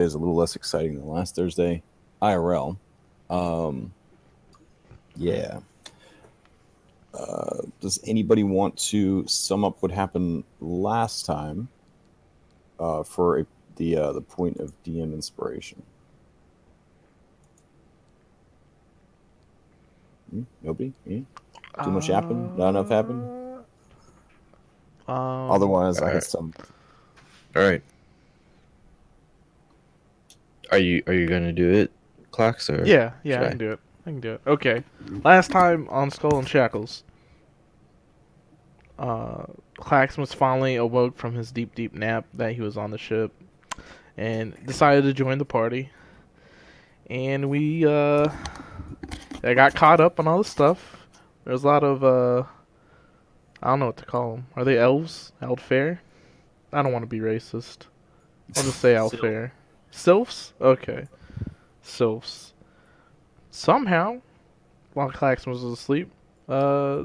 is a little less exciting than last Thursday. IRL. Um, yeah. Does anybody want to sum up what happened last time for the point of DM inspiration? Nobody? Too much happened? Not enough happened? Otherwise, All I can right. sum. All right. Are you gonna do it, Clocks, or Yeah, should I I? can do it. I can do it. Okay. Last time on Skull and Shackles, uh, Claxmus finally awoke from his deep, deep nap that he was on the ship and decided to join the party. And I got caught up on all the stuff. There's a lot of, I don't know what to call them. Are they elves? Elfair? I don't want to be racist. I'll just say Still, Elfair. Sylphs? Okay. Sylphs. Somehow, while Claxmus was asleep, uh,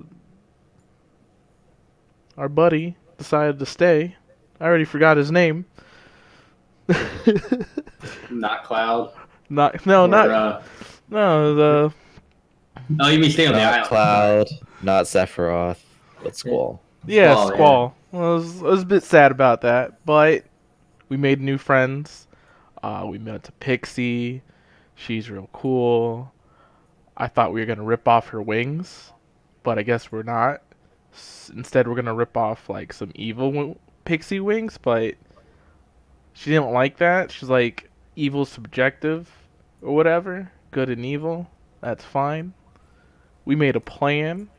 our buddy decided to stay. I already forgot his name. not Cloud Not no, or not no the oh, you mean stay on the Not island? Sorry. Cloud, not Sephiroth, but Squall. yeah, Squall, yeah. Squall. I was a bit sad about that, but we made new friends. We met a Pixie. She's real cool. I thought we were gonna rip off her wings, but I guess we're not. Instead, we're gonna rip off like some evil Pixie wings, but she didn't like that. She's like, evil's subjective or whatever. Good and evil. That's fine. We made a plan.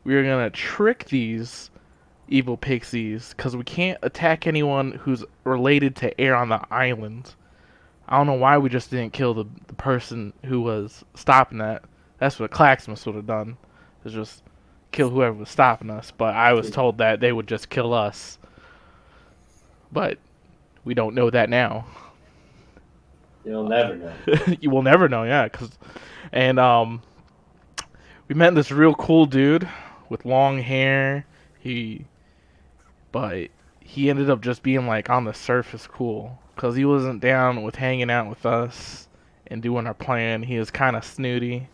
We were gonna trick these evil pixies because we can't attack anyone who's related to air on the island. I don't know why we just didn't kill the person who was stopping that. That's what Claxmus would have done. Is just kill whoever was stopping us. But I was told that they would just kill us. But we don't know that now. You'll never know. You will never know, yeah. And we met this real cool dude with long hair. He, but he ended up just being like on the surface cool because he wasn't down with hanging out with us and doing our plan. He was kind of snooty.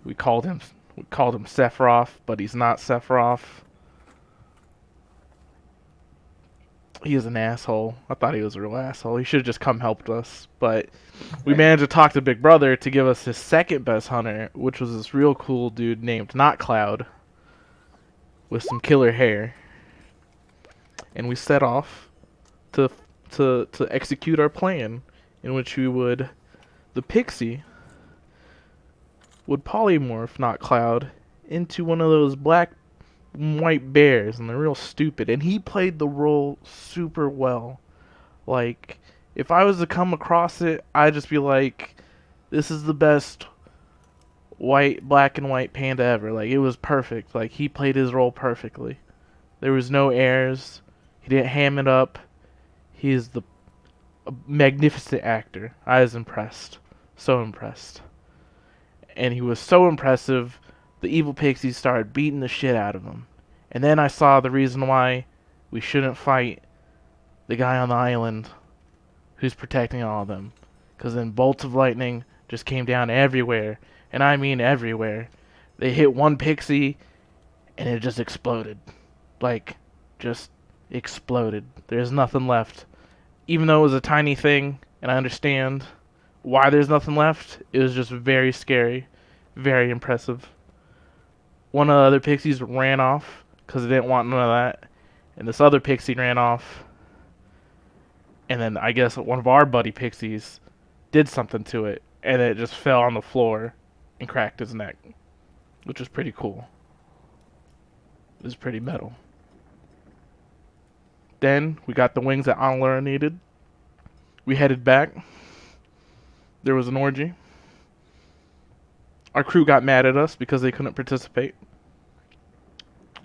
We called him Sephiroth, but he's not Sephiroth. He is an asshole. I thought he was a real asshole. He should have just come helped us. But we managed to talk to Big Brother to give us his second best hunter, which was this real cool dude named Not Cloud with some killer hair. And we set off to to execute our plan, in which the pixie would polymorph Not Cloud into one of those black and white bears, and they're real stupid. And he played the role super well. Like, if I was to come across it, I'd just be like, this is the best black and white panda ever. Like, it was perfect. Like, he played his role perfectly. There was no airs. He didn't ham it up. He is a magnificent actor. I was impressed. So impressed. And he was so impressive, the evil pixies started beating the shit out of him. And then I saw the reason why we shouldn't fight the guy on the island who's protecting all of them. Because then bolts of lightning just came down everywhere. And I mean everywhere. They hit one pixie and it just exploded. Like, just exploded. There's nothing left. Even though it was a tiny thing, and I understand why there's nothing left, it was just very scary. Very impressive. One of the other pixies ran off because it didn't want none of that. And this other pixie ran off. And then I guess one of our buddy pixies did something to it. And it just fell on the floor and cracked his neck. Which was pretty cool. It was pretty metal. Then we got the wings that Anlara needed. We headed back. There was an orgy. Our crew got mad at us because they couldn't participate.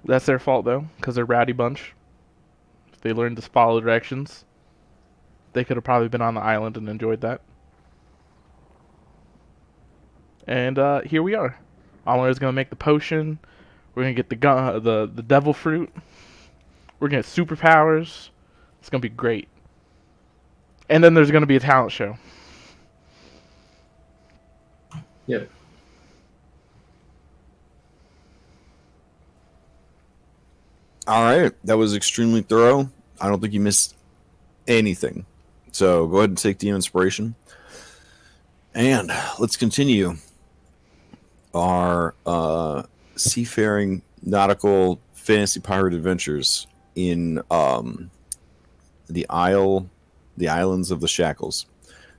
That's their fault though, because they're a rowdy bunch. If they learned to follow directions, they could have probably been on the island and enjoyed that. And here we are. Anlara's gonna make the potion. We're gonna get the devil fruit. We're gonna get superpowers. It's gonna be great. And then there's going to be a talent show. Yep. All right, that was extremely thorough. I don't think you missed anything. So go ahead and take the inspiration. And let's continue our seafaring nautical fantasy pirate adventures in the islands of the Shackles.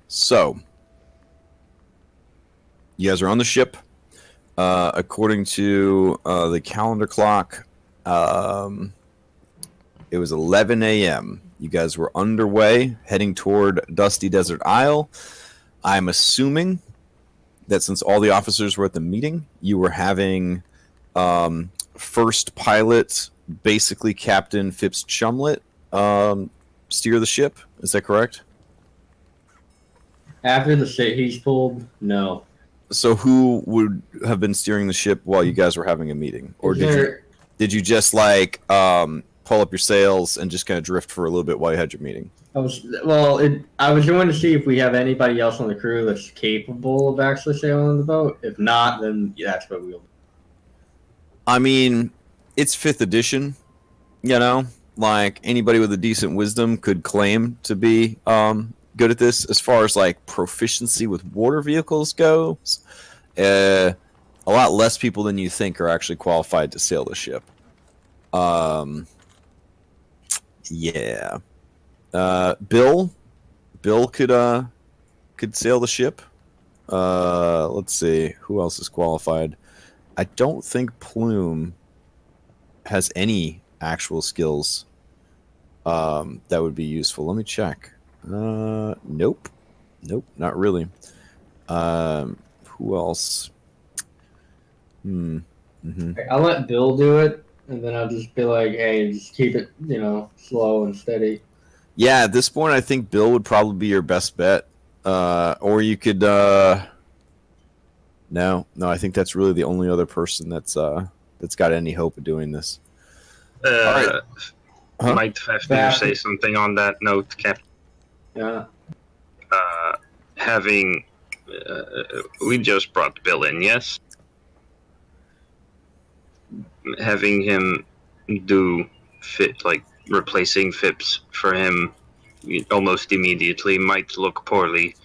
So you guys are on the ship. According to the calendar clock, it was 11 a.m. You guys were underway, heading toward Dusty Desert Isle. I'm assuming that since all the officers were at the meeting, you were having first pilot, basically Captain Phipps Chumlet, steer the ship. Is that correct? After the shit he's pulled, no. So who would have been steering the ship while you guys were having a meeting? Or did you just like pull up your sails and just kind of drift for a little bit while you had your meeting? I was going to see if we have anybody else on the crew that's capable of actually sailing the boat. If not, then that's what we'll do. I mean, it's 5th edition, you know? Like, anybody with a decent wisdom could claim to be good at this. As far as, like, proficiency with water vehicles goes, a lot less people than you think are actually qualified to sail the ship. Yeah. Bill could sail the ship. Let's see who else is qualified. I don't think Plume has any actual skills that would be useful. Let me check. Nope, not really. Who else? I'll let Bill do it, and then I'll just be like, "Hey, just keep it, slow and steady." Yeah, at this point, I think Bill would probably be your best bet. Or you could. No, I think that's really the only other person that's got any hope of doing this. All right. Huh? Might have to say something on that note, Captain. Yeah. We just brought Bill in, yes? Having him do replacing Phipps for him almost immediately might look poorly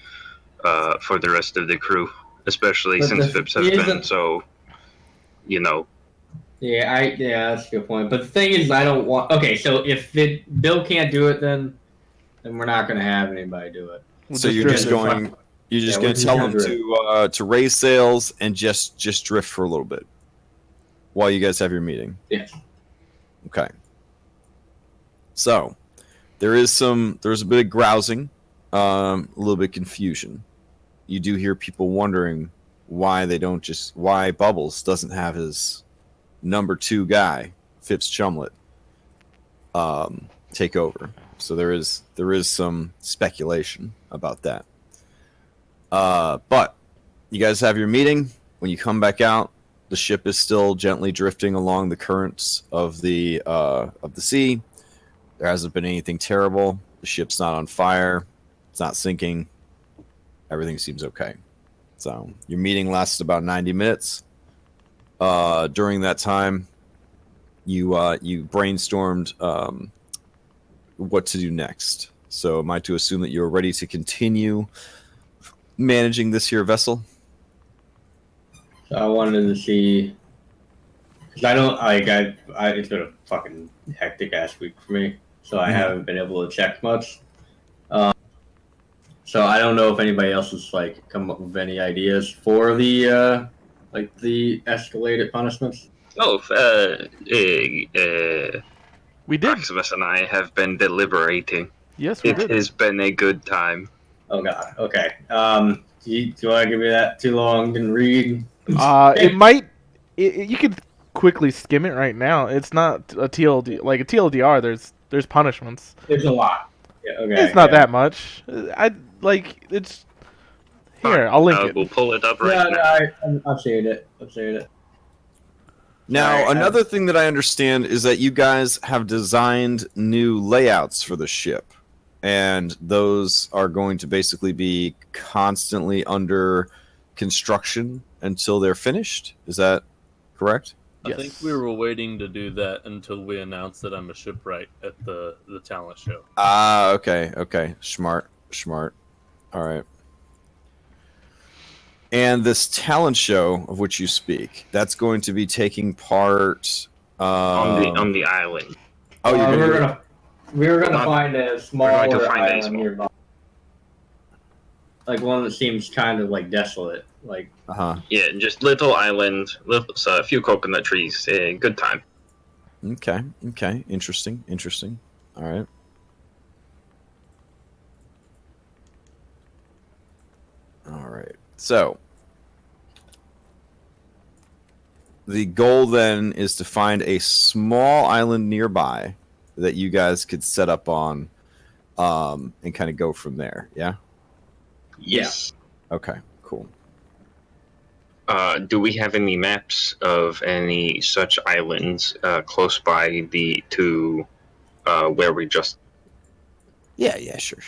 for the rest of the crew, especially since Phipps has been so, Yeah, that's a good point. But the thing is, I don't want. Okay, so if Bill can't do it, then we're not going to have anybody do it. So you're just going to tell him to raise sails and just drift for a little bit while you guys have your meeting. Yes. Okay. So there's a bit of grousing, a little bit of confusion. You do hear people wondering why Bubbles doesn't have his number 2 guy, Phipps Chumlet, take over. So there is some speculation about that. But you guys have your meeting. When you come back out, the ship is still gently drifting along the currents of the sea. There hasn't been anything terrible. The ship's not on fire. It's not sinking. Everything seems okay. So your meeting lasted about 90 minutes. During that time, you brainstormed what to do next. So am I to assume that you're ready to continue managing this here vessel? So I wanted to see, because I don't it's been a fucking hectic ass week for me, so I haven't been able to check much. So I don't know if anybody else has come up with any ideas for the the escalated punishments. We did. Maximus and I have been deliberating. Yes, we did. It has been a good time. Oh god. Okay. Do you want to give me that too long? Didn't read. It might. You could quickly skim it right now. It's not a TLD like a TLDR. There's punishments. There's a lot. Yeah. Okay. It's not that much. It's here. I'll link it. We'll pull it up right now. I've saved it. Now, another thing that I understand is that you guys have designed new layouts for the ship. and those are going to basically be constantly under construction until they're finished. Is that correct? I think we were waiting to do that until we announced that I'm a shipwright at the talent show. Ah, okay. Smart. All right. And this talent show of which you speak, that's going to be taking part on the island. Oh, we were gonna find a smaller island small. nearby, like one that seems kind of like desolate, like. Yeah, just little island, a few coconut trees. Good time. Okay. Interesting. All right. So the goal then is to find a small island nearby that you guys could set up on, and kind of go from there. Yeah. Yes. Okay. Cool. Do we have any maps of any such islands close by where we just? Yeah. Sure.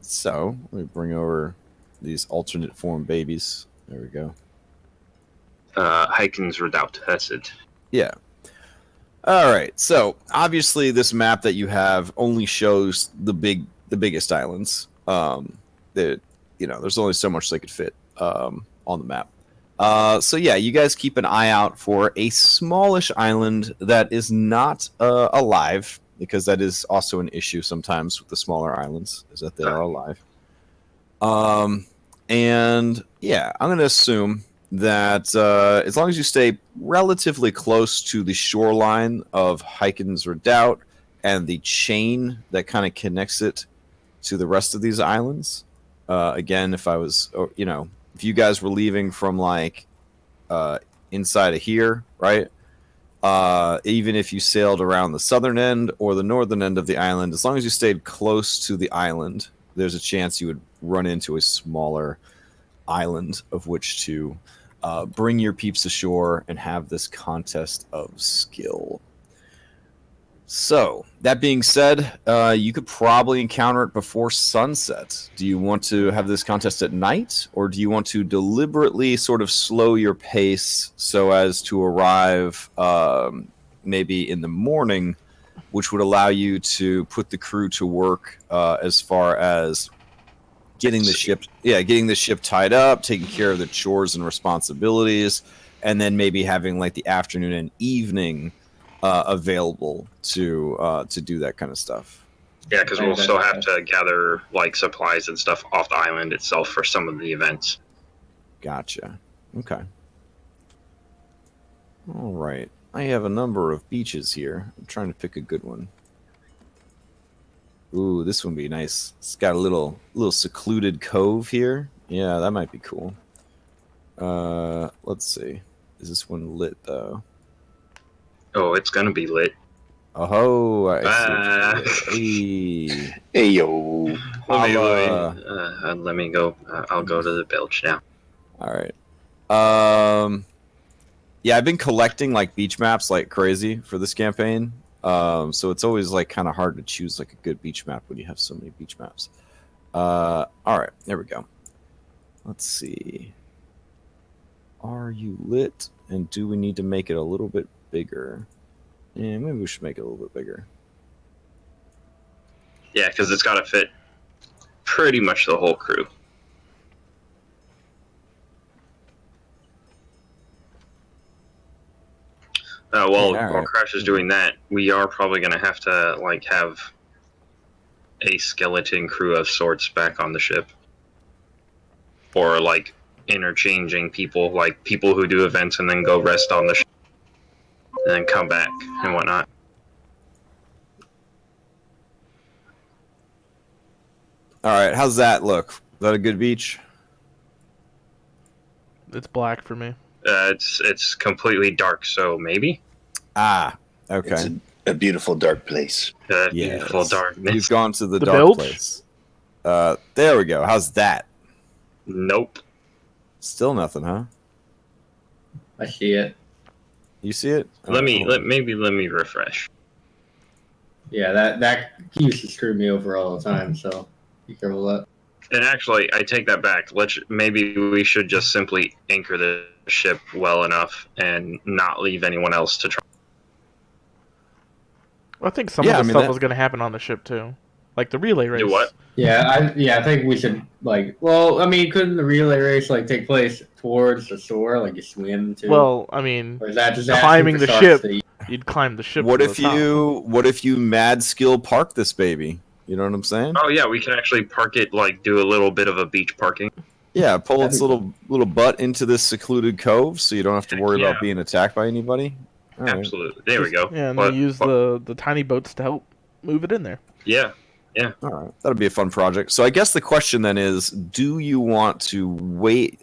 So let me bring over these alternate form babies. There we go. Heiken's Redoubt. That's it. Yeah. All right. So obviously, this map that you have only shows the biggest islands. That there's only so much they could fit on the map. So yeah, you guys keep an eye out for a smallish island that is not alive, because that is also an issue sometimes with the smaller islands, is that they are alive. And yeah, I'm going to assume that as long as you stay relatively close to the shoreline of Heiken's Redoubt and the chain that kind of connects it to the rest of these islands. Again, if you guys were leaving from like inside of here, right? Even if you sailed around the southern end or the northern end of the island, as long as you stayed close to the island, there's a chance you would run into a smaller island of which to bring your peeps ashore and have this contest of skill. So, that being said, you could probably encounter it before sunset. Do you want to have this contest at night, or do you want to deliberately sort of slow your pace so as to arrive maybe in the morning, which would allow you to put the crew to work as far as getting the ship tied up, taking care of the chores and responsibilities, and then maybe having like the afternoon and evening available to do that kind of stuff. Yeah, because we'll still have to gather like supplies and stuff off the island itself for some of the events. Gotcha. Okay. All right. I have a number of beaches here. I'm trying to pick a good one. Ooh, this one would be nice. It's got a little secluded cove here. Yeah, that might be cool. Let's see. Is this one lit though? Oh, it's gonna be lit. Oh, I see. Hey yo. Let me go. I'll go to the bilge now. All right. Yeah, I've been collecting like beach maps like crazy for this campaign. So it's always like kind of hard to choose like a good beach map when you have so many beach maps. All right, there we go. Let's see. Are you lit? And do we need to make it a little bit bigger? Yeah, maybe we should make it a little bit bigger. Yeah, because it's got to fit pretty much the whole crew. While Crash is doing that, we are probably going to have a skeleton crew of sorts back on the ship. Or like interchanging people, like people who do events and then go rest on the ship and then come back and whatnot. All right, how's that look? Is that a good beach? It's black for me. It's completely dark, so maybe. Ah, okay. It's a beautiful dark place. Beautiful darkness. You've gone to the dark bilge? place. There we go. How's that? Nope. Still nothing, huh? I see it. You see it? Let me refresh. Yeah, that he used to screw me over all the time. So be careful with that. And actually, I take that back. Maybe we should just simply anchor the ship well enough and not leave anyone else to try. I think some of Yeah, the I mean, stuff that- was going to happen on the ship too, like the relay race. Do what? Yeah, I think we should like. Well, I mean, couldn't the relay race like take place towards the shore, like you swim to? Well, I mean, or is that just climbing asking for the Sharks ship. to eat? You'd climb the ship. What to if the top. you mad skill park this baby? You know what I'm saying? Oh yeah, we can actually park it. Like do a little bit of a beach parking. Yeah, pull That'd its be little butt into this secluded cove, so you don't have to Heck worry yeah. about being attacked by anybody. All right. Absolutely. There we go. Yeah, and But- they use but- the tiny boats to help move it in there. Yeah. All right, that'll be a fun project. So I guess the question then is, do you want to wait?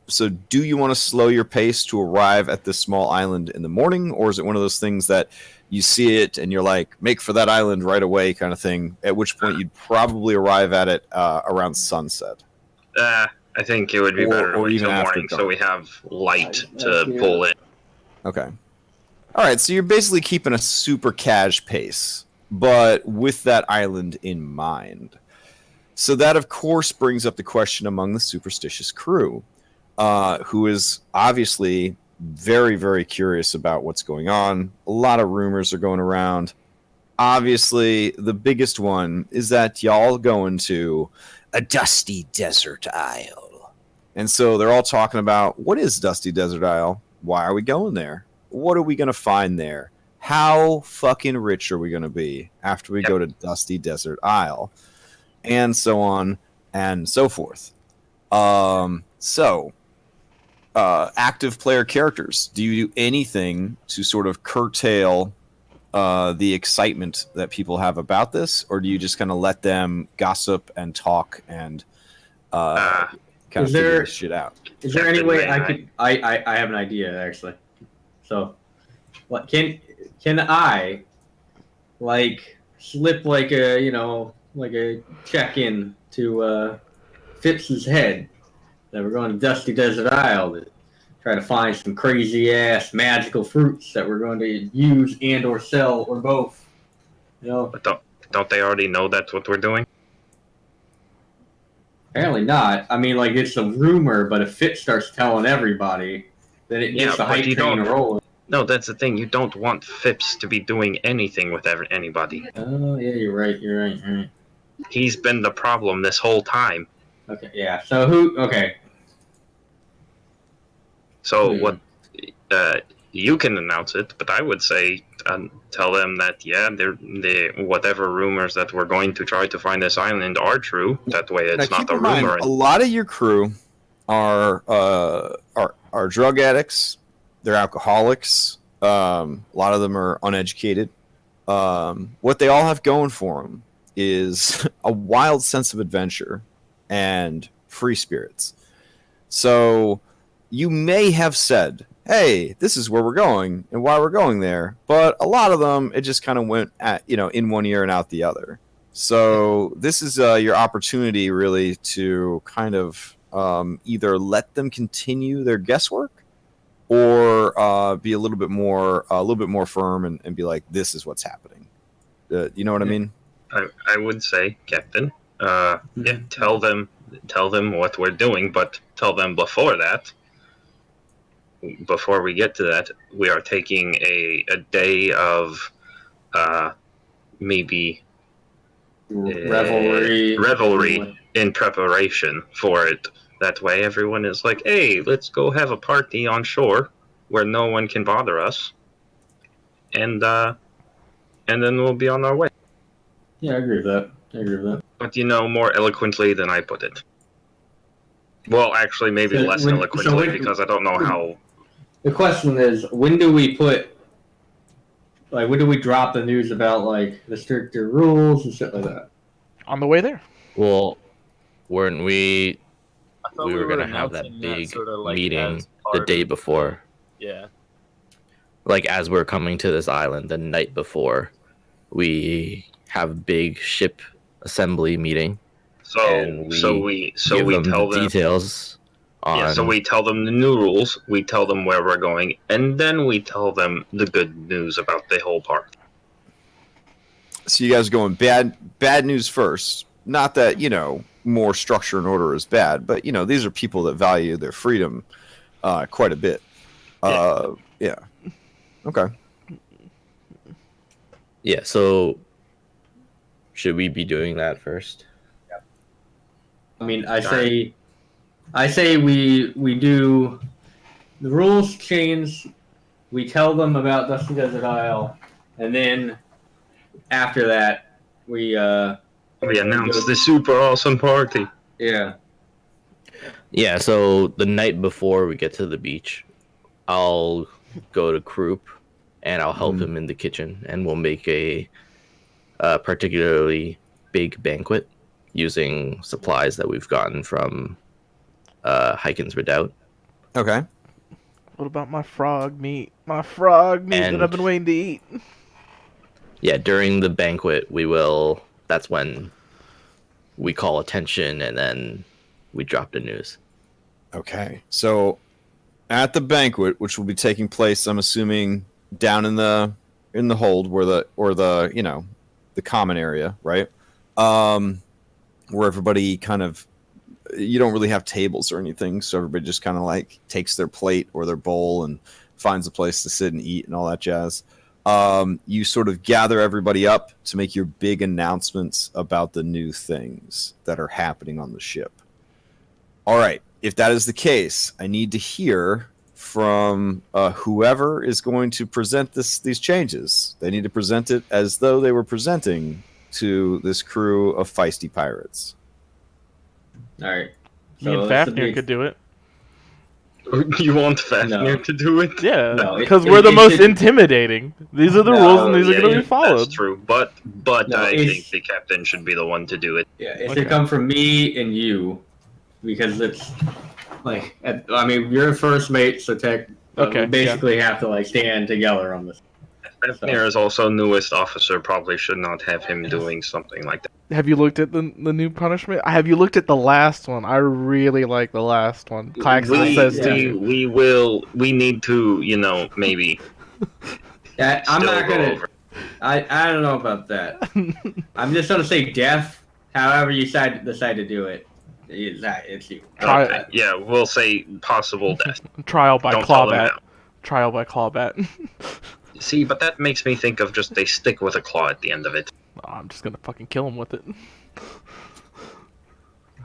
So do you want to slow your pace to arrive at this small island in the morning, or is it one of those things that you see it and you're like, make for that island right away kind of thing? At which point you'd probably arrive at it around sunset. I think it would be Or- better to or wait even till after morning so dark. we have light I to see pull in. Okay. All right, so you're basically keeping a super cash pace, but with that island in mind. So that, of course, brings up the question among the superstitious crew, who is obviously very, very curious about what's going on. A lot of rumors are going around. Obviously, the biggest one is that y'all going to a dusty desert isle. And so they're all talking about, what is Dusty Desert Isle? Why are we going there? What are we going to find there? How fucking rich are we going to be after we go to Dusty Desert Isle? And so on and so forth. Active player characters. Do you do anything to sort of curtail the excitement that people have about this? Or do you just kind of let them gossip and talk and kind of Is figure there- this shit out? Is there any way I Captain could? I have an idea actually. So, what can I like slip like a check-in to Phipps's head that we're going to Dusty Desert Isle to try to find some crazy ass magical fruits that we're going to use and or sell or both. You know, But don't they already know that's what we're doing? apparently not. I mean, like it's a rumor, but if Phipps starts telling everybody, then it Yeah, gets the but hype you train don't- rolling. No, that's the thing. You don't want Phipps to be doing anything with anybody. Oh yeah, you're right. You're right. He's been the problem this whole time. Okay, yeah. So who? Okay. So Hmm. what? You can announce it, but I would say tell them that they whatever rumors that we're going to try to find this island are true. That way, it's Now, not keep a in mind, rumor. a lot of your crew are drug addicts. They're alcoholics. A lot of them are uneducated. What they all have going for them is a wild sense of adventure and free spirits. So you may have said, hey, this is where we're going and why we're going there. But a lot of them, it just kind of went in one ear and out the other. So this is your opportunity really to kind of either let them continue their guesswork or be a little bit more firm and be like, this is what's happening. You know what I mean? I would say, Captain. Yeah, tell them what we're doing, but tell them before that. Before we get to that, we are taking a day of maybe revelry in preparation for it. That way, everyone is like, "Hey, let's go have a party on shore where no one can bother us," and then we'll be on our way. Yeah, I agree with that. But more eloquently than I put it. Well, actually, maybe So less when- eloquently so when- because I don't know how. The question is, when do we drop the news about like the stricter rules and shit like that? On the way there. Well, weren't we? I thought We were gonna have that announcing big sorta, like, meeting as the part day of before. Yeah. Like as we're coming to this island, the night before, we have a big ship assembly meeting. So And we give them tell the them. details on. Yeah, so we tell them the new rules. We tell them where we're going, and then we tell them the good news about the whole park. So you guys are going bad news first. Not that, more structure and order is bad, but, these are people that value their freedom quite a bit. Yeah. Okay. Yeah, so should we be doing that first? I mean, I say we do the rules change. We tell them about Dusty Desert Isle, and then after that, we announce the super awesome party. Yeah. Yeah, so the night before we get to the beach, I'll go to Croup and I'll help him in the kitchen, and we'll make a particularly big banquet using supplies that we've gotten from Hyken's Redoubt. Okay. What about my frog meat? My frog meat that And- I've been waiting to eat. Yeah, during the banquet, that's when we call attention and then we drop the news. Okay. So at the banquet, which will be taking place, I'm assuming down in the hold where the common area, right? Where everybody kind of, you don't really have tables or anything, so everybody just kind of like takes their plate or their bowl and finds a place to sit and eat and all that jazz. You sort of gather everybody up to make your big announcements about the new things that are happening on the ship. All right. If that is the case, I need to hear from whoever is going to present these changes. They need to present it as though they were presenting to this crew of feisty pirates. All right. Me and Fafnir could do it. You want Fafnir to do it? Yeah, No, because it- we're the it most should- intimidating. These are the No, rules, and these are Yeah, going to be That's followed. true, but No, I it's- think the captain should be the one to do it. Yeah, it Okay. should come from me and you, because it's like you're first mate, so Okay, we basically have to like stand together on this. Fafnir is also newest officer, probably should not have him doing something like that. Have you looked at the new punishment? Have you looked at the last one? I really like the last one. Claxton says to you. We need to, maybe Yeah, I'm still not go gonna. over. I don't know about that. I'm just gonna say death. However you decide to do it, it's you. Try- Okay, yeah, we'll say possible death. Trial by Don't tell them clawbat. now. Trial by clawbat. See, but that makes me think of just they stick with a claw at the end of it. Oh, I'm just gonna fucking kill him with it.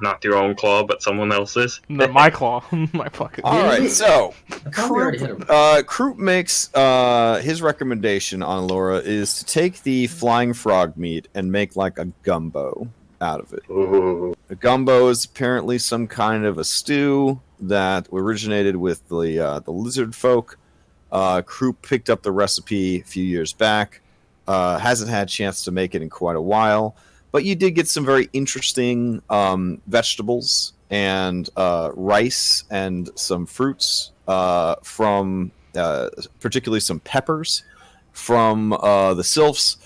Not your own claw, but someone else's. No, my claw. My fucking. All right. So I thought we already hit him. Croup makes his recommendation on Laura is to take the flying frog meat and make like a gumbo out of it. Ooh. A gumbo is apparently some kind of a stew that originated with the lizard folk. Croup picked up the recipe a few years back. Hasn't had a chance to make it in quite a while, but you did get some very interesting vegetables and rice and some fruits from particularly some peppers from the Sylphs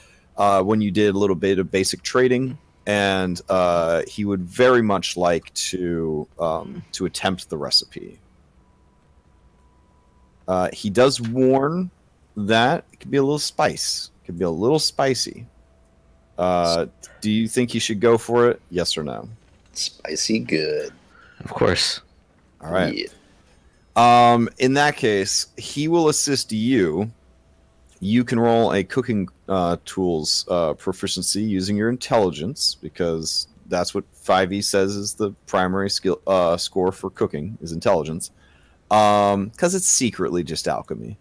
when you did a little bit of basic trading. And he would very much like to attempt the recipe. He does warn that it could be a little spice. It could be a little spicy. Do you think you should go for it? Yes or no? Spicy good. Of course. All right. Yeah. In that case, he will assist you. You can roll a cooking tools proficiency using your intelligence, because that's what 5e says is the primary skill score for cooking is intelligence. Because it's secretly just alchemy.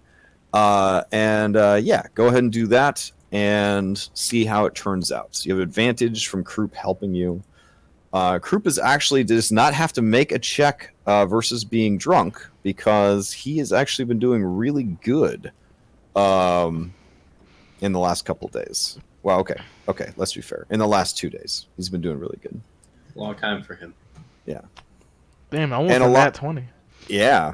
Go ahead and do that and see how it turns out. So you have advantage from Croup helping you. Croup does not have to make a check versus being drunk, because he has actually been doing really good in the last couple days. Well, okay, let's be fair. In the last 2 days, he's been doing really good. Long time for him. Damn, I almost And a a lot- nat 20. Yeah.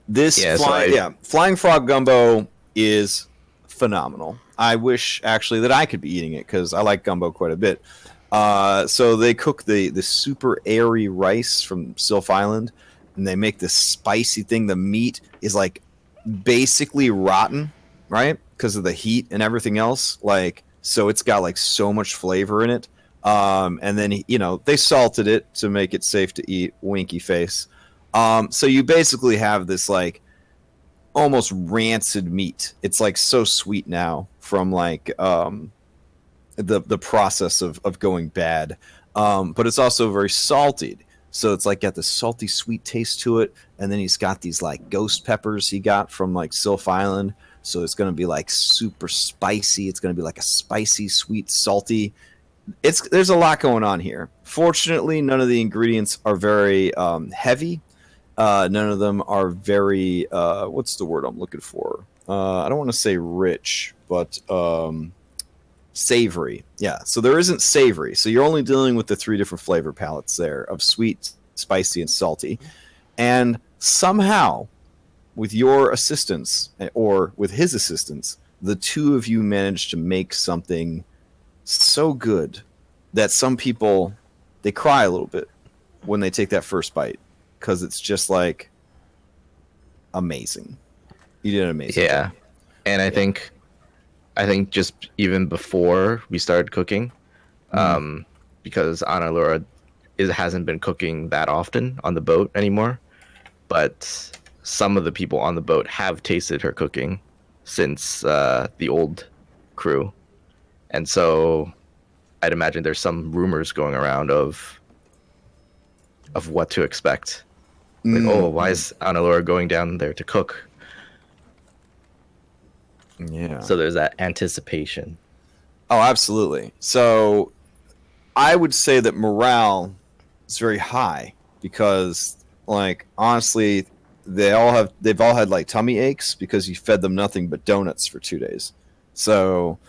This Yeah, flying frog gumbo is phenomenal. I wish actually that I could be eating it, because I like gumbo quite a bit. So they cook the super airy rice from Sylph Island, and they make this spicy thing. The meat is like basically rotten, right? Because of the heat and everything else. Like, so it's got like so much flavor in it. And then, they salted it to make it safe to eat. Winky face. So you basically have this like almost rancid meat. It's like so sweet now from like the process of going bad. But it's also very salted. So it's like got the salty sweet taste to it. And then he's got these like ghost peppers he got from like Sylph Island. So it's going to be like super spicy. It's going to be like a spicy, sweet, salty. There's a lot going on here. Fortunately, none of the ingredients are very heavy. None of them are very what's the word I'm looking for? I don't want to say rich, but savory. Yeah, so there isn't savory. So you're only dealing with the 3 different flavor palettes there of sweet, spicy, and salty. And somehow, with your assistance or with his assistance, the two of you managed to make something so good that some people, they cry a little bit when they take that first bite because it's just like amazing. You did an amazing job. And I think just even before we started cooking, because Ana Laura hasn't been cooking that often on the boat anymore, but some of the people on the boat have tasted her cooking since the old crew. And so I'd imagine there's some rumors going around of what to expect. Like, why is Ana Laura going down there to cook? Yeah. So there's that anticipation. Oh, absolutely. So I would say that morale is very high because, like, honestly, they've all had like tummy aches because you fed them nothing but donuts for 2 days. So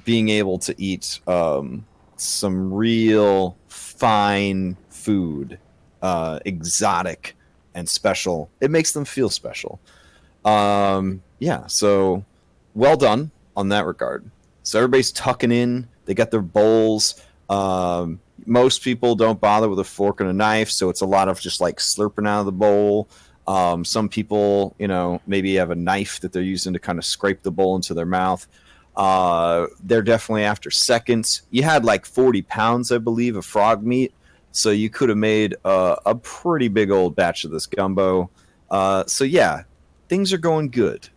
being able to eat some real fine food, exotic and special, it makes them feel special. Yeah, so well done on that regard. So everybody's tucking in. They got their bowls. Most people don't bother with a fork and a knife, so it's a lot of just like slurping out of the bowl. Some people, maybe have a knife that they're using to kind of scrape the bowl into their mouth. They're definitely after seconds. You had like 40 pounds, I believe, of frog meat, so you could have made a pretty big old batch of this gumbo. So yeah, things are going good.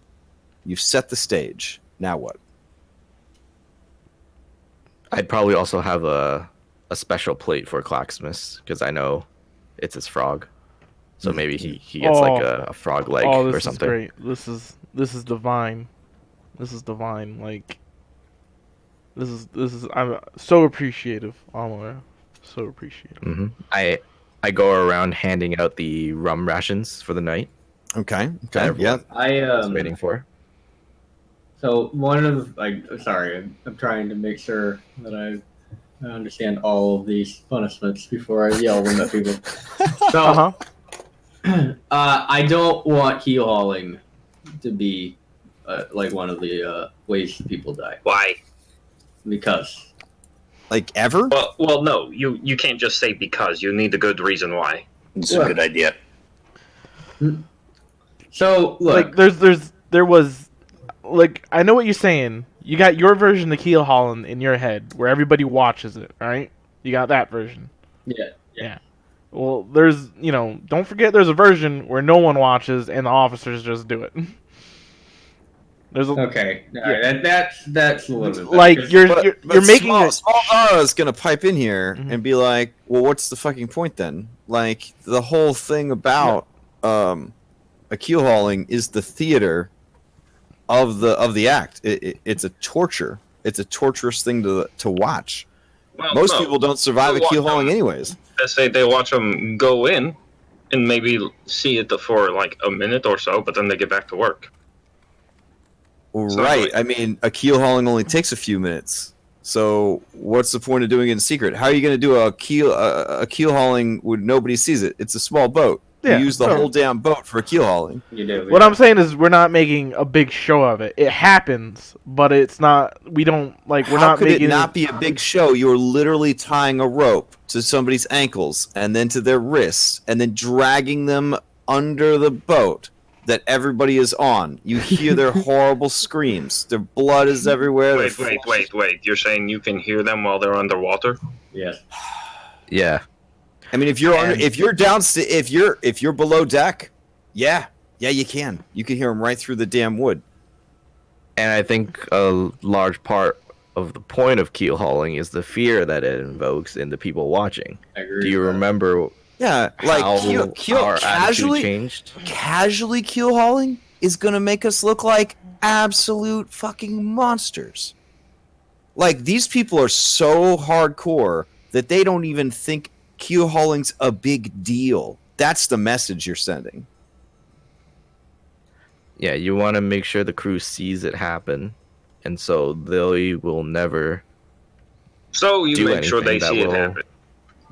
You've set the stage. Now what? I'd probably also have a special plate for Clacksmith because I know it's his frog. So maybe he gets like a frog leg or something. Oh, this is great. This is divine. This is divine. Like this is I'm so appreciative, Amara. So appreciative. Mm-hmm. I go around handing out the rum rations for the night. Okay. Yeah. I was waiting for. So one of I'm trying to make sure that I understand all of these punishments before I yell them at people. So I don't want keel hauling to be like one of the ways people die. Why? Because like ever? Well, no. You can't just say because. You need a good reason why. It's a good idea. So look, like there was. Like, I know what you're saying. You got your version of keel hauling in your head, where everybody watches it, right? You got that version. Yeah. Well, there's, don't forget there's a version where no one watches and the officers just do it. Okay. Right. That's a little bit like better, you're making small Zara is gonna pipe in here and be like, well, what's the fucking point then? Like the whole thing about a keel hauling is the theater of the act. It's a torture. It's a torturous thing to watch. Well, Most people don't survive a keel hauling anyways. Let's say they watch them go in and maybe see it for like a minute or so, but then they get back to work. Right. I mean, a keel hauling only takes a few minutes. So what's the point of doing it in secret? How are you going to do a keel hauling when nobody sees it? It's a small boat. Yeah, you use the whole damn boat for a keel hauling. You do. What I'm saying is we're not making a big show of it. It happens, but it's not. We don't like. We're How not could making it not be a big show? You're literally tying a rope to somebody's ankles and then to their wrists and then dragging them under the boat. that everybody is on. You hear their horrible screams. Their blood is everywhere. Wait. You're saying you can hear them while they're underwater? Yes. Yeah. I mean, if you're below deck, yeah, you can. You can hear them right through the damn wood. And I think a large part of the point of keel hauling is the fear that it invokes in the people watching. I agree Do you with that. remember Yeah, like how our attitude changed? Casually keel hauling is gonna make us look like absolute fucking monsters. Like, these people are so hardcore that they don't even think keel hauling's a big deal. That's the message you're sending. Yeah, you want to make sure the crew sees it happen, and so they will never. So you Do make sure they anything see that it will- happen.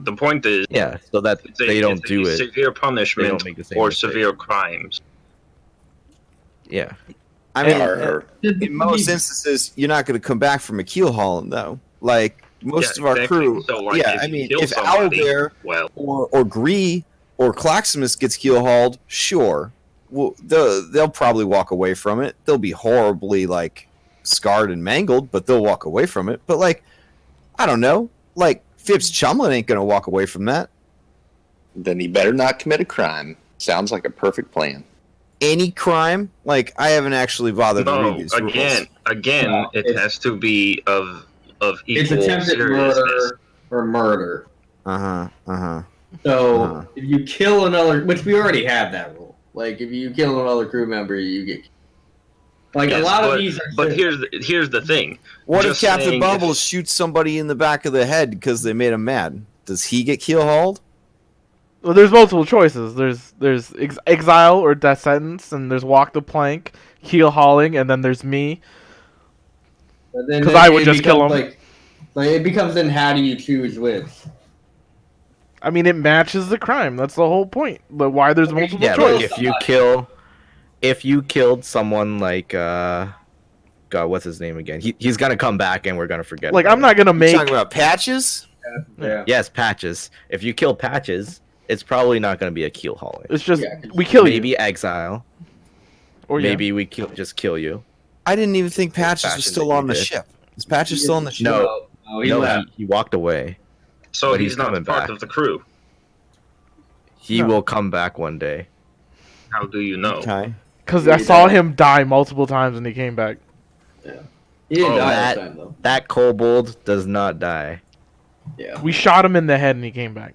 The point is, Yeah, so that they don't do it. severe punishment make the same or mistake. severe crimes. Yeah, I mean, Or in most instances, you're not going to come back from a keel hauling, though. Like, most Yeah, of our exactly. crew, So, like, yeah, if I you mean, kill if somebody, Owlbear well, or Gree or Claximus gets keel hauled, sure, well, they'll probably walk away from it. They'll be horribly, like, scarred and mangled, but they'll walk away from it. But, like, I don't know, like, Phipps Chumlin ain't going to walk away from that. then he better not commit a crime. Sounds like a perfect plan. Any crime, like, I haven't actually bothered to read no. these Again, No, it it's- has to be of It's equal attempted seriousness. murder or murder. rules. So Uh-huh. if you kill another, which we already have that rule. Like if you kill another crew member, you get. Like Yes, a lot but, of these are. but here's the thing. What Just if Captain saying Bubbles shoots somebody in the back of the head because they made him mad? Does he get keel hauled? Well, there's multiple choices. There's exile or death sentence, and there's walk the plank, keel hauling, and then there's me. 'Cause I would just kill him. Like it becomes then how do you choose which? I mean, it matches the crime. That's the whole point. But why there's multiple yeah. choice? Like if you killed someone like God, what's his name again? He's gonna come back, and we're gonna forget. Like, about I'm not gonna You make. talking about Patches? Yeah. Yes, Patches. If you kill Patches, it's probably not gonna be a keel hauling. It's just Yeah. we kill Maybe you. exile. Or yeah. Maybe we just kill you. I didn't even think Patches was Fashion still that you on the did. ship. Is Patches still on the ship? No. He No, left. he walked away. So But he's he's not coming part back. of the crew. He No. will come back one day. How do you know? Okay. Because He I saw died. him die multiple times when he came back. He didn't Oh, die that- this time though. That kobold does not die. Yeah. We shot him in the head and he came back.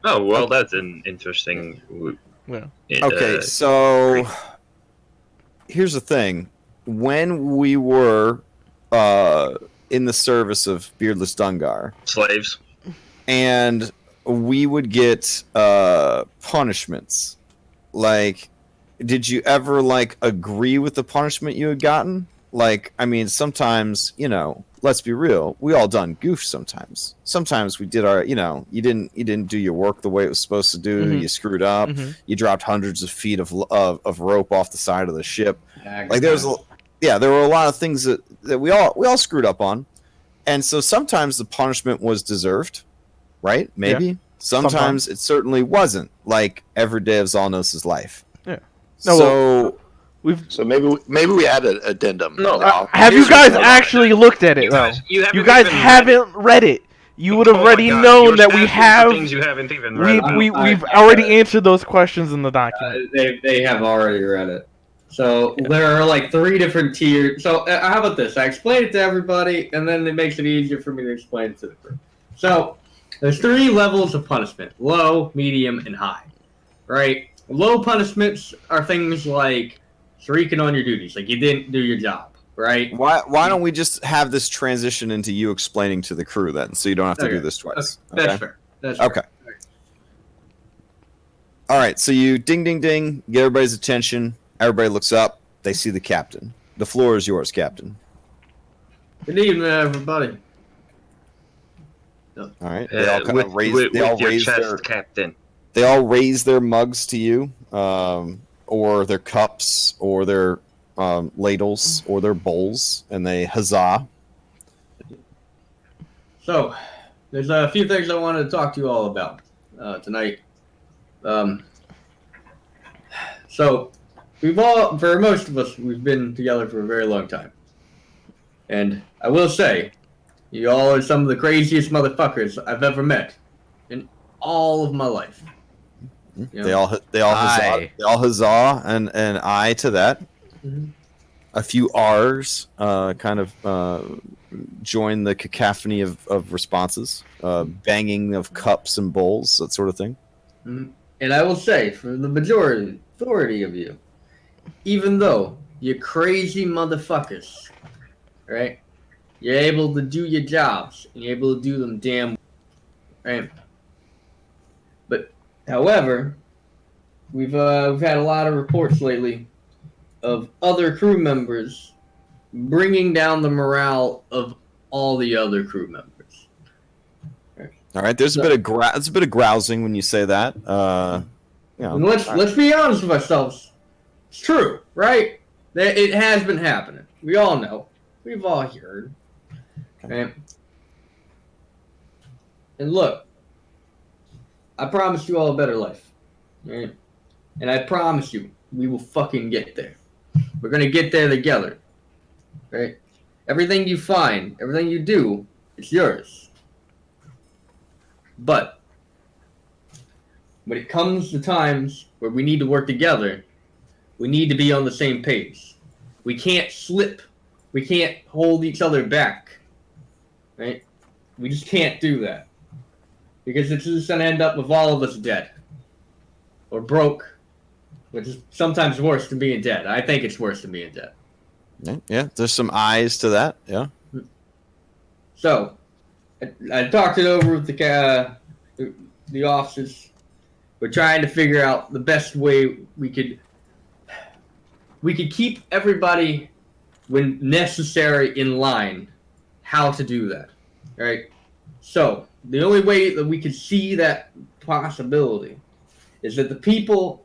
Oh well, that's an interesting. Yeah. Okay, so here's the thing. When we were in the service of Beardless Dungar, slaves. and we would get punishments, like, did you ever, like, agree with the punishment you had gotten? Like, I mean, sometimes, you know, let's be real, we all done goofs sometimes. Sometimes we did our, you know, you didn't do your work the way it was supposed to do. Mhm. You screwed up. Mhm. You dropped hundreds of feet of rope off the side of the ship. Like, there were a lot of things that we all screwed up on. And so sometimes the punishment was deserved, right? Maybe. Sometimes it certainly wasn't. Like every day of Zalnos' life. Yeah. No, So So maybe we add an addendum. No, Have you Here's guys what's actually looked at it You though? guys, You even guys read it. haven't read it. You would have Oh my already God, known you're that we asking for have. things you haven't even read. We've already answered those questions in the document. They have already read it. So there are like 3 different tiers. So how about this? I explain it to everybody, and then it makes it easier for me to explain it to the crew. So there's 3 levels of punishment: low, medium, and high. Right? Low punishments are things like streaking on your duties, like you didn't do your job. Right? why don't we just have this transition into you explaining to the crew then, so you don't have to do Okay. this twice? That's fair. That's fair. Okay. All right. So you ding, ding, ding. Get everybody's attention. Everybody looks up. They see the captain. The floor is yours, Captain. Good evening, everybody. All right. They all kind with, of raise. with, They with all your raise chest, their. Captain. They all raise their mugs to you, or their cups, or their ladles, or their bowls, and they huzzah. So, there's a few things I wanted to talk to you all about tonight. So, for most of us, we've been together for a very long time. And I will say, you all are some of the craziest motherfuckers I've ever met in all of my life. You know? They all huzzah and I to that. Mhm. A few R's kind of join the cacophony of responses, banging of cups and bowls, that sort of thing. Mhm. And I will say, for the majority of you, even though you're crazy motherfuckers, right? You're able to do your jobs, and you're able to do them damn well, right? But, however, we've had a lot of reports lately of other crew members bringing down the morale of all the other crew members. All right, there's a bit of grousing when you say that. And let's be honest with ourselves. It's true, right? It has been happening. We all know. We've all heard. Right? And look, I promised you all a better life. Right? And I promise you, we will fucking get there. We're gonna get there together. Right? Everything you find, everything you do, it's yours. But when it comes to times where we need to work together, we need to be on the same page. We can't slip. We can't hold each other back. Right? We just can't do that. Because it's just going to end up with all of us dead. Or broke. Which is sometimes worse than being dead. I think it's worse than being dead. Yeah, there's some eyes to that, yeah. So, I talked it over with the officers. We're trying to figure out the best way we could keep everybody, when necessary, in line, how to do that. Right? So, the only way that we could see that possibility is that the people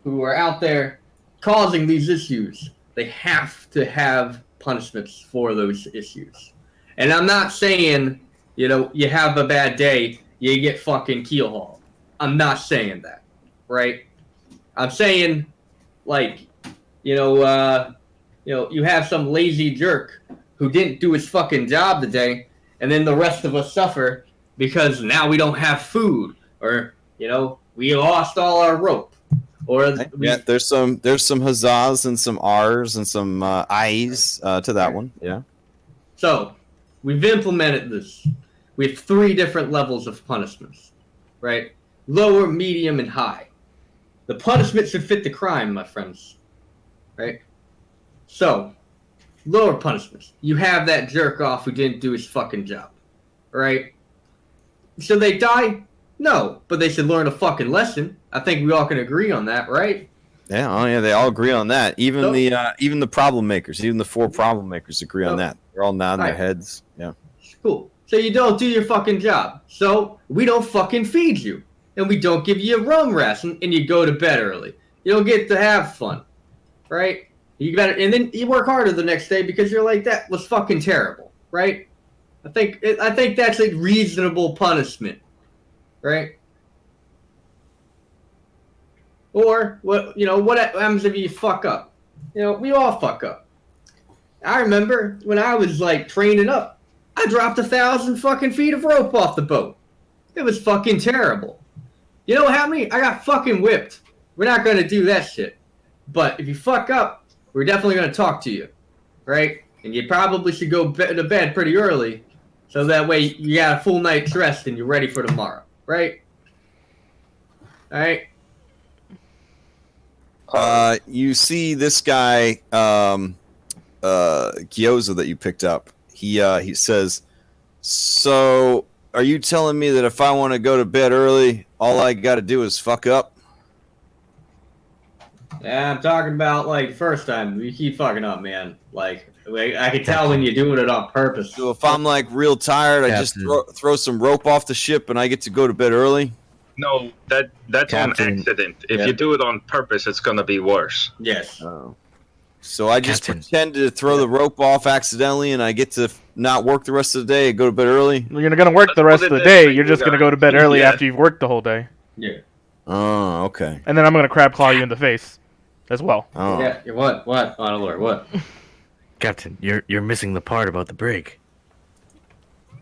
who are out there causing these issues, they have to have punishments for those issues. And I'm not saying, you have a bad day, you get fucking keel hauled. I'm not saying that, right? I'm saying, you have some lazy jerk who didn't do his fucking job today, and then the rest of us suffer because now we don't have food, or we lost all our rope, or there's some huzzahs and some R's and some I's to that one. Yeah. So we've implemented this. We have 3 different levels of punishments, right? Lower, medium, and high. The punishment should fit the crime, my friends, right? So, lower punishments. You have that jerk off who didn't do his fucking job, right? Should they die? No, but they should learn a fucking lesson. I think we all can agree on that, right? Yeah, oh yeah, they all agree on that. Even the problem makers, even the 4 problem makers agree on that. They're all nodding their heads. Yeah. Cool. So you don't do your fucking job. So we don't fucking feed you. And we don't give you a rum ration, and you go to bed early. You don't get to have fun. Right? And then you work harder the next day because you're like, that was fucking terrible. Right? I think that's a reasonable punishment. Right? Or what happens if you fuck up? We all fuck up. I remember when I was training up, I dropped 1,000 fucking feet of rope off the boat. It was fucking terrible. You know how many? I got fucking whipped. We're not gonna do that shit. But if you fuck up, we're definitely gonna talk to you, right? And you probably should go to bed pretty early, so that way you got a full night's rest and you're ready for tomorrow, right? All right. You see this guy, Gyoza, that you picked up. He says, "So, are you telling me that if I want to go to bed early, all I got to do is fuck up?" Yeah, I'm talking about first time. You keep fucking up, man. I can tell when you're doing it on purpose. So if I'm real tired, I just throw some rope off the ship and I get to go to bed early? No, that's Captain. an accident. If you do it on purpose, it's gonna be worse. Yes. So I just Captain. pretend to throw the rope off accidentally and I get to not work the rest of the day and go to bed early? You're not gonna work the rest of the day. You're just gonna go to bed early after you've worked the whole day. Yeah. Oh, okay. And then I'm gonna crab claw you in the face. as well. Oh. Yeah. What? Honor Lord, what? Captain, you're missing the part about the brig.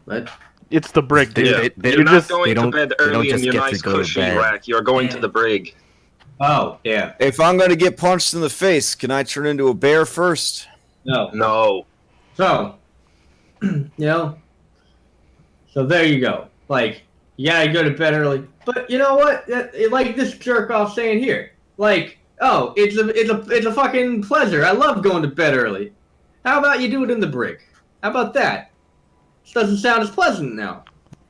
What? It's the brig, dude. You're You're not just going to bed they don't early in just your get to nice go to cushy bed. rack. You're going to the brig. Oh, yeah. If I'm going to get punched in the face, can I turn into a bear first? No. No. So, you know, so there you go. Like, yeah, you go to bed early, but you know what? Like this jerk off saying here, like, oh, it's a fucking pleasure. I love going to bed early. How about you do it in the brig? How about that? This doesn't sound as pleasant now.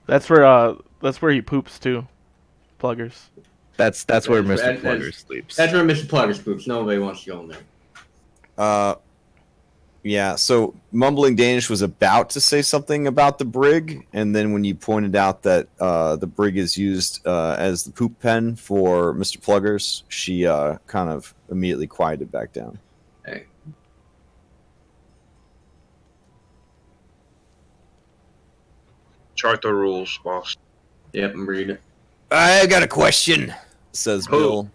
that's where he poops too. Pluggers. That's where That's- Mr. that's- Plugger sleeps. That's where Mr. Plugger spoops. Nobody wants to go in there. Yeah, so Mumbling Danish was about to say something about the brig, and then when you pointed out that the brig is used as the poop pen for Mr. Pluggers, she kind of immediately quieted back down. Hey. Charter rules, boss. Yep, I'm reading. I got a question, says Who? Bill.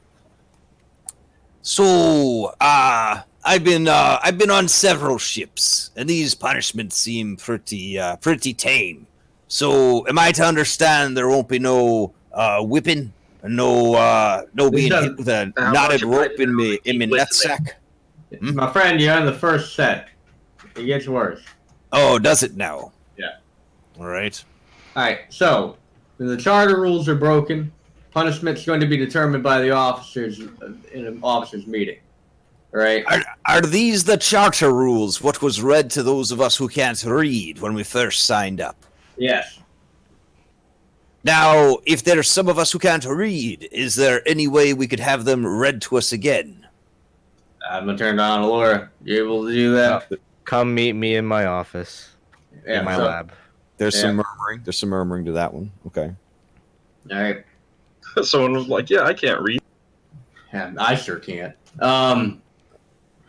So, I've been on several ships, and these punishments seem pretty tame. So, am I to understand there won't be no whipping, no being hit with a How knotted about you rope in me keep listening? nutsack? My friend, you're on the first set. It gets worse. Oh, does it now? Yeah. All right. Alright, so, when the charter rules are broken, punishment's going to be determined by the officers in an officers' meeting. Alright? Are these the charter rules? What was read to those of us who can't read when we first signed up? Yes. Now, if there's some of us who can't read, is there any way we could have them read to us again? I'm gonna turn on Laura. You able to do that? Come meet me in my office, in my lab. There's Yeah. some murmuring. There's some murmuring to that one. Okay. Alright. Someone was like, "Yeah, I can't read." Yeah, I sure can't.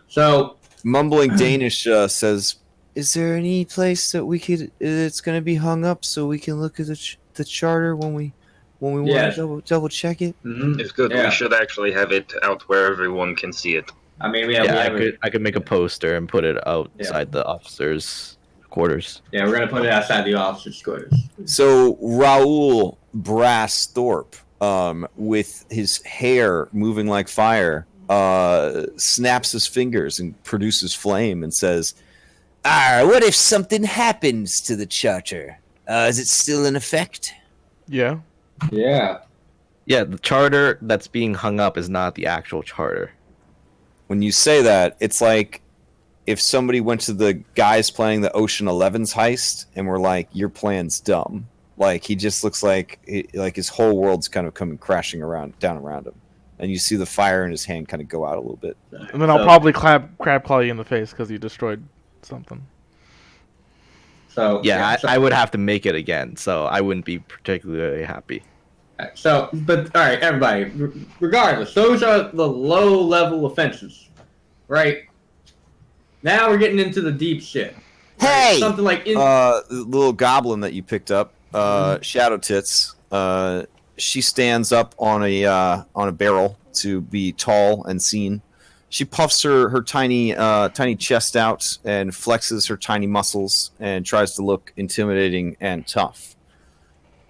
So, Mumbling Danish says, "Is there any place that we could? It's going to be hung up so we can look at the charter when we Yes. want to double check it." mhm. It's good. Yeah. We should actually have it out where everyone can see it. I mean, we Yeah, have I could make a poster and put it outside the officers' quarters. yeah, we're gonna put it outside the officers' quarters. So Raoul Brassthorpe, with his hair moving like fire, snaps his fingers and produces flame and says, what if something happens to the charter? Is it still in effect?" Yeah. Yeah. Yeah, the charter that's being hung up is not the actual charter. When you say that, it's like if somebody went to the guys playing the Ocean 11's heist and were like, "Your plan's dumb." Like, he just looks like his whole world's kind of coming crashing down around him. And you see the fire in his hand kind of go out a little bit. And then I'll probably crab claw you in the face because you destroyed something. So Yeah, so, I would have to make it again, so I wouldn't be particularly happy. So, but all right, everybody. Regardless, those are the low-level offenses, right? Now we're getting into the deep shit. Hey! Something like The little goblin that you picked up, Shadow Tits, she stands up on a barrel to be tall and seen. She puffs her tiny chest out and flexes her tiny muscles and tries to look intimidating and tough.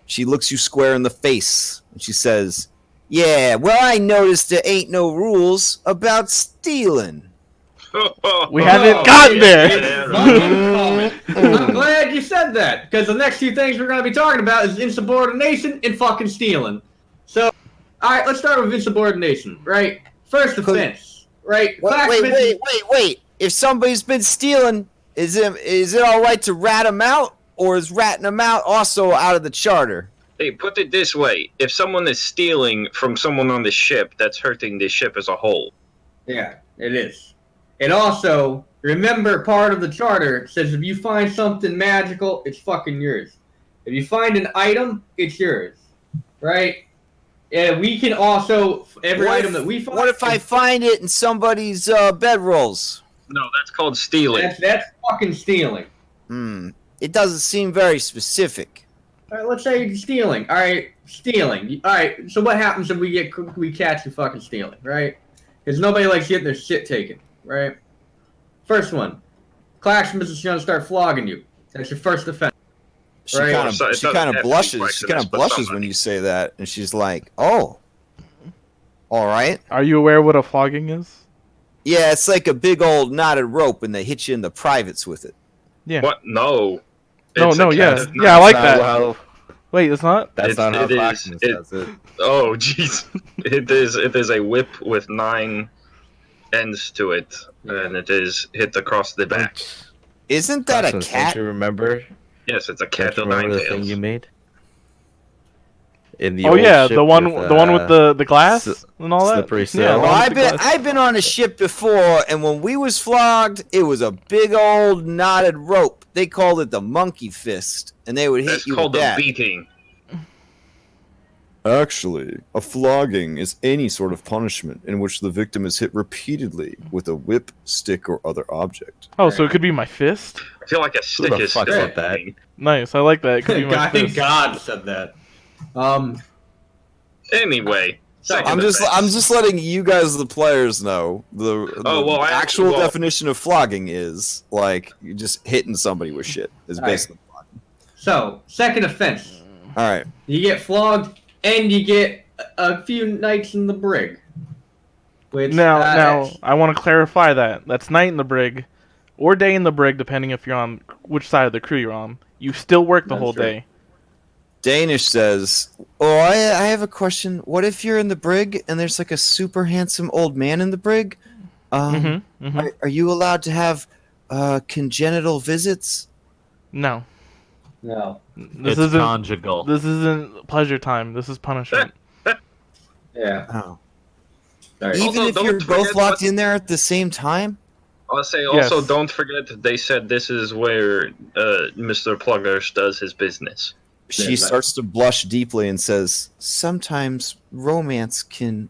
She looks you square in the face and she says, "Yeah, well, I noticed there ain't no rules about stealing." We haven't gotten there. I'm glad you said that, because the next two things we're going to be talking about is insubordination and fucking stealing. So, all right, let's start with insubordination, right? First offense, right? Wait. If somebody's been stealing, is it all right to rat them out, or is ratting them out also out of the charter? Hey, put it this way: if someone is stealing from someone on the ship, that's hurting the ship as a whole. Yeah, it is. And also, remember, part of the charter says if you find something magical, it's fucking yours. If you find an item, it's yours, right? And we can also item that we find. What if I find it in somebody's bedrolls? No, that's called stealing. That's fucking stealing. It doesn't seem very specific. All right, let's say you're stealing. All right, stealing. All right, so what happens if we catch you fucking stealing, right? Because nobody likes getting their shit taken, right? First one, classroom is gonna start flogging you. That's your first offense. She Right. kind So of it she doesn't kind of have to be blushes. by She kind of accident, but blushes when somebody. you say that, and she's like, "Oh, all right." Are you aware what a flogging is? Yeah, it's like a big old knotted rope, and they hit you in the privates with it. Yeah. What? No. No, It's no, a yeah. cat of Yeah, I like Not that. how- Wait, it's not? That's not how It is. Claxons does it. Oh, jeez. It is a whip with 9 ends to it, and it is hit across the back. Isn't that a Claxons, cat? don't you remember? Yes, it's a Don't cat you of 9 remember the thing tails. you made? In the Oh old yeah, ship the one with, with the glass and all that. slippery Yeah, sail. the Well, one with the glass. I've been on a ship before, and when we was flogged, it was a big old knotted rope. They called it the monkey fist, and they would hit That's you called with a that. beating. Actually, a flogging is any sort of punishment in which the victim is hit repeatedly with a whip, stick, or other object. Oh, so it could be my fist. I feel like a stick the is fuck still said that? beating. Nice, I like that. It could be my I think fist. God said that. Anyway, second I'm offense. just letting you guys, the players, know the I- actual well- definition of flogging is like you just hitting somebody with shit. Is All right. basically flogging. So, second offense. All right. You get flogged, and you get a few nights in the brig. Which, Now, I want to clarify that. That's night in the brig, or day in the brig, depending if you're on which side of the crew you're on. You still work the That's whole true. day. Danish says, "Oh, I have a question. What if you're in the brig and there's like a super handsome old man in the brig? Are you allowed to have congenital visits?" No, No. this It's isn't conjugal. this isn't pleasure time. This is punishment. Yeah. Oh. Sorry. Even Also, if don't you're both forget locked what- in there at the same time? I'll say also, Yes. don't forget they said this is where Mr. Pluggers does his business. She starts to blush deeply and says, "Sometimes romance can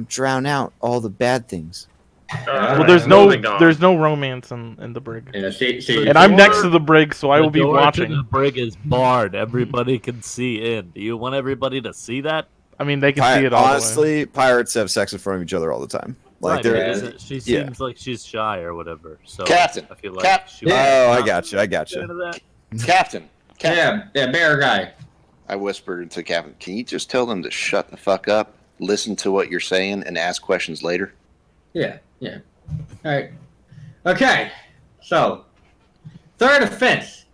drown out all the bad things." Well, Moving on. there's no romance in the brig, Yeah, and I'm next to the brig, so I will be The watching. brig is barred. Everybody can see in. Do you want everybody to see that? I mean, they can see it all the way. Honestly, pirates have sex in front of each other all the time. Like Right, they're. but Yeah. isn't- she yeah. seems like she's shy or whatever. So Captain. I feel like Cap- she would Yeah. Oh, I not got you. I got be a fan you. of that. Captain. Yeah, bear guy. I whispered to Captain, "Can you just tell them to shut the fuck up, listen to what you're saying, and ask questions later?" Yeah. Alright. Okay. So, third offense.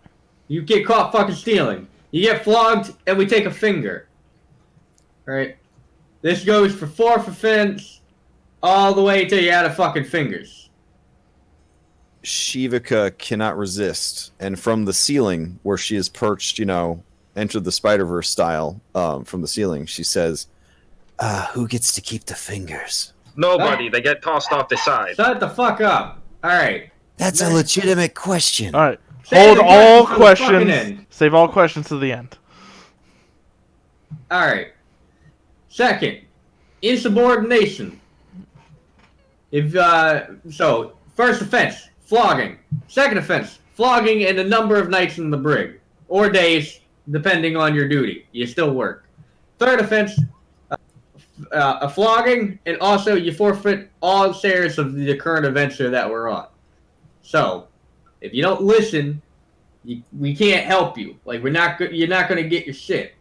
You get caught fucking stealing. You get flogged, and we take a finger. Right? This goes for fourth offense, all the way till you're out of fucking fingers. Shivaka cannot resist, and from the ceiling where she is perched, Enter the Spider-Verse style, from the ceiling, she says, "Who gets to keep the fingers?" Nobody. They get tossed off the side. Shut the fuck up. Alright. That's a legitimate question. All right, Save hold the all questions for the fucking questions. end. Save all questions to the end. Alright. Second, insubordination. If so first offense, flogging. Second offense, flogging and a number of nights in the brig. Or days, depending on your duty. You still work. Third offense, a flogging, and also you forfeit all shares of the current adventure that we're on. So, if you don't listen, we can't help you. Like you're not going to get your shit.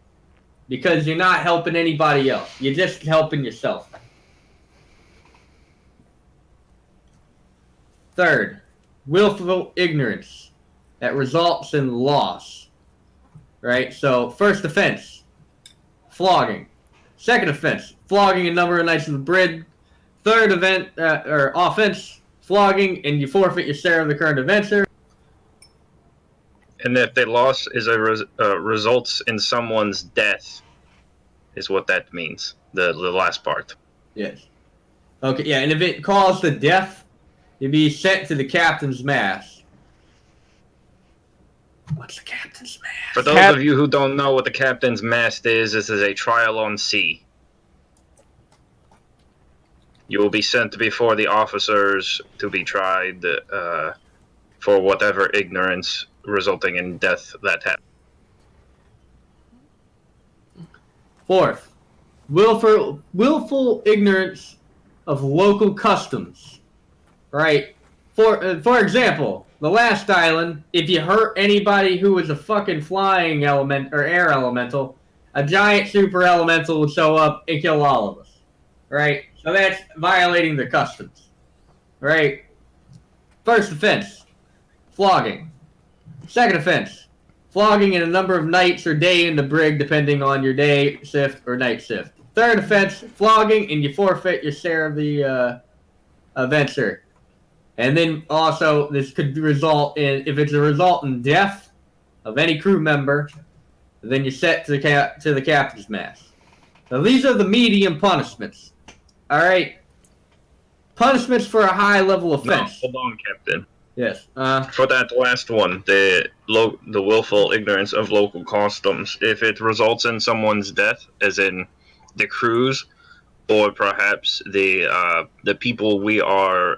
Because you're not helping anybody else. You're just helping yourself. Third, willful ignorance that results in loss. Right? So, first offense, flogging. Second offense, flogging a number of nights in the brig. Third offense, flogging, and you forfeit your share of the current adventure. And if the loss is results in someone's death, is what that means. The last part. Yes. Okay, yeah, and if it caused the death, you'd be sent to the captain's mast. What's the captain's mast? For those of you who don't know what the captain's mast is, this is a trial on sea. You will be sent before the officers to be tried for whatever ignorance resulting in death that happened. Fourth, willful ignorance of local customs. Right? For example, the last island, if you hurt anybody who was a fucking flying element or air elemental, a giant super elemental will show up and kill all of us. Right? So that's violating the customs. Right? First offense, flogging. Second offense, flogging in a number of nights or day in the brig, depending on your day shift or night shift. Third offense, flogging, and you forfeit your share of the venture. And then also, this could result in, if it's a result in death of any crew member, then you're set to the captain's mast. So these are the medium punishments. All right, punishments for a high level offense. No, hold on, Captain. Yes. For that last one, the willful ignorance of local customs, if it results in someone's death, as in the crews, or perhaps the people we are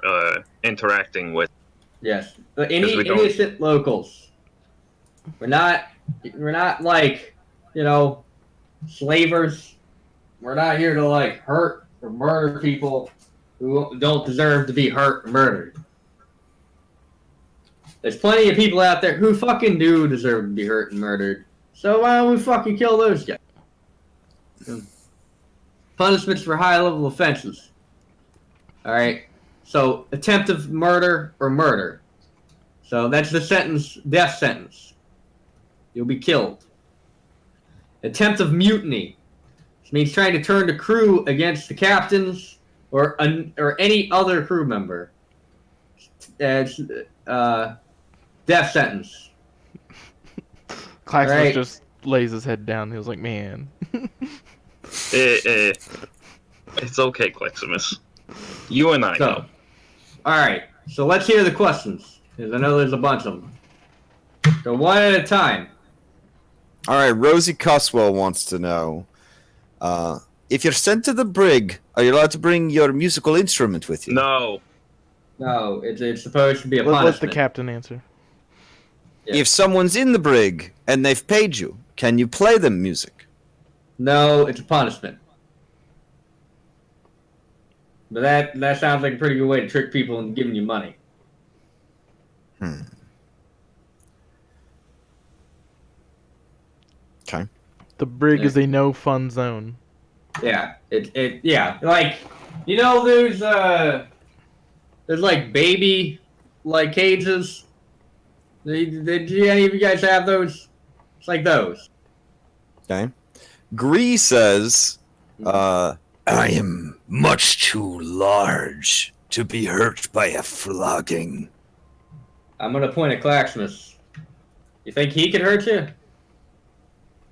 interacting with. Yes. Any innocent locals. We're not like, slavers. We're not here to like hurt or murder people who don't deserve to be hurt or murdered. There's plenty of people out there who fucking do deserve to be hurt and murdered. So why don't we fucking kill those guys? Punishments for high-level offenses. Alright. So, attempt of murder or murder. So, that's the sentence, death sentence. You'll be killed. Attempt of mutiny. Which means trying to turn the crew against the captains or any other crew member. Death sentence. Claxton Right. just lays his head down. He was like, man. It's okay, Kleximus. You and I know. Alright, so let's hear the questions. Because I know there's a bunch of them. So one at a time. All right, Rosie Cuswell wants to know, if you're sent to the brig, are you allowed to bring your musical instrument with you? No. No, it's supposed to be a Let punishment. the captain answer. Yeah. If someone's in the brig and they've paid you, can you play them music? No, it's a punishment. But that sounds like a pretty good way to trick people into giving you money. Okay. The brig is a no-fun zone. Yeah, yeah, like there's like baby like cages. Did any of you guys have those? It's like those. Okay. Gree says, I am much too large to be hurt by a flogging. I'm gonna point at Claxmus. You think he could hurt you?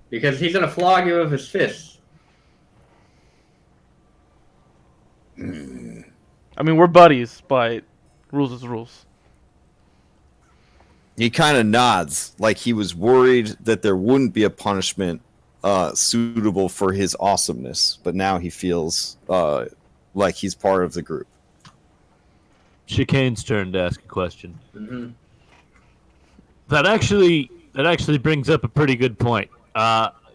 Because he's gonna flog you with his fists. I mean, we're buddies, but rules is rules. He kind of nods, like he was worried that there wouldn't be a punishment suitable for his awesomeness, but now he feels like he's part of the group. Chicane's turn to ask a question. Mm-hmm. That actually brings up a pretty good point.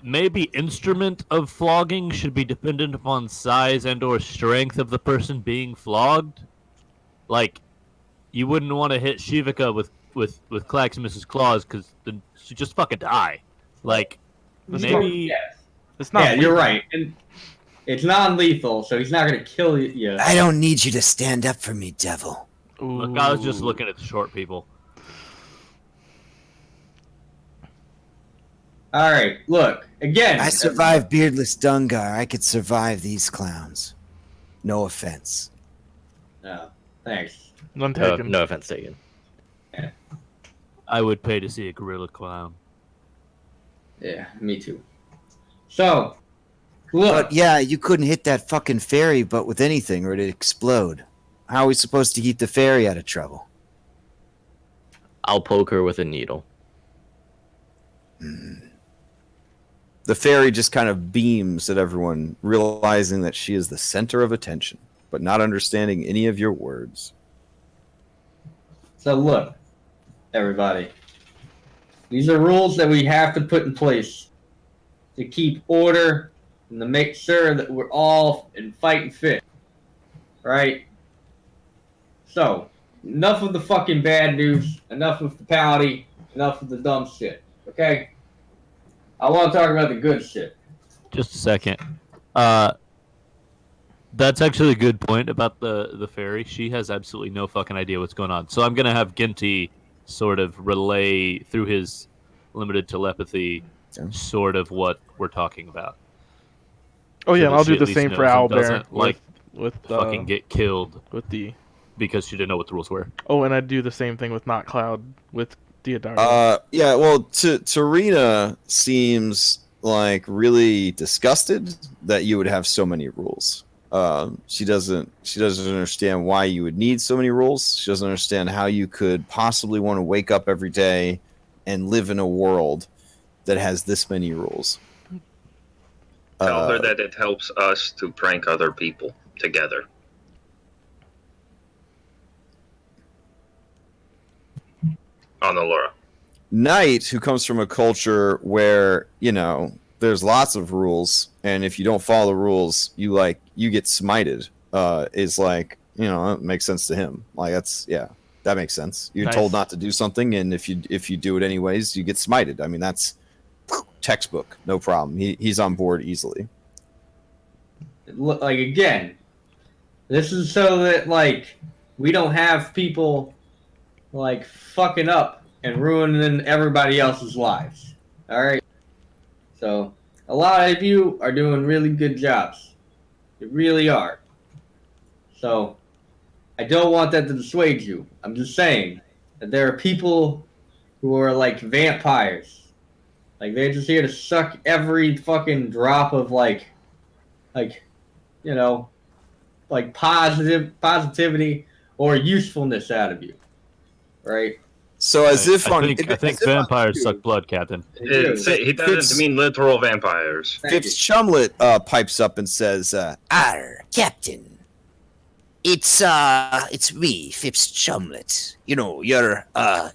Maybe instrument of flogging should be dependent upon size and/or strength of the person being flogged. Like, you wouldn't want to hit Shivaka with Claximus's claws because then she'd just fucking die. Like, maybe Yes. It's not. Yeah, you're right. And it's non-lethal, so he's not gonna kill you. I don't need you to stand up for me, devil. Look, I was just looking at the short people. All right, look again. I survived Beardless Dungar. I could survive these clowns. No offense. No, thanks. None taken. No offense taken. I would pay to see a gorilla clown. Yeah, me too. So, look. But yeah, you couldn't hit that fucking ferry but with anything or it'd explode. How are we supposed to keep the ferry out of trouble? I'll poke her with a needle. The fairy just kind of beams at everyone, realizing that she is the center of attention, but not understanding any of your words. So look, everybody. These are rules that we have to put in place to keep order and to make sure that we're all in fighting fit. right? So, enough of the fucking bad news, enough of the pouty, enough of the dumb shit, okay? I want to talk about the good shit. Just a second. That's actually a good point about the fairy. She has absolutely no fucking idea what's going on. So I'm gonna have Ginty sort of relay through his limited telepathy, Okay. sort of what we're talking about. Oh yeah, So and that I'll she do at the least same knows for and Owlbear doesn't like with fucking get killed with the. because she didn't know what the rules were. Oh, and I do the same thing with Not Cloud with Diodario. Yeah, well, Tarina seems like really disgusted that you would have so many rules. She doesn't understand why you would need so many rules. She doesn't understand how you could possibly want to wake up every day and live in a world that has this many rules. Tell her that it helps us to prank other people together. On Allura. Knight, who comes from a culture where, you know, there's lots of rules, and if you don't follow the rules, you get smited, is like, you know, that makes sense to him. Like, that makes sense. You're Nice. told not to do something, and if you do it anyways, you get smited. I mean, that's textbook, no problem. He's on board easily. Like, again, this is so that, like, we don't have people, like, fucking up and ruining everybody else's lives. Alright? So, a lot of you are doing really good jobs. You really are. So, I don't want that to dissuade you. I'm just saying that there are people who are like vampires. Like, they're just here to suck every fucking drop of, like, you know, like positivity or usefulness out of you. Right? So I think vampires suck blood, Captain. He doesn't mean literal vampires. Phipps Chumlet pipes up and says, "Arr, Captain. It's me, Phipps Chumlet. You know, you're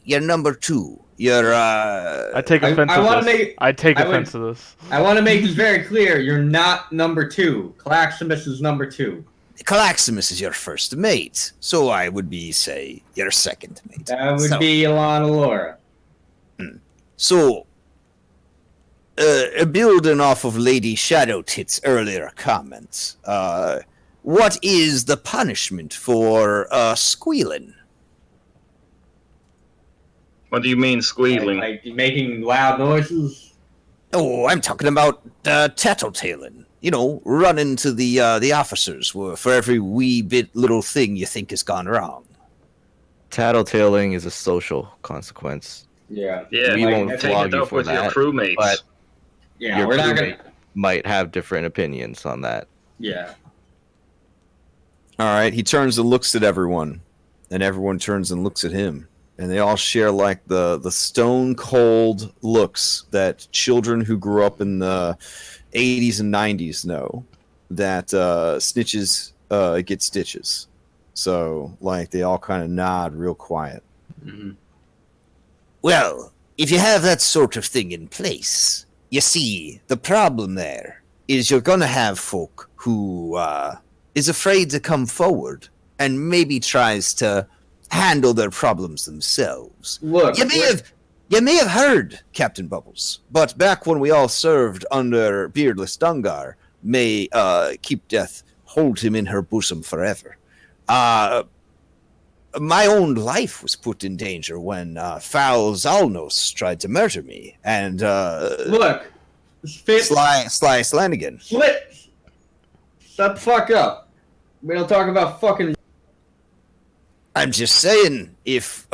number 2. You're I take offense to this. I want to make this very clear. You're not number 2. Claximus is number 2. Claximus is your first mate, so I would be, say, your second mate. That would be Ilana Laura. So, building off of Lady Shadowtit's earlier comments, what is the punishment for squealing? What do you mean squealing? Like making loud noises? Oh, I'm talking about tattletaling. You know, running to the officers for every wee bit little thing you think has gone wrong. Tattletaling is a social consequence. Yeah. Yeah, we won't take flog it you up for with your that, crewmates. but Yeah, your we're not crewmate gonna. might have different opinions on that. Yeah. all right, he turns and looks at everyone, and everyone turns and looks at him. And they all share like the stone cold looks that children who grew up in the 80s and 90s know, that snitches get stitches. So like they all kind of nod real quiet. Mm-hmm. Well, if you have that sort of thing in place, you see, the problem there is you're gonna have folk who is afraid to come forward and maybe tries to handle their problems themselves. Look, you may have heard, Captain Bubbles, but back when we all served under Beardless Dungar, may keep death hold him in her bosom forever. My own life was put in danger when foul Zalnos tried to murder me, and look, Fitz, Sly Slanigan. Split. Shut the fuck up. We don't talk about fucking. I'm just saying, if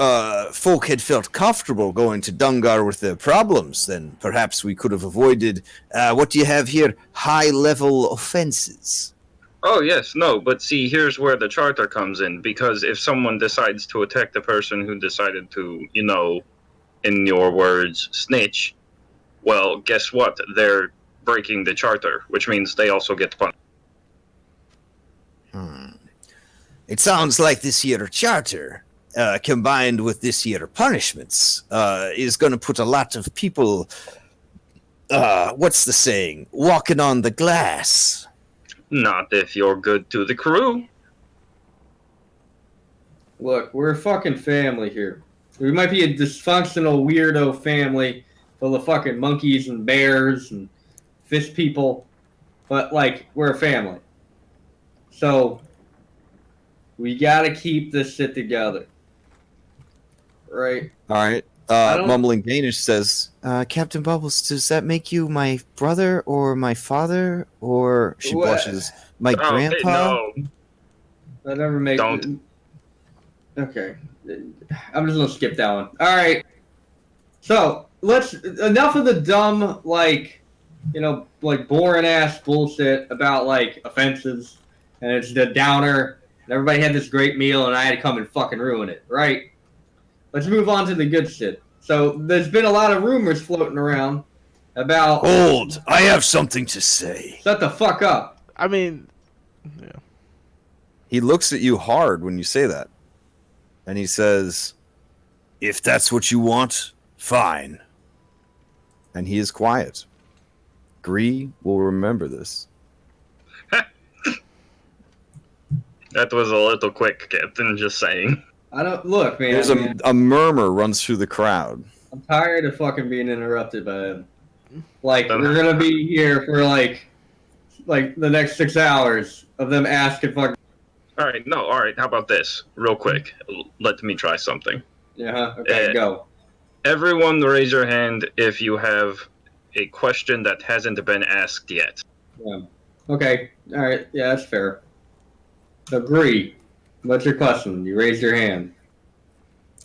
folk had felt comfortable going to Dungar with their problems, then perhaps we could have avoided, what do you have here, high-level offenses. Oh, yes, no, but see, here's where the charter comes in, because if someone decides to attack the person who decided to, you know, in your words, snitch, well, guess what? They're breaking the charter, which means they also get punished. It sounds like this year charter, combined with this year punishments, is going to put a lot of people, what's the saying, walking on the glass. Not if you're good to the crew. Look, we're a fucking family here. We might be a dysfunctional weirdo family full of fucking monkeys and bears and fish people, but like we're a family. So we gotta keep this shit together, right? All right. I don't- Mumbling Danish says, Captain Bubbles, does that make you my brother or my father? Or she What? blushes, my Oh, hey, grandpa? no. That never make. Don't. Okay, I'm just gonna skip that one. All right. So let's enough of the dumb like, like boring ass bullshit about like offenses, and it's the downer. And everybody had this great meal, and I had to come and fucking ruin it, right? Let's move on to the good shit. So there's been a lot of rumors floating around about. Hold, I have something to say. Shut the fuck up. I mean, yeah. He looks at you hard when you say that. And he says, If that's what you want, fine. and he is quiet. Gree will remember this. That was a little quick, Captain, just saying. I don't look, man. There's a murmur runs through the crowd. I'm tired of fucking being interrupted by them. Like we're gonna be here for like the next 6 hours of them asking fucking. Alright, how about this? Real quick. Let me try something. Yeah. Okay. Go. Everyone raise your hand if you have a question that hasn't been asked yet. Yeah. Okay. All right. Yeah, that's fair. Agree. What's your question? You raised your hand.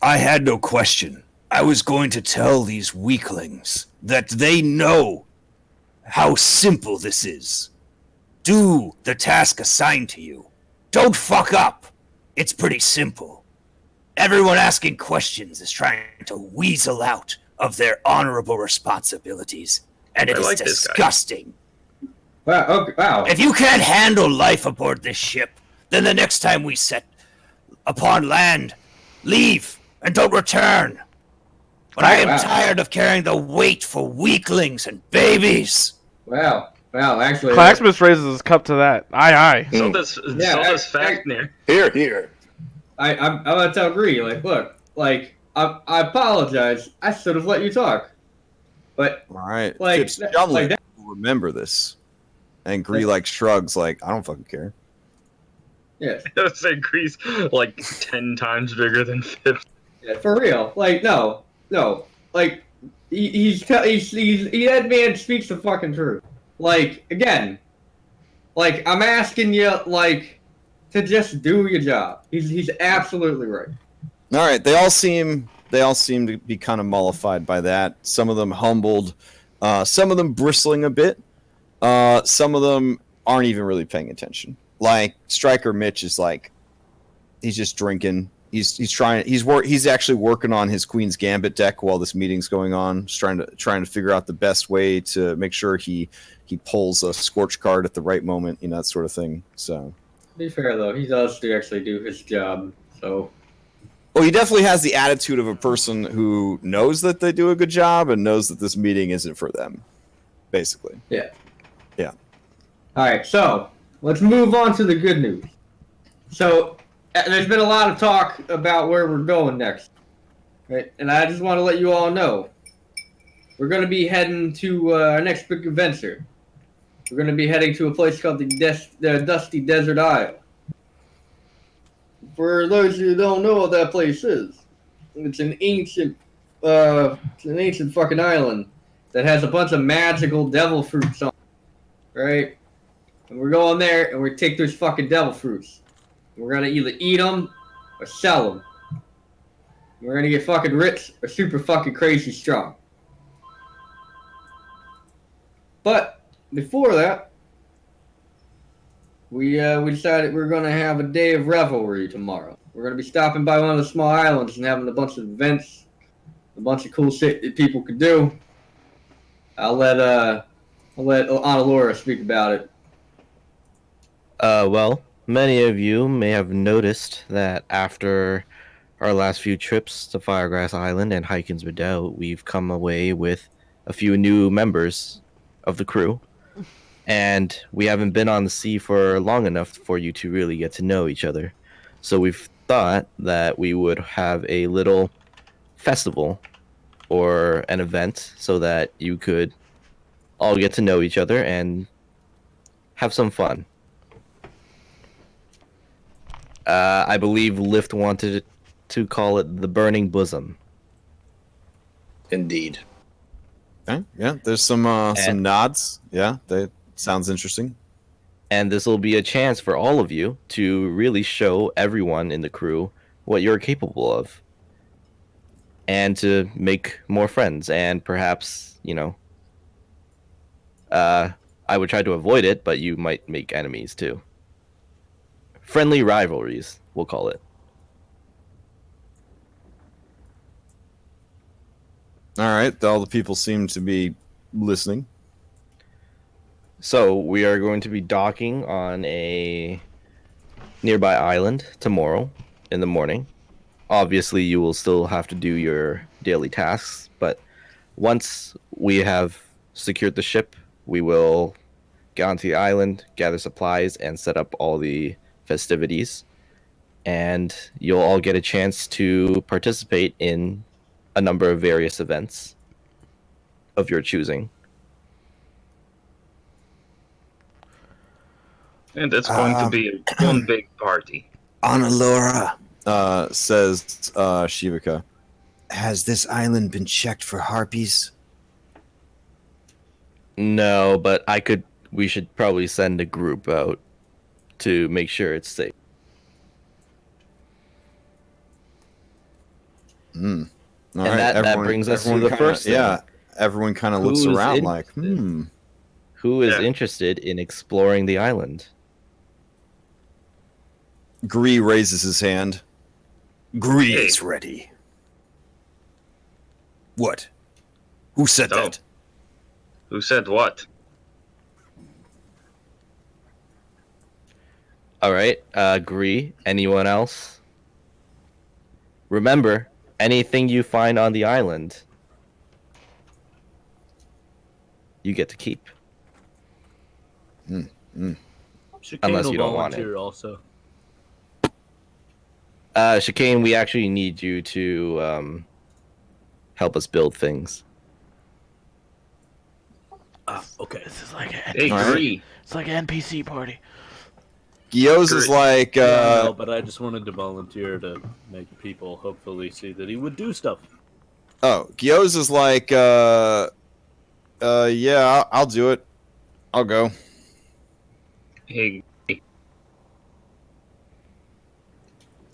I had no question. I was going to tell these weaklings that they know how simple this is. Do the task assigned to you. Don't fuck up. It's pretty simple. Everyone asking questions is trying to weasel out of their honorable responsibilities, and it I is like this guy. disgusting. Wow. Okay, wow. If you can't handle life aboard this ship, then the next time we set upon land, leave and don't return. But I am Wow. tired of carrying the weight for weaklings and babies. Wow. Wow. Actually. Claxmus raises his cup to that. Aye. So does Fafnir. Here, here. I'm about to agree. Like, look. Like, I apologize. I should have let you talk. But All right. Like, Fitz that- Chumley like that- will remember this. And Gree like shrugs like, I don't fucking care. yes. I would say Grease like 10 times bigger than Fifth. Yeah, for real. Like, no. Like, that man speaks the fucking truth. Like, again, like, I'm asking you, like, to just do your job. He's absolutely right. All right, they all seem to be kind of mollified by that. Some of them humbled, some of them bristling a bit. Some of them aren't even really paying attention. Like Striker Mitch is like, he's just drinking. He's actually working on his Queen's Gambit deck while this meeting's going on, just trying to figure out the best way to make sure he pulls a Scorch card at the right moment, that sort of thing. So, To be fair, though, he does actually do his job, so. well, he definitely has the attitude of a person who knows that they do a good job and knows that this meeting isn't for them, basically. Yeah. Yeah. All right, so let's move on to the good news. So there's been a lot of talk about where we're going next, right? And I just want to let you all know we're going to be heading to our next big adventure. We're going to be heading to a place called the Dusty Desert Isle. For those of you who don't know what that place is, it's an ancient fucking island that has a bunch of magical devil fruits on it, right? And we're going there and we take those fucking devil fruits. We're gonna either eat them or sell them. We're gonna get fucking rich or super fucking crazy strong. But before that, we decided we're gonna have a day of revelry tomorrow. We're gonna be stopping by one of the small islands and having a bunch of events, a bunch of cool shit that people could do. I'll let Anna Laura speak about it. Well, many of you may have noticed that after our last few trips to Firegrass Island and Hikins Redoubt, we've come away with a few new members of the crew. And we haven't been on the sea for long enough for you to really get to know each other. So we've thought that we would have a little festival or an event so that you could all get to know each other and have some fun. I believe Lift wanted to call it the Burning Bosom. Indeed. Okay. Yeah, there's some nods. Yeah, that sounds interesting. And this will be a chance for all of you to really show everyone in the crew what you're capable of. And to make more friends. And perhaps, I would try to avoid it, but you might make enemies too. Friendly rivalries, we'll call it. All right, all the people seem to be listening. So we are going to be docking on a nearby island tomorrow in the morning. Obviously, you will still have to do your daily tasks, but once we have secured the ship, we will get onto the island, gather supplies, and set up all the festivities. And you'll all get a chance to participate in a number of various events of your choosing. And it's going to be one big party. Analora, Says Shivaka. has this island been checked for harpies? No, but we should probably send a group out to make sure it's safe. All And right, that brings us to the first thing. Yeah, everyone kind of looks Who's around interested? Who is interested in exploring the island? Gree raises his hand. Gree is ready. What? Who said No. that? Who said what? All right, agree. Anyone else? Remember, anything you find on the island, you get to keep. Chicane Unless will you don't want it. volunteer also. Chicane, we actually need you to help us build things. Okay. This is like Hey, All right. Gree. it's like an NPC party. Gios is like, No, but I just wanted to volunteer to make people hopefully see that he would do stuff. Gios is like, yeah, I'll do it. I'll go. Hey. I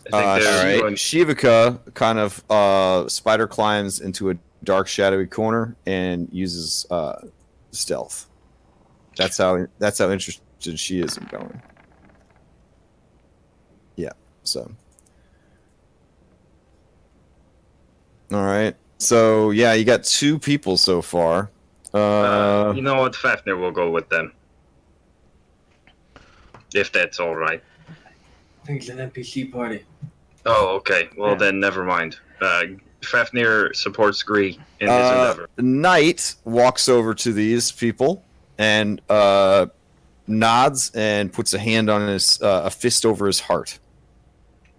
think All they're right. going. Shivaka kind of spider climbs into a dark, shadowy corner and uses stealth. That's how interested she is in going. Yeah. So. All right. So yeah, you got 2 people so far. You know what? Fafnir will go with them. If that's all right. I think it's an NPC party. Oh, okay. Well, then never mind. Fafnir supports Gree in his endeavor. Knight walks over to these people and nods and puts a hand on a fist over his heart.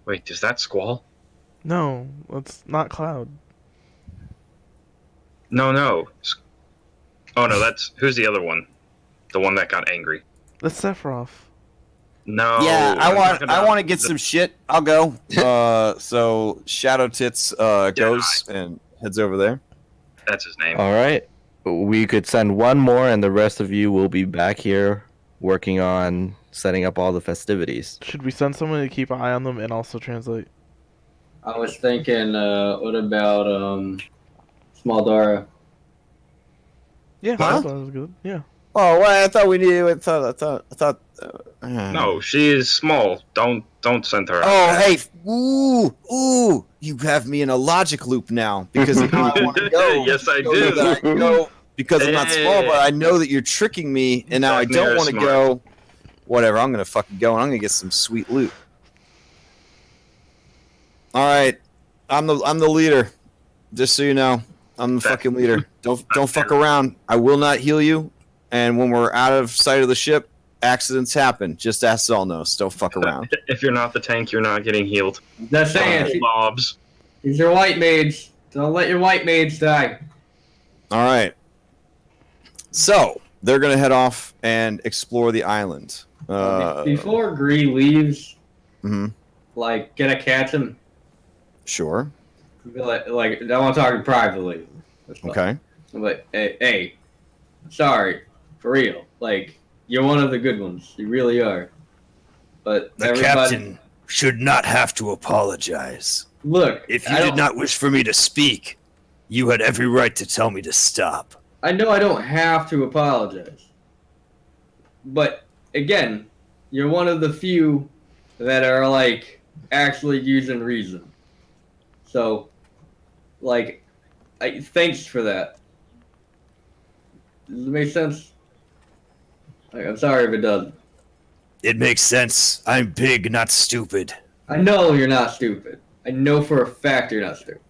Wait, is that Squall? No, that's not Cloud. No. Oh no, that's who's the other one? The one that got angry. That's Sephiroth. No. Yeah, I'm talking I about want to get some shit. I'll go. So Shadow Tits goes and heads over there. That's his name. All right. We could send one more, and the rest of you will be back here working on setting up all the festivities. Should we send someone to keep an eye on them and also translate? I was thinking, what about Small Dara? Yeah, Huh? I thought it was good. Yeah. Oh, well, I thought we needed. I thought. No, she is small. Don't send her. Oh, out. hey, ooh! You have me in a logic loop now because now I want to go. Yes, I know do. that I go because I'm not small, but I know that you're tricking me, and now I don't Fafnir want to smart. go. Whatever, I'm gonna fucking go, and I'm gonna get some sweet loot. All right, I'm the leader. Just so you know, I'm the fucking leader. Don't fuck around. I will not heal you, and when we're out of sight of the ship, accidents happen. Just ask Zolnos. Don't fuck around. If you're not the tank, you're not getting healed. Just saying. Mobs. These are white maids. Don't let your white maids die. All right. So they're gonna head off and explore the island. Before Gree leaves, Mhm. like, can I catch him? Sure. Like, I want to talk privately. Okay. But hey, sorry, for real. Like, you're one of the good ones. You really are. But The everybody, captain should not have to apologize. look, If you did not wish for me to speak, you had every right to tell me to stop. I know I don't have to apologize. But again, you're one of the few that are like actually using reason. So, like, thanks for that. Does it make sense? Like, I'm sorry if it doesn't. It makes sense. I'm big, not stupid. I know you're not stupid. I know for a fact you're not stupid.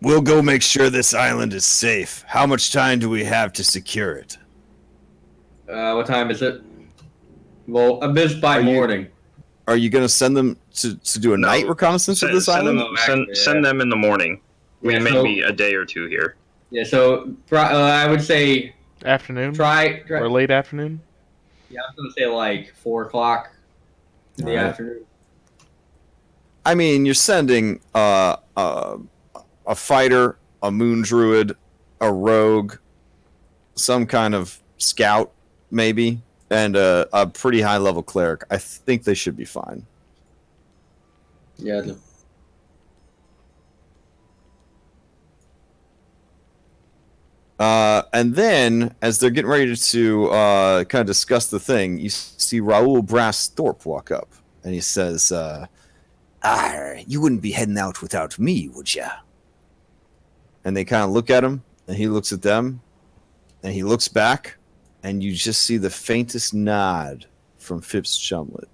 We'll go make sure this island is safe. How much time do we have to secure it? What time is it? Well, I missed by morning. Are you gonna send them to do a night reconnaissance of this island? Send them in the morning. We Yeah, may so- be a day or two here. Yeah, so I would say Afternoon try. or late afternoon. Yeah, I was gonna say like 4 o'clock in the Alright. afternoon. I mean, you're sending a fighter, a moon druid, a rogue, some kind of scout, maybe, and a pretty high level cleric. I think they should be fine. Yeah. And then, as they're getting ready to kind of discuss the thing, you see Raoul Brass Thorpe walk up, and he says, You wouldn't be heading out without me, would ya? and they kind of look at him, and he looks at them, and he looks back, and you just see the faintest nod from Phipps Chumlet.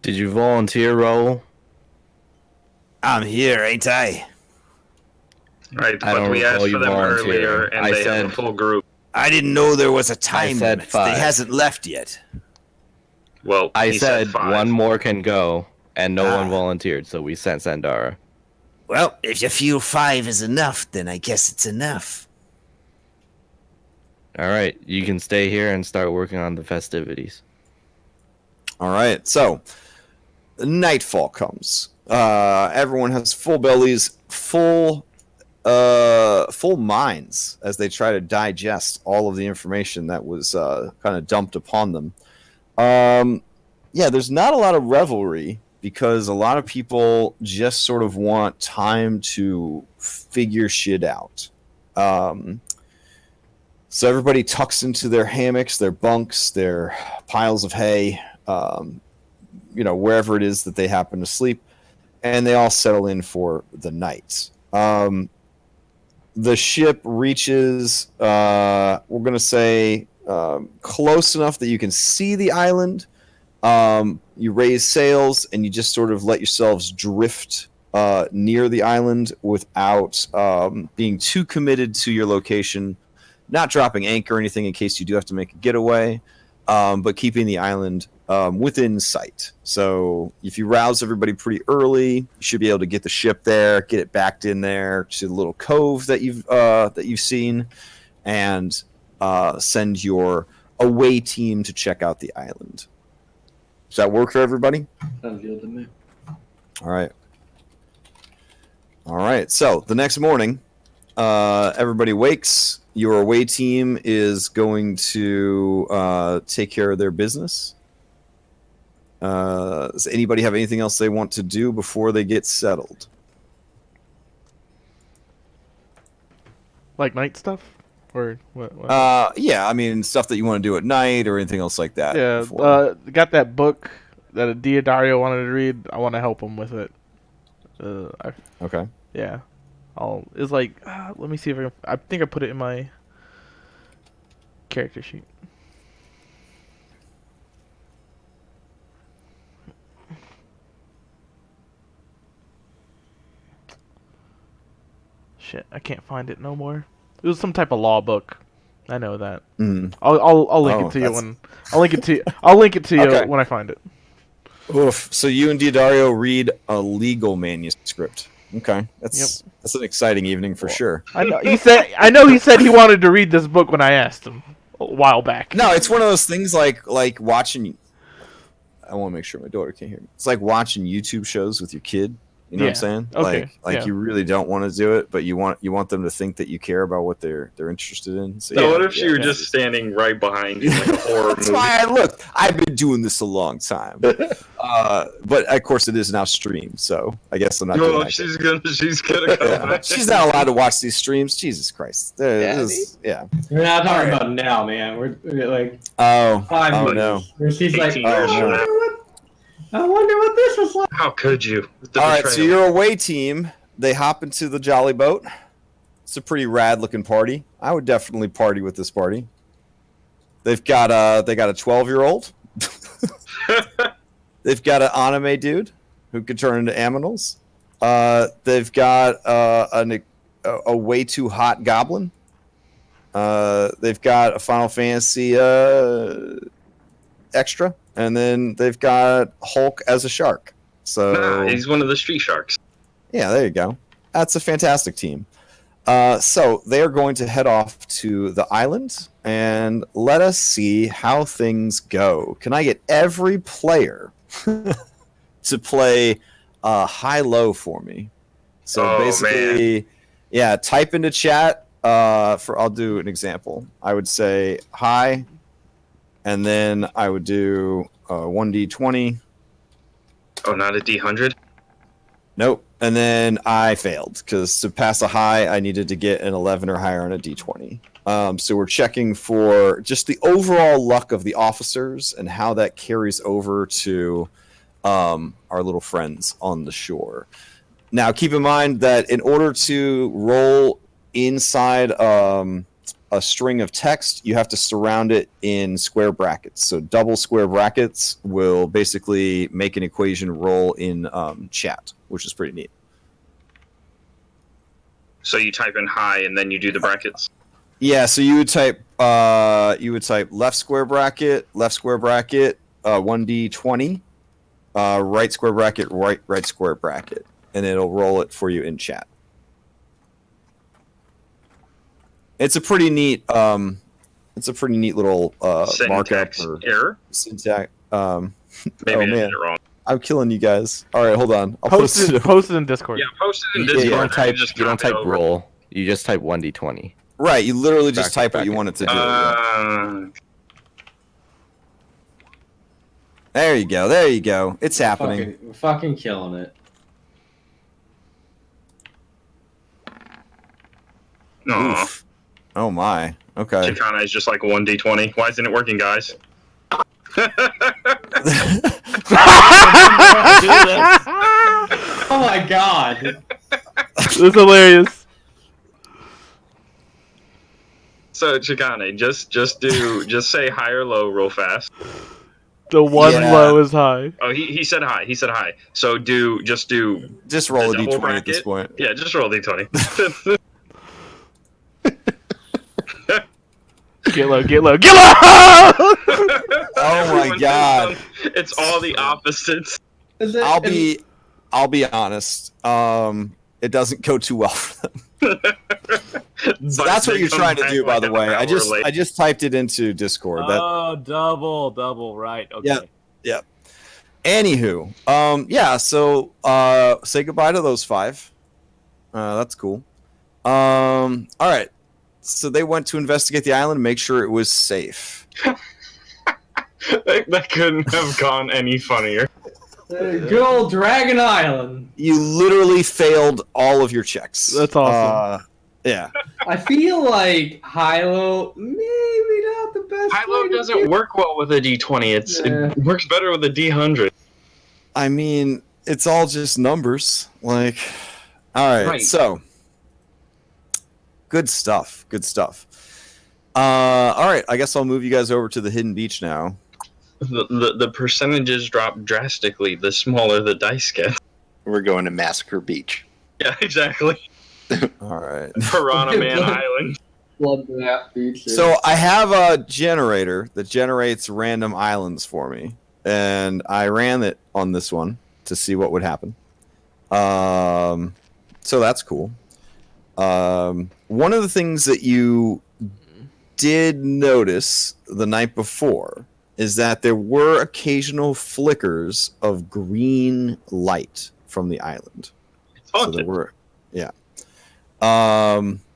Did you volunteer, Raoul? I'm here, ain't I? Right, I but don't we asked recall for you them volunteering. earlier, and I they have a said- full group. I didn't know there was a time said limit. 5. They hasn't left yet. Well, I he said five. one more can go, and no one Ah. volunteered, so we sent Sandara. Well, if you feel 5 is enough, then I guess it's enough. All right, you can stay here and start working on the festivities. All right, so nightfall comes. Everyone has full bellies, full minds as they try to digest all of the information that was kind of dumped upon them. Yeah, there's not a lot of revelry because a lot of people just sort of want time to figure shit out. So everybody tucks into their hammocks, their bunks, their piles of hay, wherever it is that they happen to sleep, and they all settle in for the night. The ship reaches, we're going to say, close enough that you can see the island. You raise sails and you just sort of let yourselves drift near the island without being too committed to your location, not dropping anchor or anything in case you do have to make a getaway, but keeping the island within sight. So if you rouse everybody pretty early, you should be able to get the ship there, get it backed in there to the little cove that you've seen, and send your away team to check out the island. Does that work for everybody? Sounds good to me. All right. So the next morning, everybody wakes. Your away team is going to take care of their business. Does anybody have anything else they want to do before they get settled? Like night stuff, or what? Yeah, I mean stuff that you want to do at night or anything else like that. Yeah, before. got that book that Diodario wanted to read. I want to help him with it. Okay. Yeah, it's like let me see if I think I put it in my character sheet. Shit, I can't find it no more. It was some type of law book. I know that. Mm. I'll link it to you when I'll link it to you Okay. when I find it. Oof. So you and Diodario read a legal manuscript. Okay, that's an exciting evening for sure. I know he said he wanted to read this book when I asked him a while back. No, it's one of those things like watching. I want to make sure my daughter can't hear me. It's like watching YouTube shows with your kid. You know what I'm saying? Okay. Like you really don't want to do it, but you want them to think that you care about what they're interested in. So what if she were just standing right behind you like a horror That's movie? why I've been doing this a long time. But of course it is now streamed, so I guess I'm not doing that. She's gonna come back. She's not allowed to watch these streams. Jesus Christ. We're not talking about now, man. We're like 5 minutes. No. Where she's like, 18 years from now. I wonder what this was like. How could you? All right, so your away team, they hop into the Jolly Boat. It's a pretty rad looking party. I would definitely party with this party. They've got a 12-year-old. They've got an anime dude who could turn into aminals. They've got a way too hot goblin. They've got a Final Fantasy extra, and then they've got Hulk as a shark. So he's one of the street sharks. Yeah, there you go. That's a fantastic team. So they are going to head off to the island, and let us see how things go. Can I get every player to play high-low for me? So basically, type into chat. I'll do an example. I would say hi, and then I would do 1d20. Oh, not a D100? Nope. And then I failed because to pass a high, I needed to get an 11 or higher on a d20. So we're checking for just the overall luck of the officers and how that carries over to our little friends on the shore. Now, keep in mind that in order to roll inside a string of text, you have to surround it in square brackets. So double square brackets will basically make an equation roll in chat, which is pretty neat. So you type in hi and then you do the brackets? Yeah, so you would type left square bracket, 1d20, right square bracket, right square bracket, and it'll roll it for you in chat. It's a pretty neat little markup or error. Syntax. Maybe I did it wrong. I'm killing you guys. All right, hold on. I'll Post it in Discord. Yeah, post it in Discord. You don't type over. roll. You just type 1d20. Right, you literally just type what you want it to do. There you go. It's happening. We're fucking killing it. No. Oof. Oh my. Okay. Chicana is just like 1d20. Why isn't it working, guys? Oh my god. This is hilarious. So Chicane, just say high or low real fast. The one low is high. Oh, he said high. So just roll a d20 at this point. Yeah, just roll a d20. Get low. Oh my god. It's all the opposites. I'll be honest. It doesn't go too well for them. So that's what you're trying to do, by the way. I just typed it into Discord. Double, right? Okay. Yep. Anywho, so say goodbye to those 5. That's cool. All right. So they went to investigate the island and make sure it was safe. That couldn't have gone any funnier. Good old Dragon Island. You literally failed all of your checks. That's awesome. Yeah. I feel like Hilo maybe not the best. Hilo doesn't work well with a D20. It works better with a D100. I mean, it's all just numbers. Like, all right. So, good stuff. All right. I guess I'll move you guys over to the hidden beach now. The percentages drop drastically the smaller the dice get. We're going to Massacre Beach. Yeah, exactly. All right. Piranha Man Island. Blood map feature. So I have a generator that generates random islands for me, and I ran it on this one to see what would happen. So that's cool. One of the things that you did notice the night before is that there were occasional flickers of green light from the island. So there were, yeah.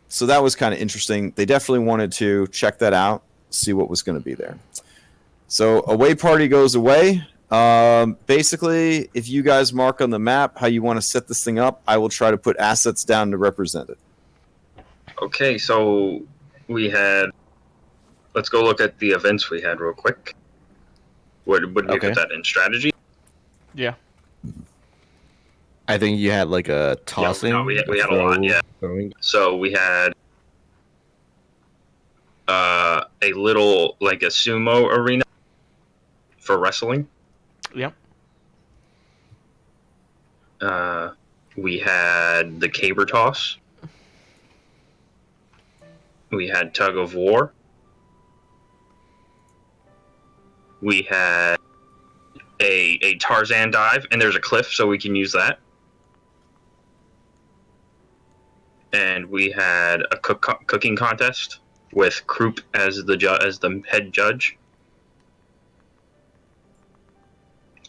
So that was kind of interesting. They definitely wanted to check that out, see what was going to be there. So away party goes away. Basically, if you guys mark on the map how you want to set this thing up, I will try to put assets down to represent it. Okay, so we had. Let's go look at the events we had real quick. Would we put that in strategy? Yeah. I think you had like a tossing. Yeah, no, we had a lot. Yeah. Throwing. So we had a little like a sumo arena for wrestling. Yep. We had the caber toss. We had tug of war. We had a Tarzan dive, and there's a cliff, so we can use that. And we had a cooking contest with Croup as the head judge.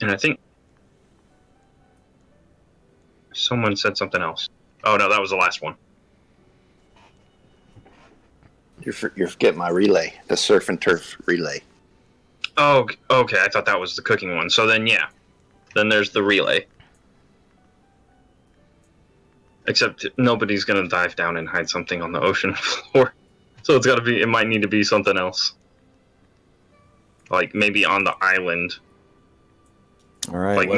And I think someone said something else. Oh no, that was the last one. You're forgetting my relay, the surf and turf relay. Oh, okay. I thought that was the cooking one. So then, yeah. Then there's the relay. Except nobody's going to dive down and hide something on the ocean floor. So it might need to be something else. Like maybe on the island. All right. Like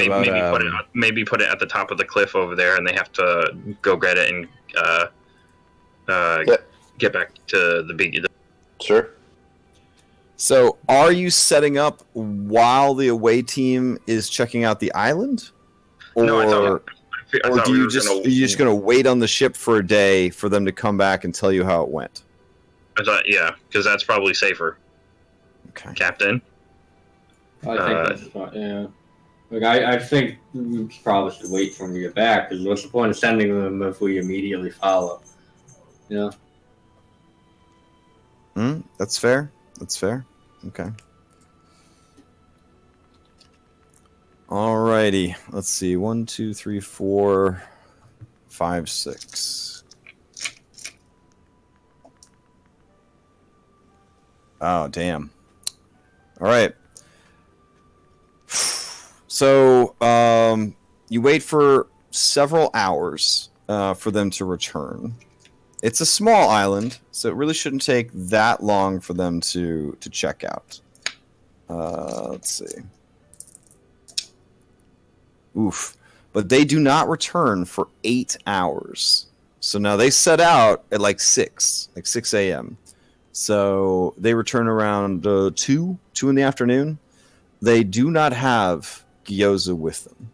maybe put it at the top of the cliff over there, and they have to go get it and get back to the big. Sure. So, are you setting up while the away team is checking out the island, or, No, I thought do we you were just gonna- are you just going to wait on the ship for a day for them to come back and tell you how it went? I thought, yeah, because that's probably safer, Okay. Captain. I think that's fine. Yeah. Like I think we probably should wait for them to get back. Because what's the point of sending them if we immediately follow? You know. That's fair. That's fair. Okay. Alrighty. Let's see. 1, 2, 3, 4, 5, 6. Oh, damn. All right. So, you wait for several hours for them to return. It's a small island, so it really shouldn't take that long for them to check out. Let's see. Oof. But they do not return for 8 hours. So now they set out at like 6 a.m. So they return around 2 in the afternoon. They do not have gyoza with them.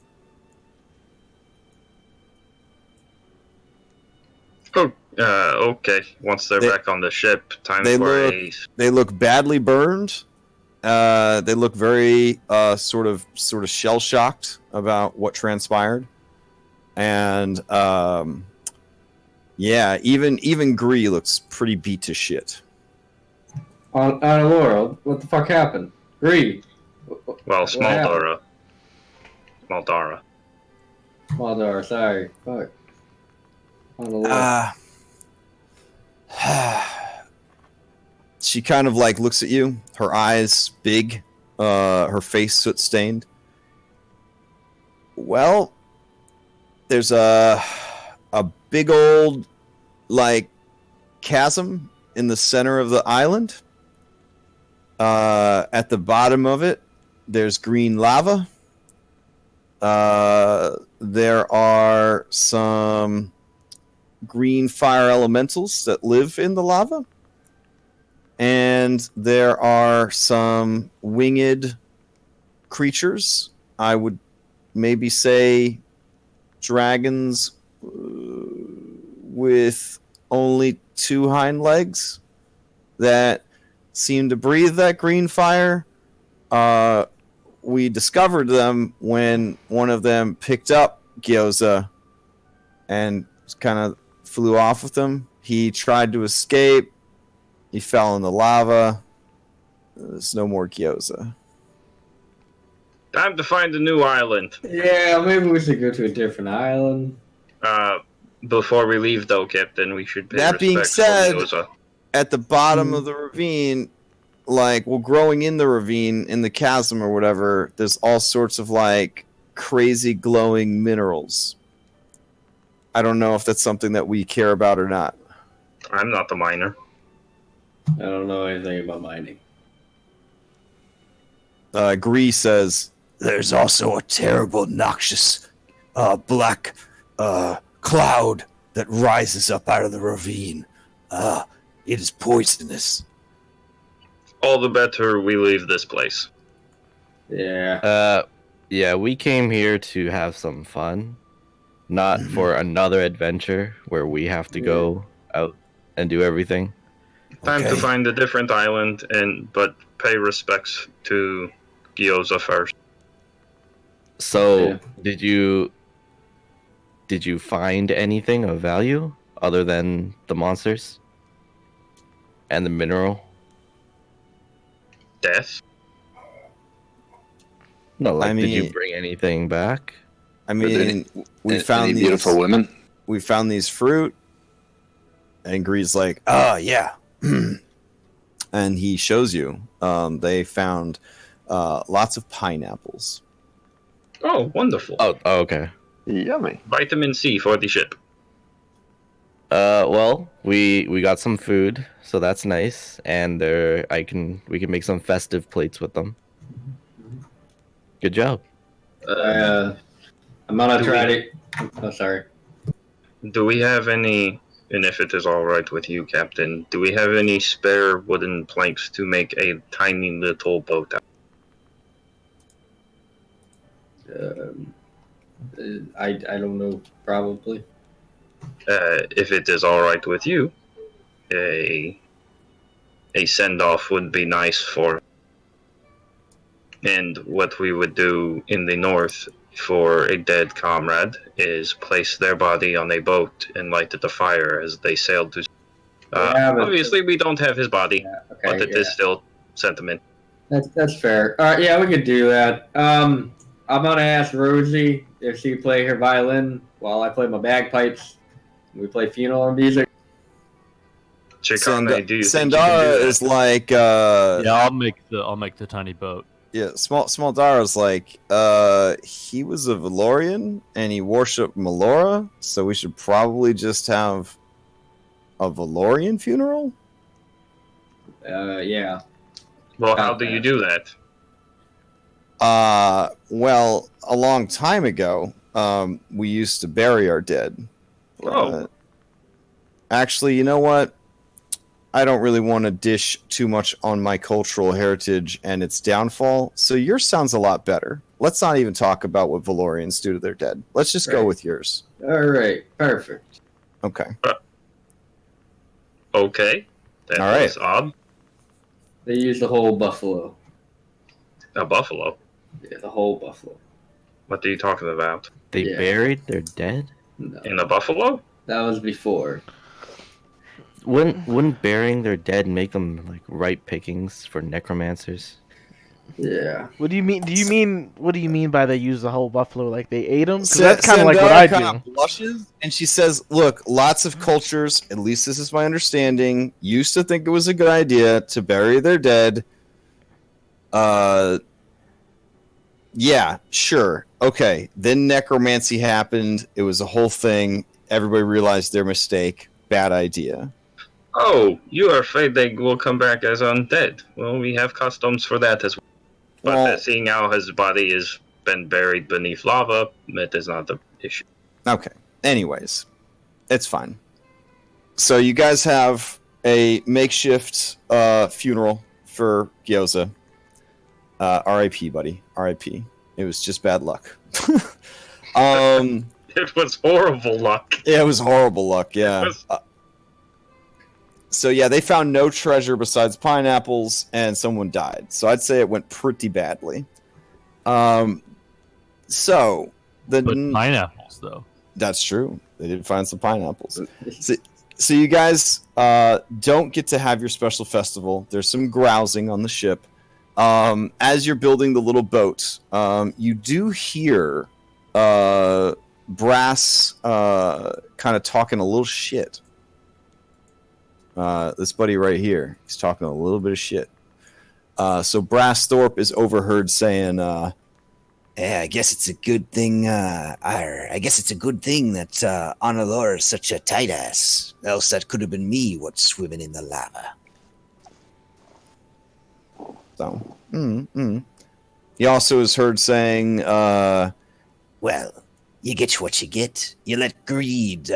Okay. Once they're back on the ship, They look badly burned. They look very sort of shell shocked about what transpired, and yeah, even Gree looks pretty beat to shit. Laura, what the fuck happened? Gree. Well, Smaldara. Smaldara, sorry. Fuck. She kind of like looks at you, her eyes big, her face soot stained. Well, there's a big old like chasm in the center of the island. At the bottom of it, there's green lava. There are some green fire elementals that live in the lava. And there are some winged creatures. I would maybe say dragons with only 2 hind legs that seem to breathe that green fire. We discovered them when one of them picked up Gyoza and kind of flew off with him. He tried to escape. He fell in the lava. There's no more Gyoza. Time to find a new island. Yeah, maybe we should go to a different island. Before we leave, though, Captain, we should pay That being respects said, to Gyoza. At the bottom of the ravine, like, well, growing in the ravine, in the chasm or whatever, there's all sorts of, like, crazy glowing minerals. I don't know if that's something that we care about or not. I'm not the miner. I don't know anything about mining. Gree says, There's also a terrible, noxious, black cloud that rises up out of the ravine. It is poisonous. All the better we leave this place. Yeah. Yeah, we came here to have some fun, not for another adventure where we have to go out and do everything. Time to Okay. find a different island, but pay respects to Gyoza first. So, Yeah. did you find anything of value other than the monsters and the mineral? Death? No, like, I did you mean- bring anything back? I mean, we Any found these beautiful women. We found these fruit, and Gree's like, Yeah. and he shows you. They found lots of pineapples. Oh, wonderful. Oh, okay. Yummy. Vitamin C for the ship. Well, we got some food, so that's nice, and we can make some festive plates with them. Good job. I'm gonna do try we- to. Oh, sorry. Do we have any, and if it is all right with you, Captain, do we have any spare wooden planks to make a tiny little boat out? I don't know. Probably. If it is all right with you, a send-off would be nice for. And what we would do in the north for a dead comrade is place their body on a boat and light it afire as they sailed to. Yeah, but- Obviously, we don't have his body, Yeah. Okay. but it is still sentiment. That's fair. All right. Yeah, we could do that. I'm gonna ask Rosie if she play her violin while I play my bagpipes. We play funeral music. Chikane, do you think you can Sandara do that? is like, Yeah, I'll make the tiny boat. yeah, small Dara's like, he was a Valorian and he worshipped Melora, so we should probably just have a Valorian funeral. Yeah. Well, how do you do that? Well, a long time ago, we used to bury our dead. Oh. Actually, you know what? I don't really want to dish too much on my cultural heritage and its downfall, so yours sounds a lot better. Let's not even talk about what Valorians do to their dead. Let's just go Right. with yours. All right. Perfect. Okay. Okay, that All right. was odd. They use the whole buffalo. A buffalo. Yeah, the whole buffalo. What are you talking about? They Yeah. buried their dead? No, In a buffalo? that was before. Wouldn't burying their dead make them like ripe pickings for necromancers? Yeah. What do you mean? What do you mean by they use the whole buffalo? Like they ate them? Because that's kind of like what Sandara I kinda do. blushes, and she says, "Look, lots of cultures, at least this is my understanding, used to think it was a good idea to bury their dead. Yeah, sure, okay. Then necromancy happened. It was a whole thing. Everybody realized their mistake. Bad idea. Oh, you are afraid they will come back as undead. Well, we have customs for that as well. But Well- seeing how his body has been buried beneath lava, that is not the issue. Okay. Anyways, it's fine. So you guys have a makeshift funeral for Gyoza. R.I.P., buddy. R.I.P. It was just bad luck. It was horrible luck. Yeah, it was horrible luck. Yeah. It was- So yeah, they found no treasure besides pineapples, and someone died. So I'd say it went pretty badly. So But pineapples, though. that's true. They did find some pineapples. So you guys don't get to have your special festival. There's some grousing on the ship. As you're building the little boat, you do hear Brass kind of talking a little shit. This buddy right here, he's talking a little bit of shit. So Brass Thorpe is overheard saying, Yeah, I guess it's a good thing. I guess it's a good thing that Honalor is such a tight ass. Else that could have been me what's swimming in the lava. so. He also is heard saying, Well, you get what you get. You let greed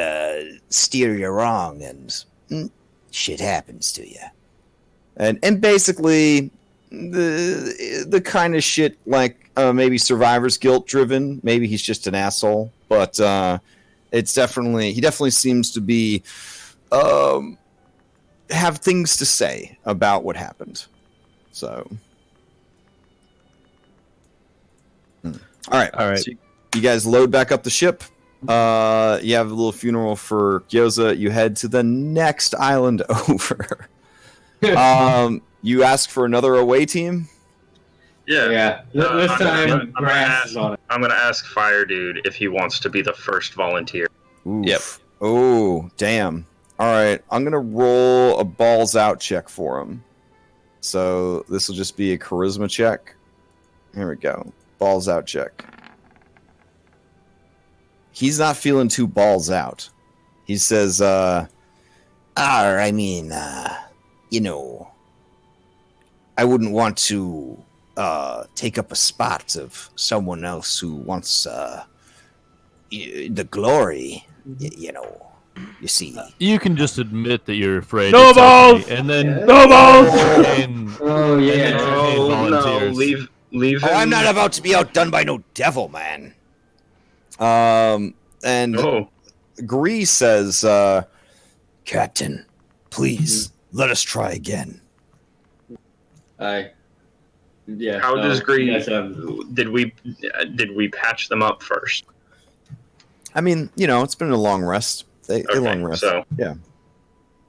steer you wrong, and shit happens to you. and basically the kind of shit like maybe survivor's guilt driven. Maybe he's just an asshole, but he definitely seems to be have things to say about what happened. So, all right. So you guys load back up the ship. You have a little funeral for Gyoza. You head to the next island over. You ask for another away team. Yeah. This time, I'm Brass is on it. gonna ask Fire Dude if he wants to be the first volunteer. Oof. Yep. Oh, damn. All right. I'm going to roll a balls out check for him. So this will just be a charisma check. Here we go. Balls out check. He's not feeling too balls out. He says, I mean, I wouldn't want to take up a spot of someone else who wants the glory, you see. You can just admit that you're afraid. No it's okay, balls! and then No balls! Oh, yeah. entertain Oh no! volunteers. Leave him. I'm not about to be outdone by no devil, man. and Oh, Gree says, Captain, please, let us try again. Yeah. how does Green? yes, Did we patch them up first? I mean, it's been a long rest. They long rest. So Yeah.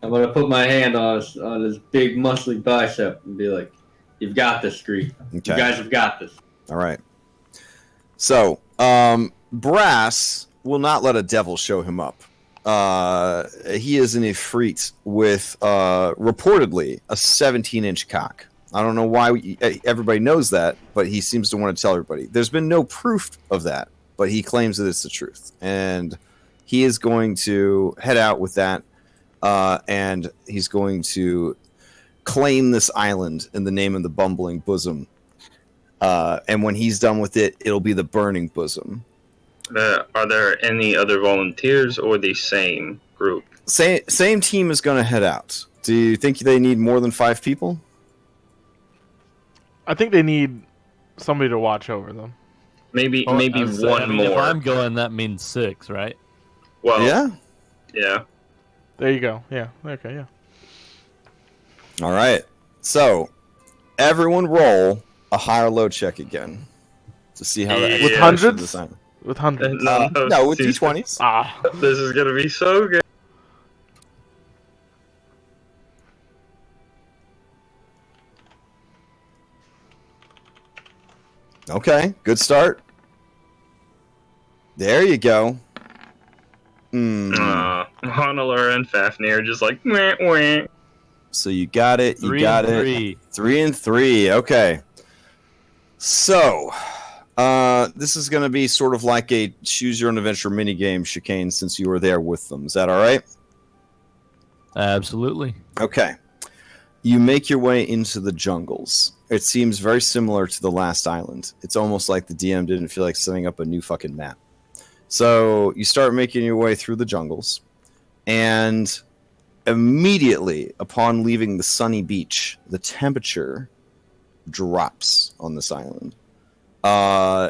I'm gonna put my hand on his big muscly bicep and be like, "You've got this, Greek. Okay. You guys have got this." All right. So, Brass will not let a devil show him up. He is an Ifrit with reportedly a 17-inch cock. I don't know why everybody knows that, but he seems to want to tell everybody. There's been no proof of that, but he claims that it's the truth. And he is going to head out with that, and he's going to claim this island in the name of the Bumbling Bosom. And when he's done with it, it'll be the Burning Bosom. are there any other volunteers or the same group? Same team is going to head out. Do you think they need more than 5 people? I think they need somebody to watch over them. Maybe Well, maybe I was saying, one I mean, more. If I'm going, that means 6, right? Well, Yeah. There you go. Yeah. Okay. Yeah. All right. So, everyone roll a high or low check again to see how that With hundreds? With hundreds. no, with seems- d20s. Ah. This is gonna be so good. Okay, good start. There you go. Honolulu and Fafnir are just like wah, wah. So you got it. You 3 got and it. 3. 3 and 3. Okay. So, this is going to be sort of like a choose your own adventure minigame, Chicane, since you were there with them. Is that all right? Absolutely. Okay. You make your way into the jungles. It seems very similar to the last island. It's almost like the DM didn't feel like setting up a new fucking map. So you start making your way through the jungles, and immediately upon leaving the sunny beach, the temperature drops on this island.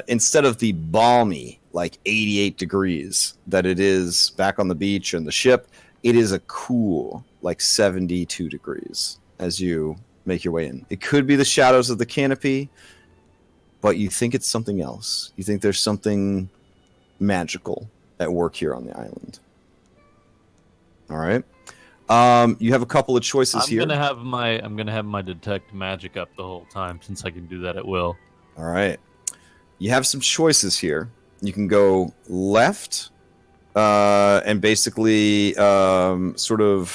Instead of the balmy, like 88 degrees that it is back on the beach and the ship, it is a cool, like 72 degrees as you make your way in. It could be the shadows of the canopy, but you think it's something else. You think there's something magical at work here on the island. All right. You have a couple of choices here. I'm gonna have my detect magic up the whole time since I can do that at will. All right. You have some choices here. You can go left and basically sort of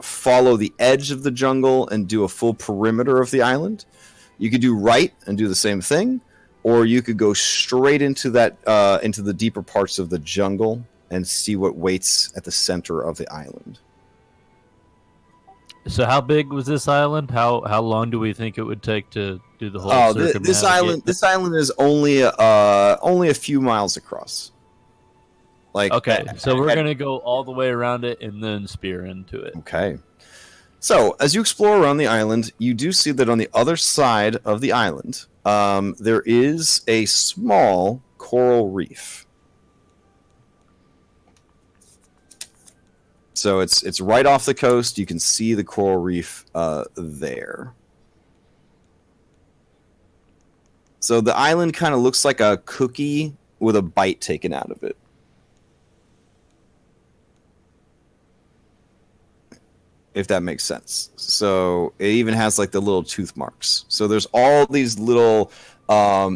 follow the edge of the jungle and do a full perimeter of the island. You could do right and do the same thing, or you could go straight into that into the deeper parts of the jungle and see what waits at the center of the island. So how big was this island? How long do we think it would take to do the whole this island is only a few miles across. Like okay, so we're gonna go all the way around it and then spear into it. Okay. So as you explore around the island, you do see that on the other side of the island, there is a small coral reef. So it's right off the coast. You can see the coral reef there. So the island kind of looks like a cookie with a bite taken out of it. If that makes sense. So it even has like the little tooth marks. So there's all these little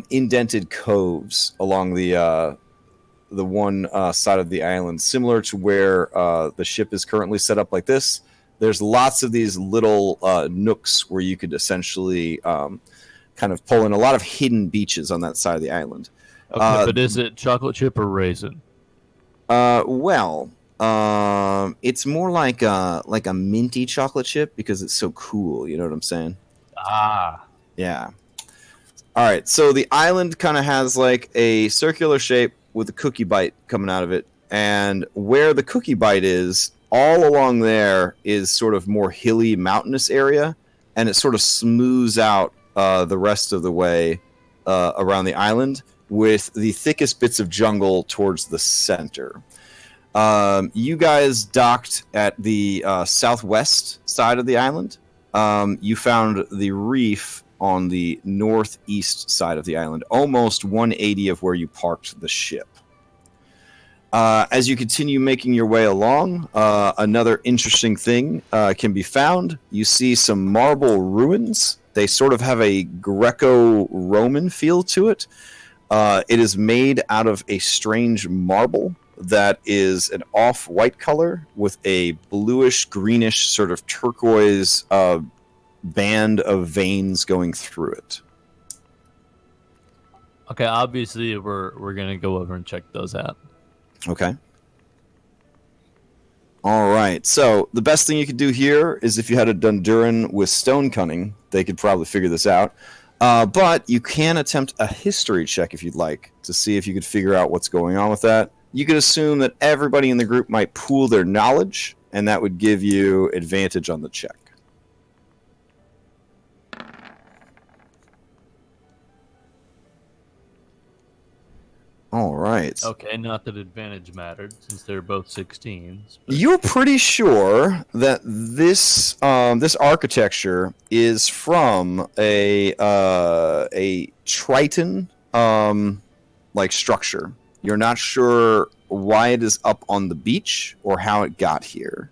indented coves along the one side of the island, similar to where the ship is currently set up like this. There's lots of these little nooks where you could essentially kind of pull in a lot of hidden beaches on that side of the island. Okay, but is it chocolate chip or raisin? It's more like a minty chocolate chip because it's so cool. You know what I'm saying? Ah. Yeah. All right. So the island kind of has like a circular shape with a cookie bite coming out of it. And where the cookie bite is, all along there is sort of more hilly, mountainous area. And it sort of smooths out the rest of the way around the island with the thickest bits of jungle towards the center. You guys docked at the southwest side of the island. You found the reef on the northeast side of the island, almost 180 of where you parked the ship. As you continue making your way along, another interesting thing can be found. You see some marble ruins. They sort of have a Greco-Roman feel to it. It is made out of a strange marble that is an off-white color with a bluish-greenish sort of turquoise band of veins going through it. Okay, obviously we're gonna go over and check those out. Okay. All right. So the best thing you could do here is if you had a Dunduran with stone cunning, they could probably figure this out. But you can attempt a history check if you'd like to see if you could figure out what's going on with that. You could assume that everybody in the group might pool their knowledge, and that would give you advantage on the check. All right. Okay, not that advantage mattered since they're both 16s. But... You're pretty sure that this this architecture is from a Triton like structure. You're not sure why it is up on the beach or how it got here,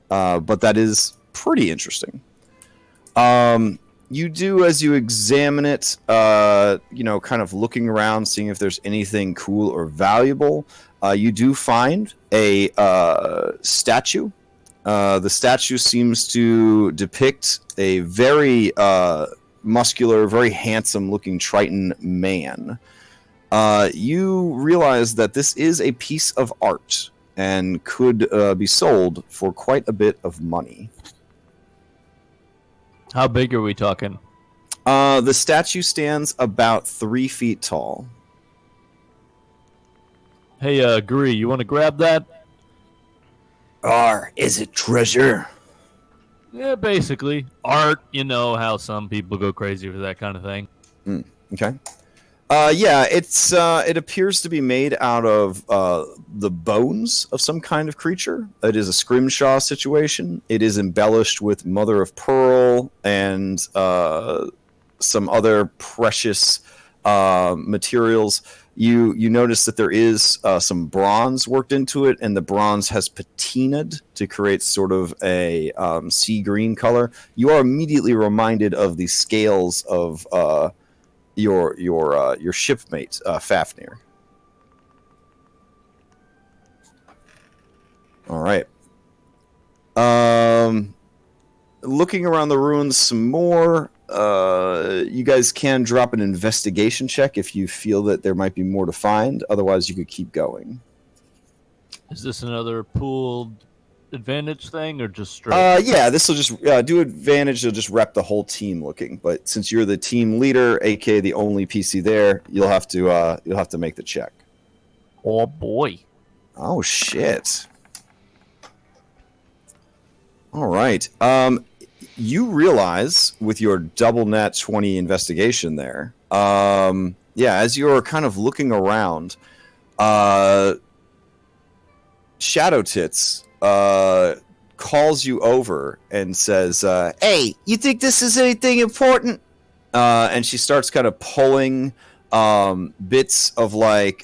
but that is pretty interesting. You do, as you examine it, kind of looking around, seeing if there's anything cool or valuable. You do find a statue. The statue seems to depict a very muscular, very handsome-looking Triton man. You realize that this is a piece of art and could be sold for quite a bit of money. How big are we talking? The statue stands about 3 feet tall. Hey, Gree, you want to grab that? Is it treasure? Yeah, basically. Art, you know how some people go crazy for that kind of thing. Okay. Yeah, it appears to be made out of the bones of some kind of creature. It is a scrimshaw situation. It is embellished with mother of pearl and some other precious materials. You notice that there is some bronze worked into it, and the bronze has patinaed to create sort of a sea green color. You are immediately reminded of the scales of your shipmate Fafnir. All right. Looking around the ruins some more. You guys can drop an investigation check if you feel that there might be more to find. Otherwise, you could keep going. Is this another pooled advantage thing or just straight? Yeah, this will just do advantage. It'll just rep the whole team looking. But since you're the team leader, aka the only PC there, you'll have to make the check. Oh boy! Oh shit! All right. You realize with your double nat 20 investigation there, as you're kind of looking around, Shadow Tits calls you over and says, "Hey, you think this is anything important?" And she starts kind of pulling bits of like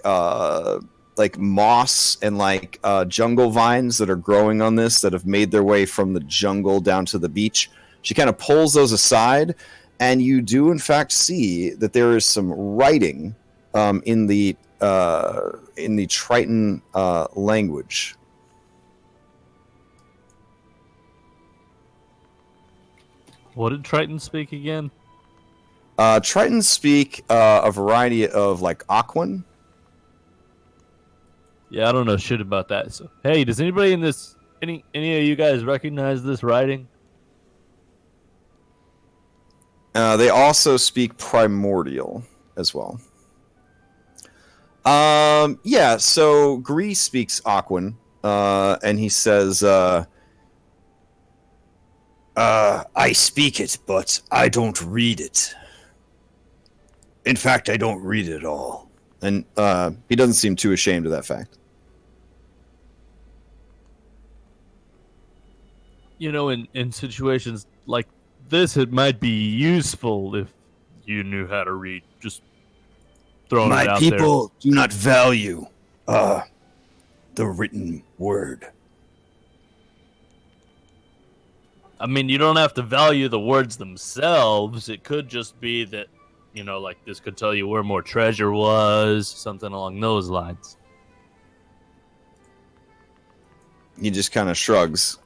moss and like jungle vines that are growing on this that have made their way from the jungle down to the beach. She kind of pulls those aside, and you do in fact see that there is some writing in the Triton language. What did Triton speak again? Tritons speak a variety of like Aquan. Yeah, I don't know shit about that. So, hey, does anybody in this, any of you guys recognize this writing? They also speak Primordial as well. Yeah, so Gree speaks Aquan, and he says, I speak it, but I don't read it. In fact, I don't read it at all. And he doesn't seem too ashamed of that fact. You know, in situations like this, it might be useful if you knew how to read. Just throwing it My out people do not value the written word. I mean, you don't have to value the words themselves. It could just be that, you know, like this could tell you where more treasure was, something along those lines. He just kind of shrugs.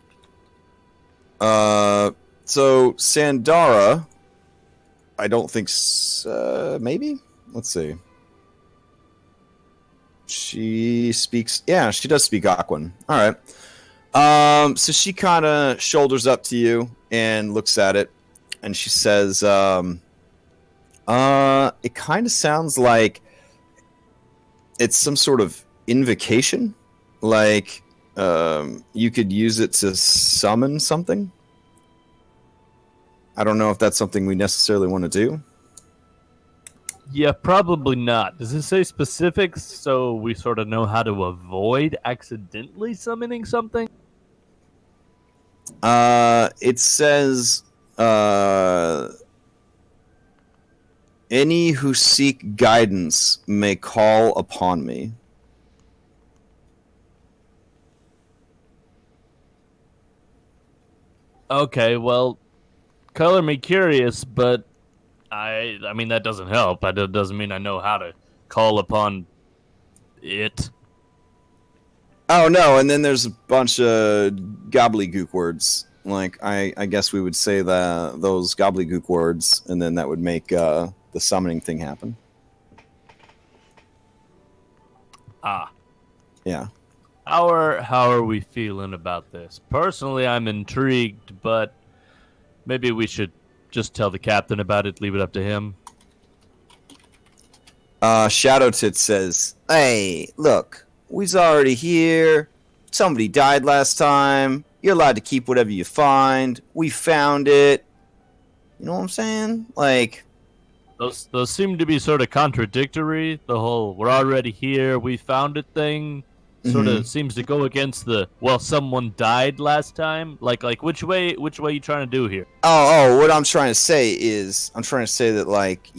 So Sandara, I don't think maybe. Let's see. She speaks. Yeah, she does speak Aquan. All right. So she kind of shoulders up to you and looks at it, and she says, "It kind of sounds like it's some sort of invocation, like you could use it to summon something. I don't know if that's something we necessarily want to do." Yeah, probably not. Does it say specifics so we sort of know how to avoid accidentally summoning something? It says, any who seek guidance may call upon me. Okay, well, color me curious, but I mean that doesn't help. That doesn't mean I know how to call upon it. Oh no, and then there's a bunch of gobbledygook words. Like I guess we would say those gobbledygook words, and then that would make the summoning thing happen. Ah. Yeah. How are we feeling about this? Personally, I'm intrigued, but maybe we should just tell the captain about it, leave it up to him. Shadow Tit says, "Hey, look, we's already here. Somebody died last time. You're allowed to keep whatever you find. We found it. You know what I'm saying? Like, Those seem to be sort of contradictory. The whole "we're already here, we found it" thing sort of seems to go against the "well, someone died last time." Like which way you trying to do here? What I'm trying to say is, that, like,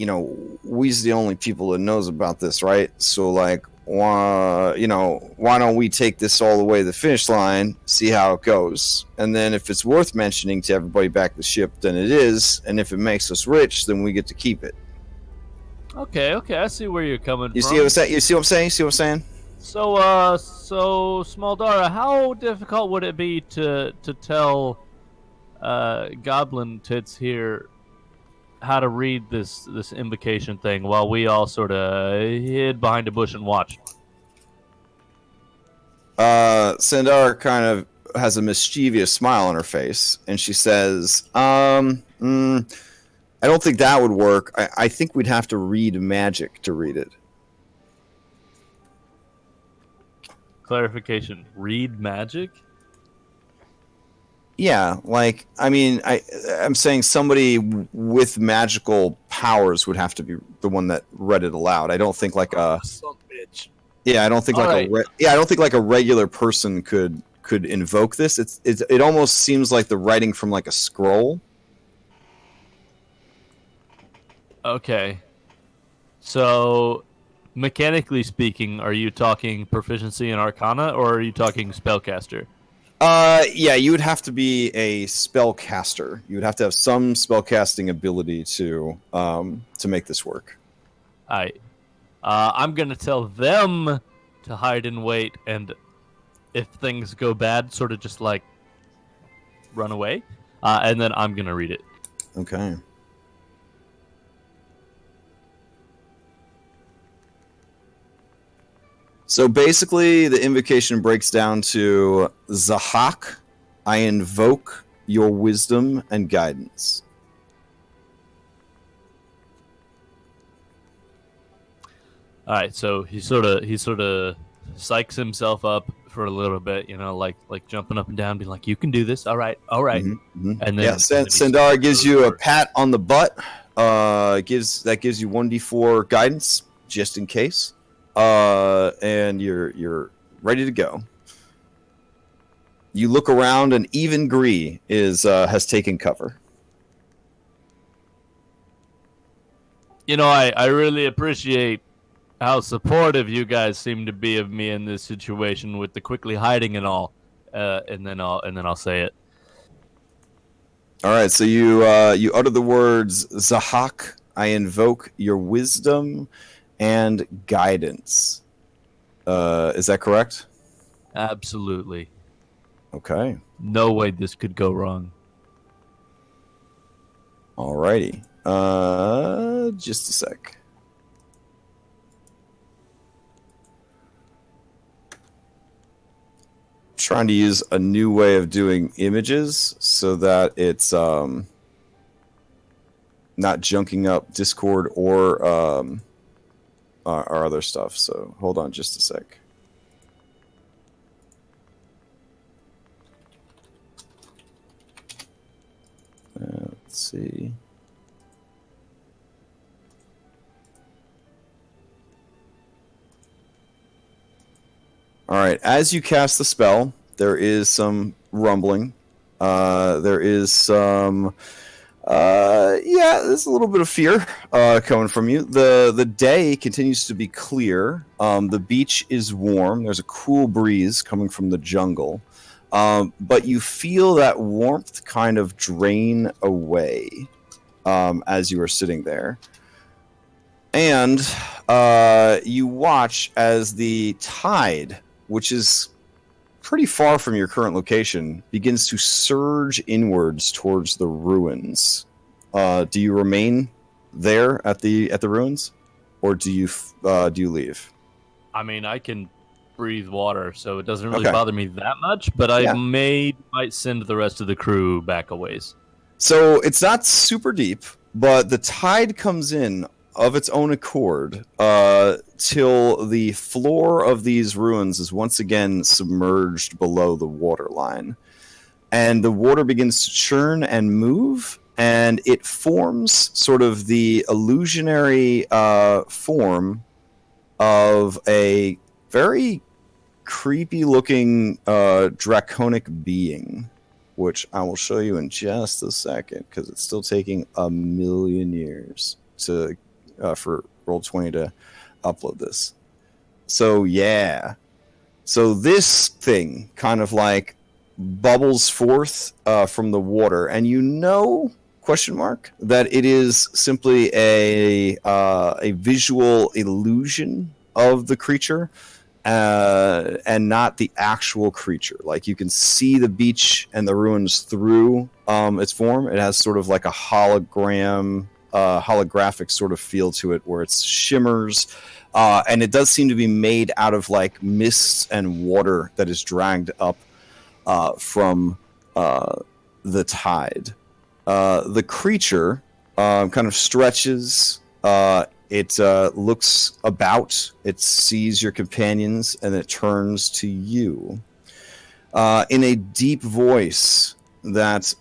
we's the only people that knows about this, right? So, like, why don't we take this all the way to the finish line, see how it goes, and then if it's worth mentioning to everybody back at the ship, then it is, and if it makes us rich, then we get to keep it. Okay, I see where you're coming from. You see what I'm saying? So Small Dara, how difficult would it be to tell Goblin Tits here how to read this invocation thing while we all sort of hid behind a bush and watched? Sandara kind of has a mischievous smile on her face, and she says, I don't think that would work. I think we'd have to read magic to read it. Clarification: read magic? Yeah, like, I mean, I'm saying somebody with magical powers would have to be the one that read it aloud. I don't think like a son bitch. Yeah, I don't think I don't think like a regular person could invoke this. It almost seems like the writing from like a scroll. Okay. So, mechanically speaking, are you talking proficiency in Arcana, or are you talking spellcaster? Yeah, you would have to be a spellcaster. You would have to have some spellcasting ability to make this work. I'm gonna tell them to hide and wait, and if things go bad, sort of just like run away, and then I'm gonna read it. Okay. So basically, the invocation breaks down to Zahak, I invoke your wisdom and guidance. All right, so he sort of psychs himself up for a little bit, like jumping up and down, being like, "You can do this. All right." Mm-hmm. And then Sandara gives you a pat on the butt. Gives you 1d4 guidance just in case. And you're ready to go. You look around, and even Gree has taken cover. I really appreciate how supportive you guys seem to be of me in this situation with the quickly hiding and all. And then I'll say it. All right, so you utter the words, Zahak, I invoke your wisdom and guidance. Is that correct? Absolutely. Okay. No way this could go wrong. Alrighty. Just a sec. Trying to use a new way of doing images so that it's not junking up Discord or our other stuff. So hold on just a sec. Let's see. All right, as you cast the spell, there is some rumbling. There is some there's a little bit of fear coming from you. The day continues to be clear. The beach is warm. There's a cool breeze coming from the jungle. But you feel that warmth kind of drain away as you are sitting there. And you watch as the tide, which is pretty far from your current location, begins to surge inwards towards the ruins. Do you remain there at the ruins, or do you leave? I mean, I can breathe water, so it doesn't really bother me that much. But I might send the rest of the crew back a ways. So it's not super deep, but the tide comes in of its own accord till the floor of these ruins is once again submerged below the water line. And the water begins to churn and move, and it forms sort of the illusionary form of a very creepy-looking draconic being, which I will show you in just a second because it's still taking a million years to for Roll20 to upload this. So yeah, so this thing kind of like bubbles forth from the water, and question mark, that it is simply a visual illusion of the creature, and not the actual creature. Like, you can see the beach and the ruins through its form. It has sort of like a holographic sort of feel to it, where it shimmers, and it does seem to be made out of like mist and water that is dragged up from the tide. The creature kind of stretches. It looks about. It sees your companions, and it turns to you. In a deep voice that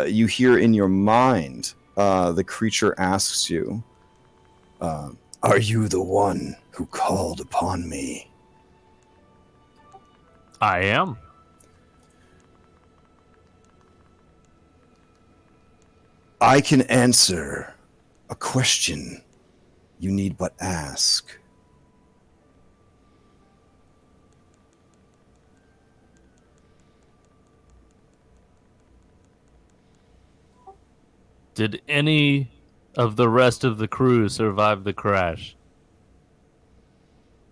you hear in your mind, the creature asks you, "Are you the one who called upon me?" I am. I can answer a question you need but ask. Did any of the rest of the crew survive the crash?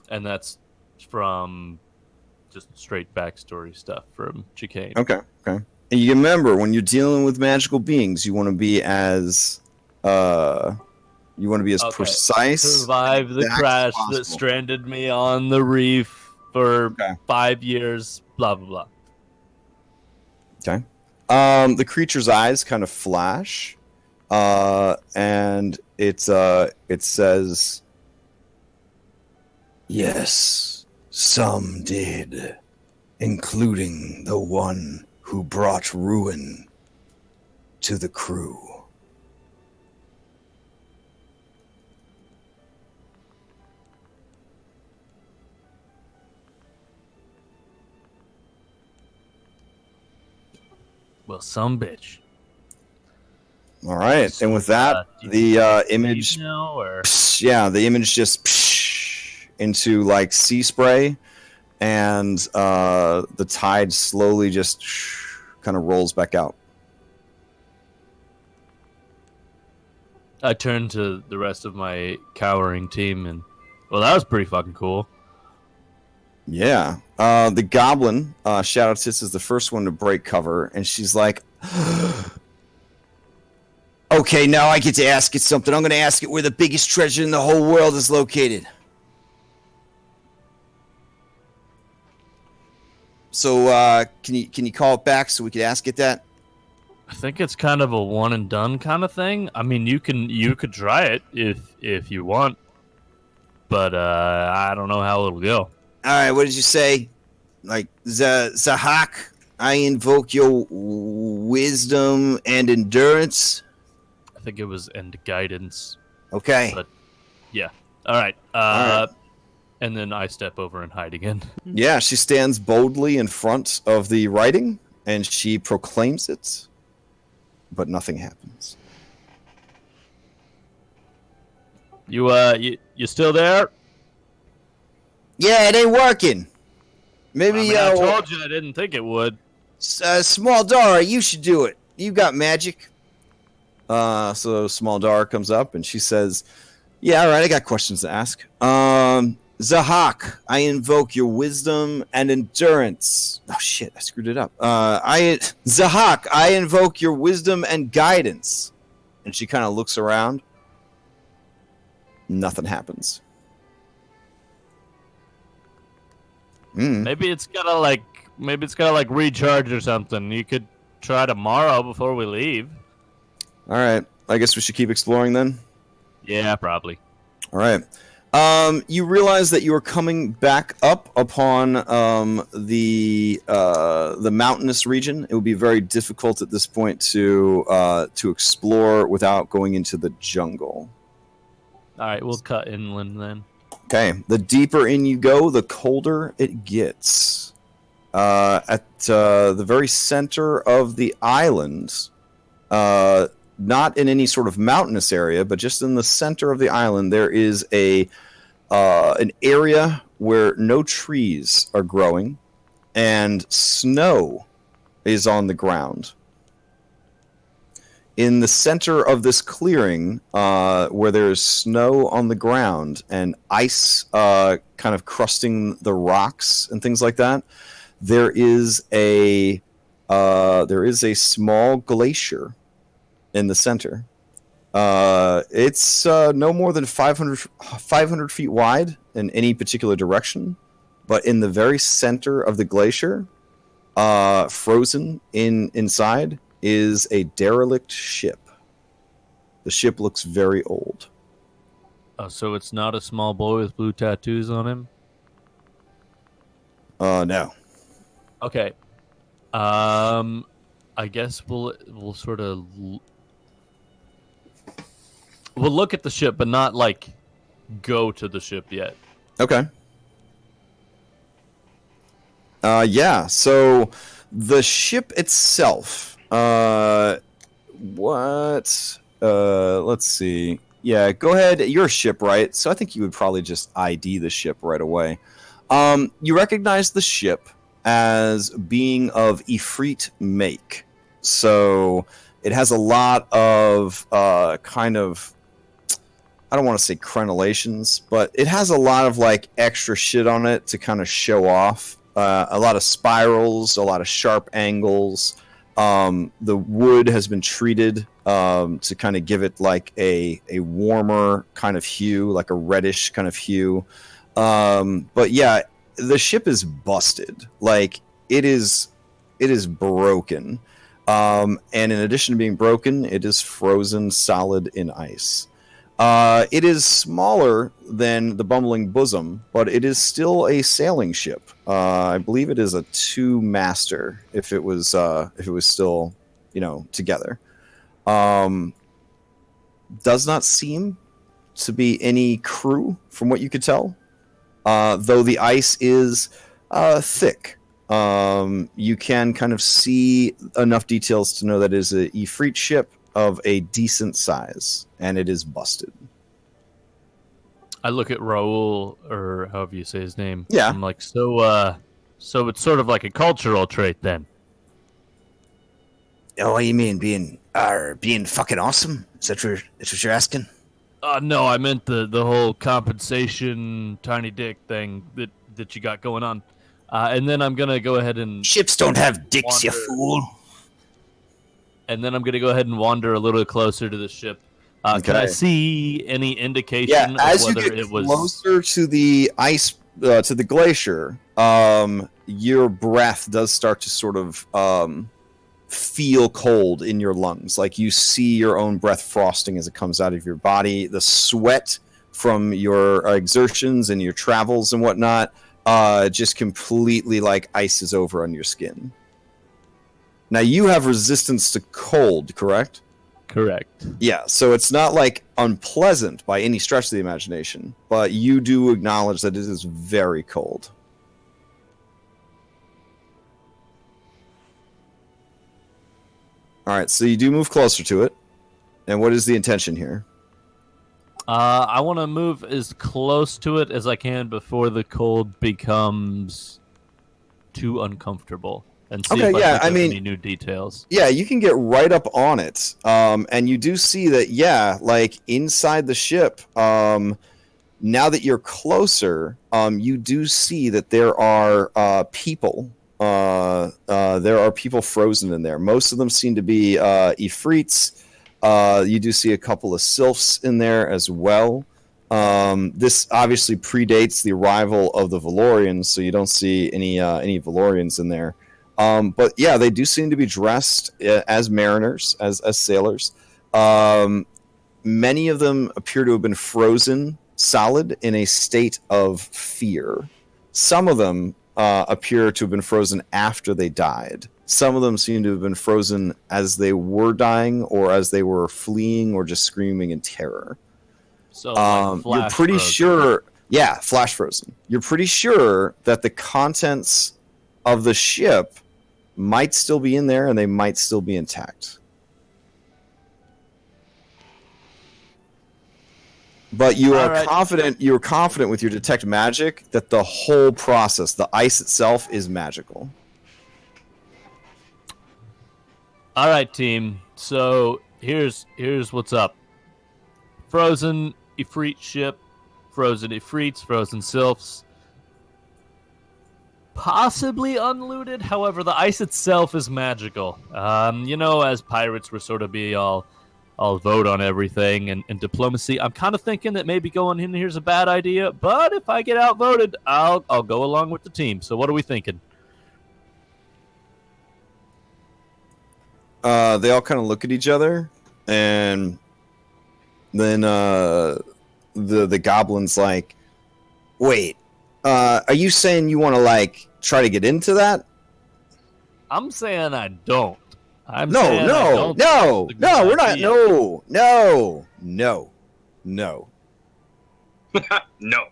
And that's from just straight backstory stuff from Chicane. Okay. And you remember, when you're dealing with magical beings, you want to be as precise. Survive the crash that stranded me on the reef for 5 years. Blah blah blah. Okay. The creature's eyes kind of flash, and it says, Yes, some did, including the one who brought ruin to the crew. Well, some bitch. All right, and with that, the image, the image just into like sea spray, and the tide slowly just kind of rolls back out. I turned to the rest of my cowering team, and well, that was pretty fucking cool. Yeah. The goblin, Shadow Tits, is the first one to break cover, and she's like, Okay, now I get to ask it something. I'm going to ask it where the biggest treasure in the whole world is located. So, can you call it back so we could ask it that? I think it's kind of a one and done kind of thing. I mean, you could try it if you want, but I don't know how it'll go. All right, what did you say? Like, Zahak, I invoke your wisdom and endurance. I think it was and guidance. Okay. But yeah. All right. All right. And then I step over and hide again. Yeah, she stands boldly in front of the writing, and she proclaims it, but nothing happens. You still there? Yeah, it ain't working. Maybe I told you I didn't think it would. Small Dara, you should do it. You got magic. So Small Dar comes up and she says, "Yeah, all right, I got questions to ask. Zahak, I invoke your wisdom and endurance." Oh shit, I screwed it up. Zahak, I invoke your wisdom and guidance. And she kind of looks around. Nothing happens. Maybe it's gotta recharge or something. You could try tomorrow before we leave. All right, I guess we should keep exploring then. Yeah, probably. All right. You realize that you are coming back up upon the mountainous region. It would be very difficult at this point to explore without going into the jungle. All right, we'll cut inland then. Okay, the deeper in you go, the colder it gets. At the very center of the island, not in any sort of mountainous area, but just in the center of the island, there is an area where no trees are growing, and snow is on the ground. In the center of this clearing, where there's snow on the ground and ice kind of crusting the rocks and things like that, there is a small glacier in the center. It's no more than 500 feet wide in any particular direction, but in the very center of the glacier, frozen inside, is a derelict ship. The ship looks very old. Oh, so it's not a small boy with blue tattoos on him? No. Okay. I guess we'll sort of we'll look at the ship, but not like go to the ship yet. Okay. Yeah. So the ship itself. Let's see. Yeah. Go ahead. You're a shipwright, so I think you would probably just ID the ship right away. You recognize the ship as being of Ifrit make. So it has a lot of kind of, I don't want to say crenellations, but it has a lot of like extra shit on it to kind of show off. A lot of spirals, a lot of sharp angles. The wood has been treated to kind of give it like a warmer kind of hue, like a reddish kind of hue. But yeah, the ship is busted. Like it is broken. And in addition to being broken, it is frozen solid in ice. It is smaller than the Bumbling Bosom, but it is still a sailing ship. I believe it is a 2-master if it was still, together. Does not seem to be any crew from what you could tell. Though the ice is thick. You can kind of see enough details to know that it is a Ifrit ship of a decent size, and it is busted. I look at Raul, or however you say his name. Yeah. I'm like, so it's sort of like a cultural trait then. Oh, what do you mean, being fucking awesome? Is that what you're asking? No, I meant the whole compensation tiny dick thing that you got going on. And then I'm gonna go ahead and Ships don't have dicks, you fool. And then I'm gonna go ahead and wander a little closer to the ship. Can I see any indication of as you whether get it was closer to the ice, to the glacier, your breath does start to sort of feel cold in your lungs. Like you see your own breath frosting as it comes out of your body. The sweat from your exertions and your travels and whatnot just completely like ices over on your skin. Now you have resistance to cold, correct? correct? Yeah, so it's not like unpleasant by any stretch of the imagination, but you do acknowledge that it is very cold. All right, so you do move closer to it. And what is the intention here? I want to move as close to it as I can before the cold becomes too uncomfortable, and see if I pick up any new details. Yeah, you can get right up on it, and you do see that. Yeah, like inside the ship. Now that you're closer, you do see that there are people. There are people frozen in there. Most of them seem to be Ifrits. You do see a couple of sylphs in there as well. This obviously predates the arrival of the Valorians, so you don't see any Valorians in there. But yeah, they do seem to be dressed as mariners, as sailors. Many of them appear to have been frozen solid in a state of fear. Some of them appear to have been frozen after they died. Some of them seem to have been frozen as they were dying or as they were fleeing or just screaming in terror. So like you're pretty sure, flash frozen. You're pretty sure that the contents of the ship might still be in there and they might still be intact. But you are confident. You're confident with your detect magic that the whole process, the ice itself, is magical. All right, team. So here's what's up. Frozen Ifrit ship, frozen Ifrits, frozen sylphs. Possibly unlooted. However, the ice itself is magical. As pirates, we're sort of I'll vote on everything and diplomacy. I'm kind of thinking that maybe going in here is a bad idea, but if I get outvoted, I'll go along with the team. So what are we thinking? They all kind of look at each other, and then the goblin's like, "Wait, are you saying you want to try to get into that?" I'm saying I don't. No, we're not. No. No.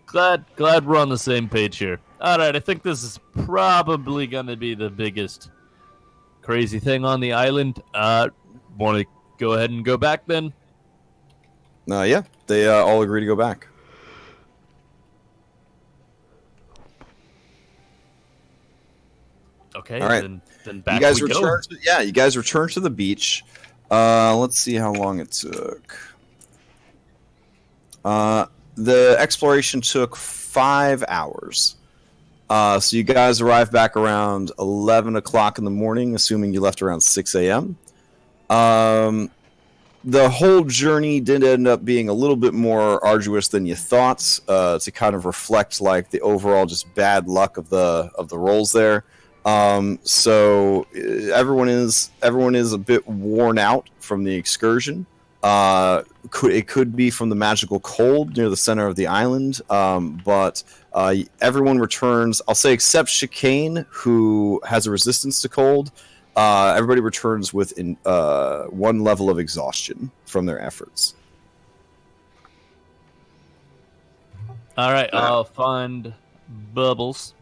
Glad we're on the same page here. All right, I think this is probably going to be the biggest crazy thing on the island. Want to go ahead and go back then? Yeah, they all agree to go back. Okay, all right. Then back you guys we return. You guys return to the beach. Let's see how long it took. The exploration took 5 hours. So you guys arrived back around 11 o'clock in the morning, assuming you left around 6 a.m. The whole journey did end up being a little bit more arduous than you thought, to kind of reflect the overall just bad luck of the rolls there. So everyone is a bit worn out from the excursion. It could be from the magical cold near the center of the island, but everyone returns. I'll say except Chicane, who has a resistance to cold. Everybody returns with one level of exhaustion from their efforts. All right, I'll find Bubbles.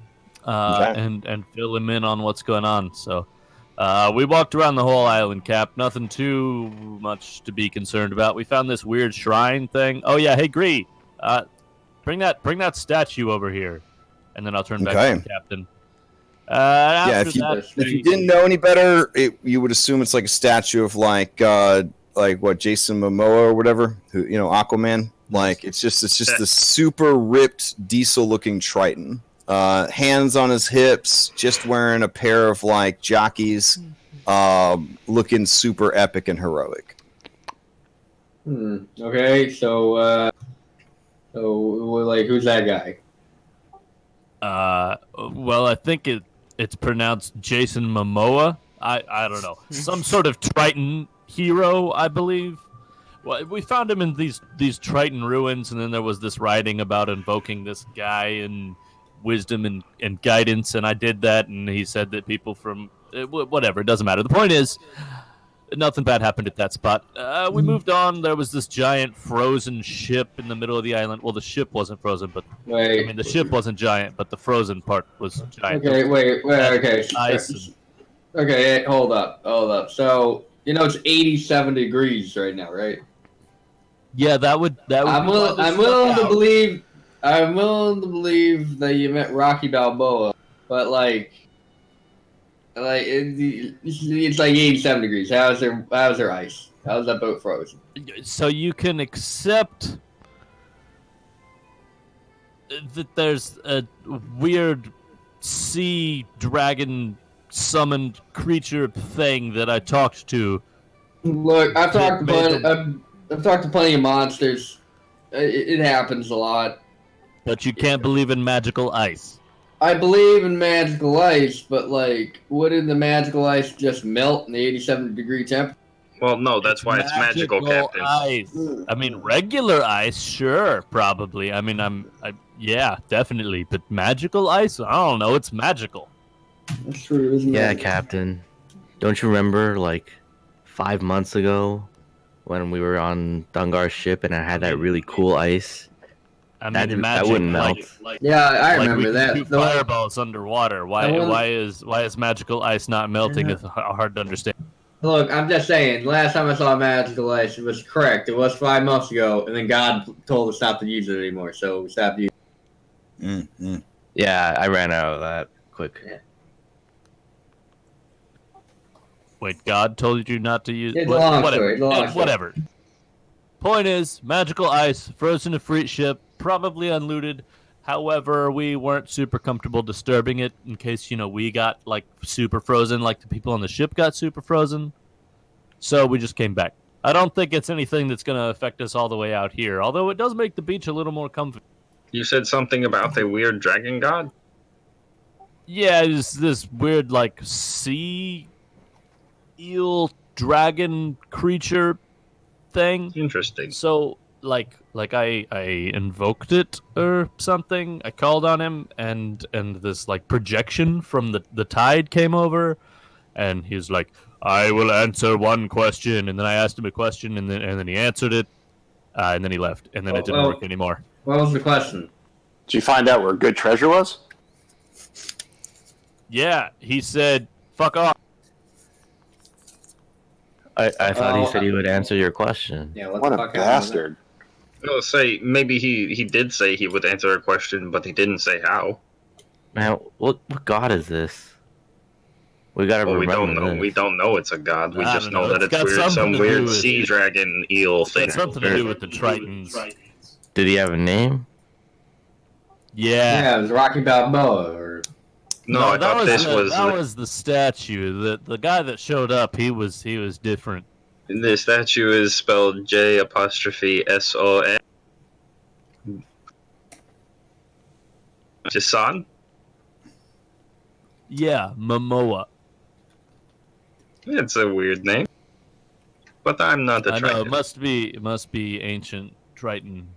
Okay. And fill him in on what's going on. So we walked around the whole island, Cap. Nothing too much to be concerned about. We found this weird shrine thing. Oh yeah, hey Gree, bring that statue over here, and then I'll turn back to the captain. If you didn't know any better, you would assume it's like a statue of like what, Jason Momoa or whatever, who Aquaman. It's just this super ripped diesel looking Triton. Hands on his hips, just wearing a pair of jockeys, looking super epic and heroic. Okay, so who's that guy? Well, I think it's pronounced Jason Momoa. I don't know, some sort of Triton hero, I believe. Well, we found him in these Triton ruins, and then there was this writing about invoking this guy and wisdom and guidance, and I did that, and he said that people from whatever, it doesn't matter. The point is, nothing bad happened at that spot. We moved on. There was this giant frozen ship in the middle of the island. Well, the ship wasn't frozen, but the ship wasn't giant, but the frozen part was giant. Okay, okay. Ice. Okay, hold up. So it's 87 degrees right now, right? Yeah, that would. I'm willing to believe. I'm willing to believe that you meant Rocky Balboa, but it's 87 degrees. How's their ice? How's that boat frozen? So you can accept that there's a weird sea dragon summoned creature thing that I talked to. Look, I've talked to plenty of monsters. It happens a lot. But you can't believe in magical ice. I believe in magical ice, but wouldn't the magical ice just melt in the 87 degree temperature? Well, no, that's why it's magical, Captain. Ice. I mean, regular ice, sure, probably. I mean, yeah, definitely. But magical ice? I don't know. It's magical. That's true, isn't Yeah, it? Captain. Don't you remember, like, 5 months ago when we were on Dungar's ship and I had that really cool ice? I That mean, didn't- that magic, wouldn't like, melt. Yeah, I like remember we can that. shoot The one- fireballs underwater. Why? the one- Why is magical ice not melting? Yeah. It's hard to understand. Look, I'm just saying. Last time I saw magical ice, it was correct. It was 5 months ago, and then God told us not to use it anymore, so we stopped using Mm-hmm. Yeah, I ran out of that quick. Wait, God told you not to use. It's a long story, it's a long story. Whatever. Point is, magical ice, frozen to free ship, probably unlooted. However, we weren't super comfortable disturbing it in case, we got, like, super frozen, like the people on the ship got super frozen. So we just came back. I don't think it's anything that's going to affect us all the way out here, although it does make the beach a little more comfy. You said something about the weird dragon god? Yeah, it's this weird, like, sea eel dragon creature thing. Interesting. So, like I invoked it or something. I called on him, and this, like, projection from the tide came over, and he was like, "I will answer one question," and then I asked him a question, and then he answered it, and then he left, and then it didn't work anymore. What was the question? Did you find out where good treasure was? Yeah, he said, "Fuck off." I thought he said he would answer your question. Yeah, What the a fuck bastard. Well, say maybe he did say he would answer a question, but he didn't say how. Man, what god is this? We gotta Well, we remember don't know. this. We don't know it's a god. We I just don't know know. that It's it's got weird, something some to do weird with- sea dragon eel It's thing. got something to do with the Tritons. Did he have a name? Yeah. Yeah, it was Rocky Balboa. Or... No, I thought this was that was the statue. The guy that showed up, he was different. the statue is spelled J''SON. Jason? Yeah, Momoa. It's a weird name. But I'm not a I know Triton. it must be ancient Triton.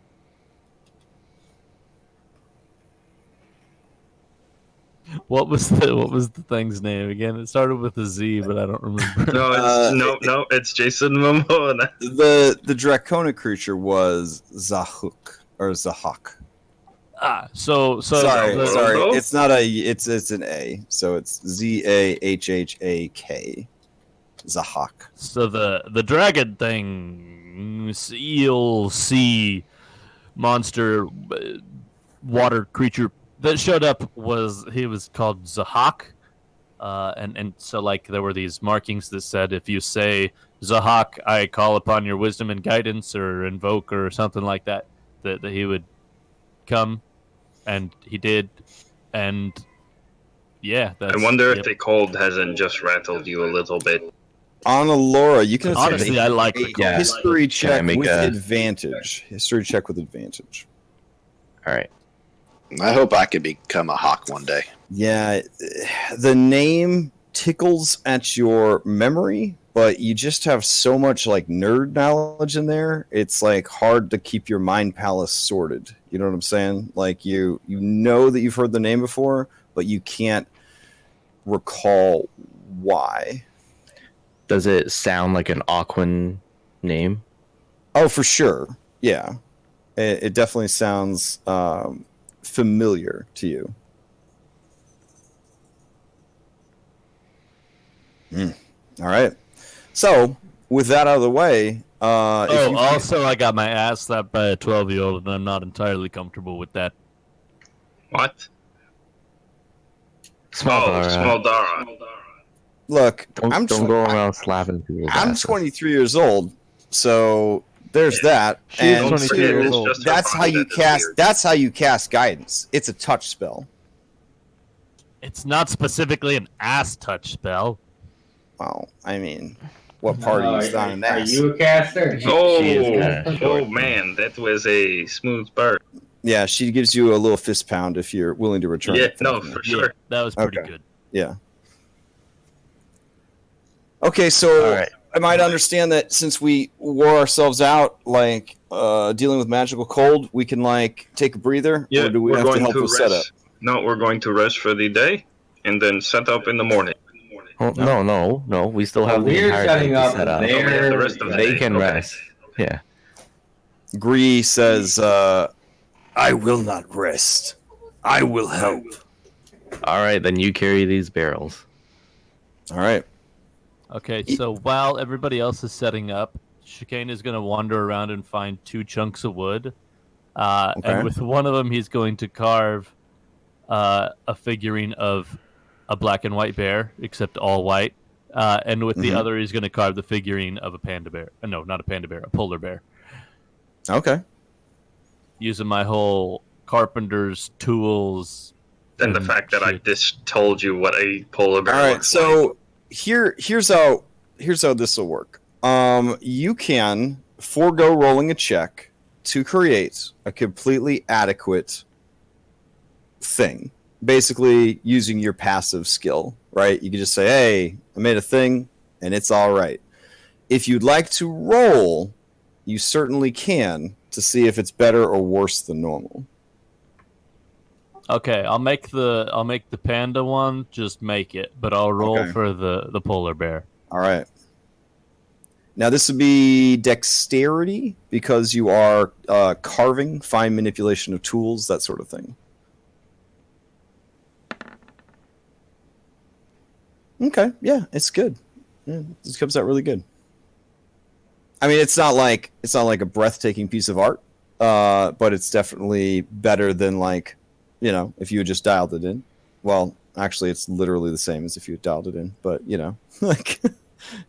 What was the thing's name again? It started with a Z, but I don't remember. No, it's Jason Momoa. The draconic creature was Zahuk or Zahak. So Sorry. Logo? It's not a. It's an A. So it's Zahhak. Zahak. So the dragon thing, eel, sea, monster, water creature that showed up was called Zahak, and so, like, there were these markings that said, if you say Zahak, I call upon your wisdom and guidance, or invoke, or something like that, that he would come, and he did, and yeah. I wonder if the cold hasn't just rattled you a little bit. Anna Laura, you can Honestly, make I like a the cold. history check make with a- advantage. History check with advantage. All right. I hope I could become a hawk one day. Yeah, the name tickles at your memory, but you just have so much, like, nerd knowledge in there. It's, like, hard to keep your mind palace sorted. You know what I'm saying? Like, you know that you've heard the name before, but you can't recall why. Does it sound like an Aquan name? Oh, for sure. Yeah, it definitely sounds familiar to you. All right. So, with that out of the way, Also, I got my ass slapped by a 12-year-old, and I'm not entirely comfortable with that. What? Small Dara. Small Dara. look, Don't go around slapping people's I'm asses. 23 years old, so there's that. She's And 22 forget, years it's old. just her that's how body you that is cast. weird. That's how you cast guidance. It's a touch spell. It's not specifically an ass touch spell. Well, I mean, what party is not an Are ass? you a caster? She is kinda short. Oh man, that was a smooth burn. Yeah, she gives you a little fist pound if you're willing to return. Yeah, it. no, for Yeah, sure. that was pretty Okay. good. Yeah. Okay, so All right. I might understand that since we wore ourselves out, like dealing with magical cold, we can like take a breather, Yeah, or do we we're have to going help to with rest. setup? No, we're going to rest for the day, and then set up in the morning. Oh, no. We still have the We're entire setting day to up set up. Oh, we have the there. rest of the They day. can Okay. rest. Yeah. Gree says, I will not rest. I will help. All right, then you carry these barrels. "All right, Okay, so while everybody else is setting up, Chicane is going to wander around and find 2 chunks of wood. Okay. And with one of them, he's going to carve a figurine of a black and white bear, except all white. And with the Mhm. other, he's going to carve the figurine of a panda bear. No, not a panda bear, a polar bear. okay." Using my whole carpenter's tools. And the fact that I shit. just told you what a polar bear All right, looks like. so here's how this will work. You can forego rolling a check to create a completely adequate thing. Basically, using your passive skill, right? You can just say, "Hey, I made a thing, and it's all right." If you'd like to roll, you certainly can to see if it's better or worse than normal. Okay, I'll make the panda one. Just make it, but I'll roll Okay. for the polar bear. All right. Now this would be dexterity because you are carving, fine manipulation of tools, that sort of thing. Okay, yeah, it's good. Yeah, this comes out really good. I mean, it's not like a breathtaking piece of art, but it's definitely better than like, if you had just dialed it in. Well, actually, it's literally the same as if you had dialed it in, but like,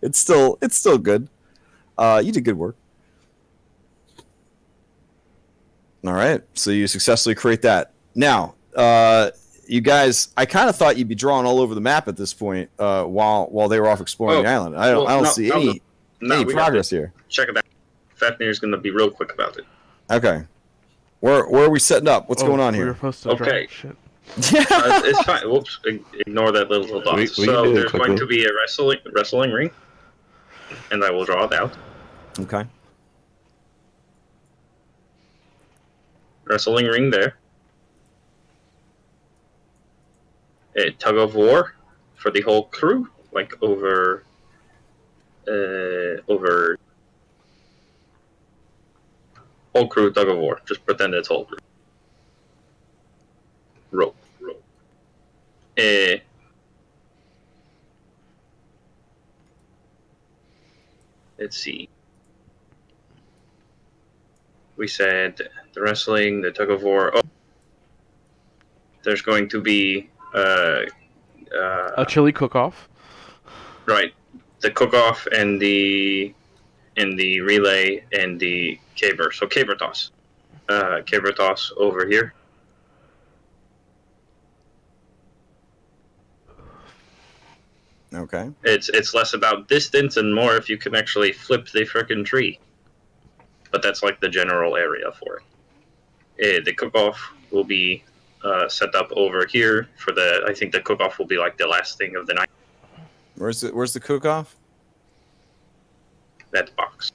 it's still good. You did good work. All right, so you successfully create that. Now, you guys, I kind of thought you'd be drawn all over the map at this point while they were off exploring the island. I don't see any progress here. Check it out. Fafnir's going to be real quick about it. Okay, where are we setting up? What's going on We were here? supposed to Okay. drop shit. It's fine. Whoops. Ignore that little dot. We So can do it there's going quickly. to be a wrestling ring, and I will draw it out. Okay. Wrestling ring there. A tug of war for the whole crew, like over whole crew tug of war. Just pretend it's whole crew. Rope. Let's see. We said the wrestling, the tug of war. Oh, there's going to be A chili cook-off. right, the cook-off and the relay and the caber. So caber toss over here. Okay. It's less about distance and more if you can actually flip the frickin' tree. But that's like the general area for it. The cook-off will be set up over here for the. I think the cook-off will be like the last thing of the night. Where's the cook-off? That box.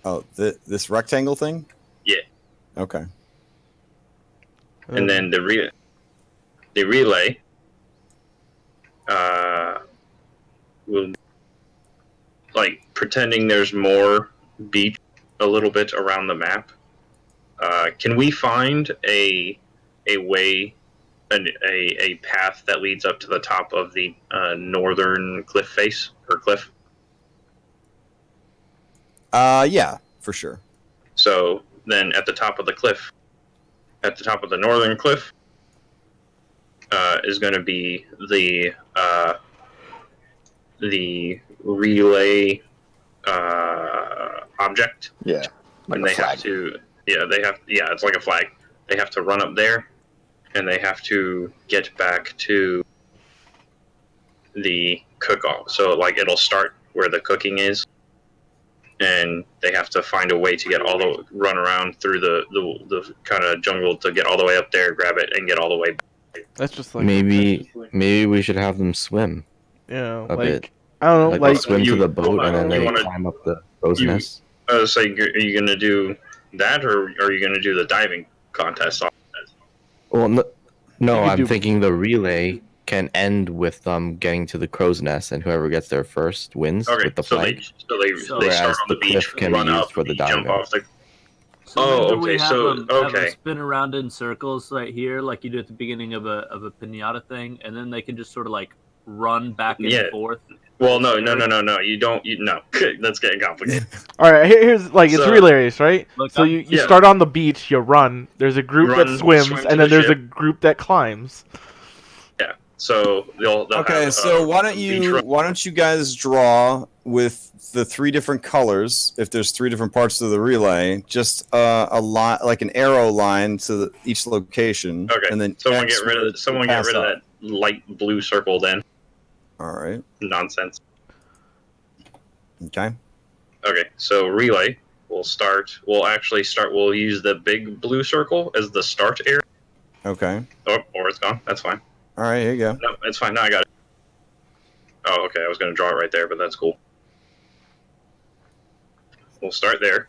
Oh, this rectangle thing? Yeah. Okay. And then the relay will, like, pretending there's more beach a little bit around the map. Can we find a way, a path that leads up to the top of the northern cliff face or cliff? Yeah, for sure. So then at the top of the cliff, at the top of the northern cliff, is going to be the relay object. Yeah. Like And a they flag. have to, it's like a flag. They have to run up there, and they have to get back to the cook-off. So, like, it'll start where the cooking is, and they have to find a way to get run around through the kind of jungle to get all the way up there, grab it, and get all the way back. That's just like Maybe we should have them swim. you know, a like bit. I don't know, Like, like they swim to the boat and then you they wanna- climb up the crow's you- nest. I was like, are you gonna do that, or are you gonna do the diving contest? Well, no, You could I'm do- thinking the relay can end with getting to the crow's nest, and whoever gets there first wins Okay, with the so flag. they Whereas start on the the beach, cliff can be run used up, for the jump diving. off the. So Oh, then do we okay, have so- them, have them okay. spin around in circles right here, like you do at the beginning of a pinata thing, and then they can just sort of like run back and Yeah. forth. Well, no. You don't. No, that's getting complicated. all right, here's like it's So- relay race, right? Look, So I'm- you yeah. start on the beach, you run. There's a group that Run, swims, swim to and then the there's a ship. group that climbs. So they'll Okay, have, so why don't beach you run. why don't you guys draw with the 3 different colors? If there's 3 different parts of the relay, just a line, like an arrow line to each location. Okay, and then someone X get rid will of someone pass get rid of up. that light blue circle. Then All right. nonsense. Okay. Okay, so relay will start. We'll use the big blue circle as the start area. Okay. Oh, or it's gone. That's fine. All right. Here you go. No, it's fine. No, I got it. Oh, okay. I was going to draw it right there, but that's cool. We'll start there,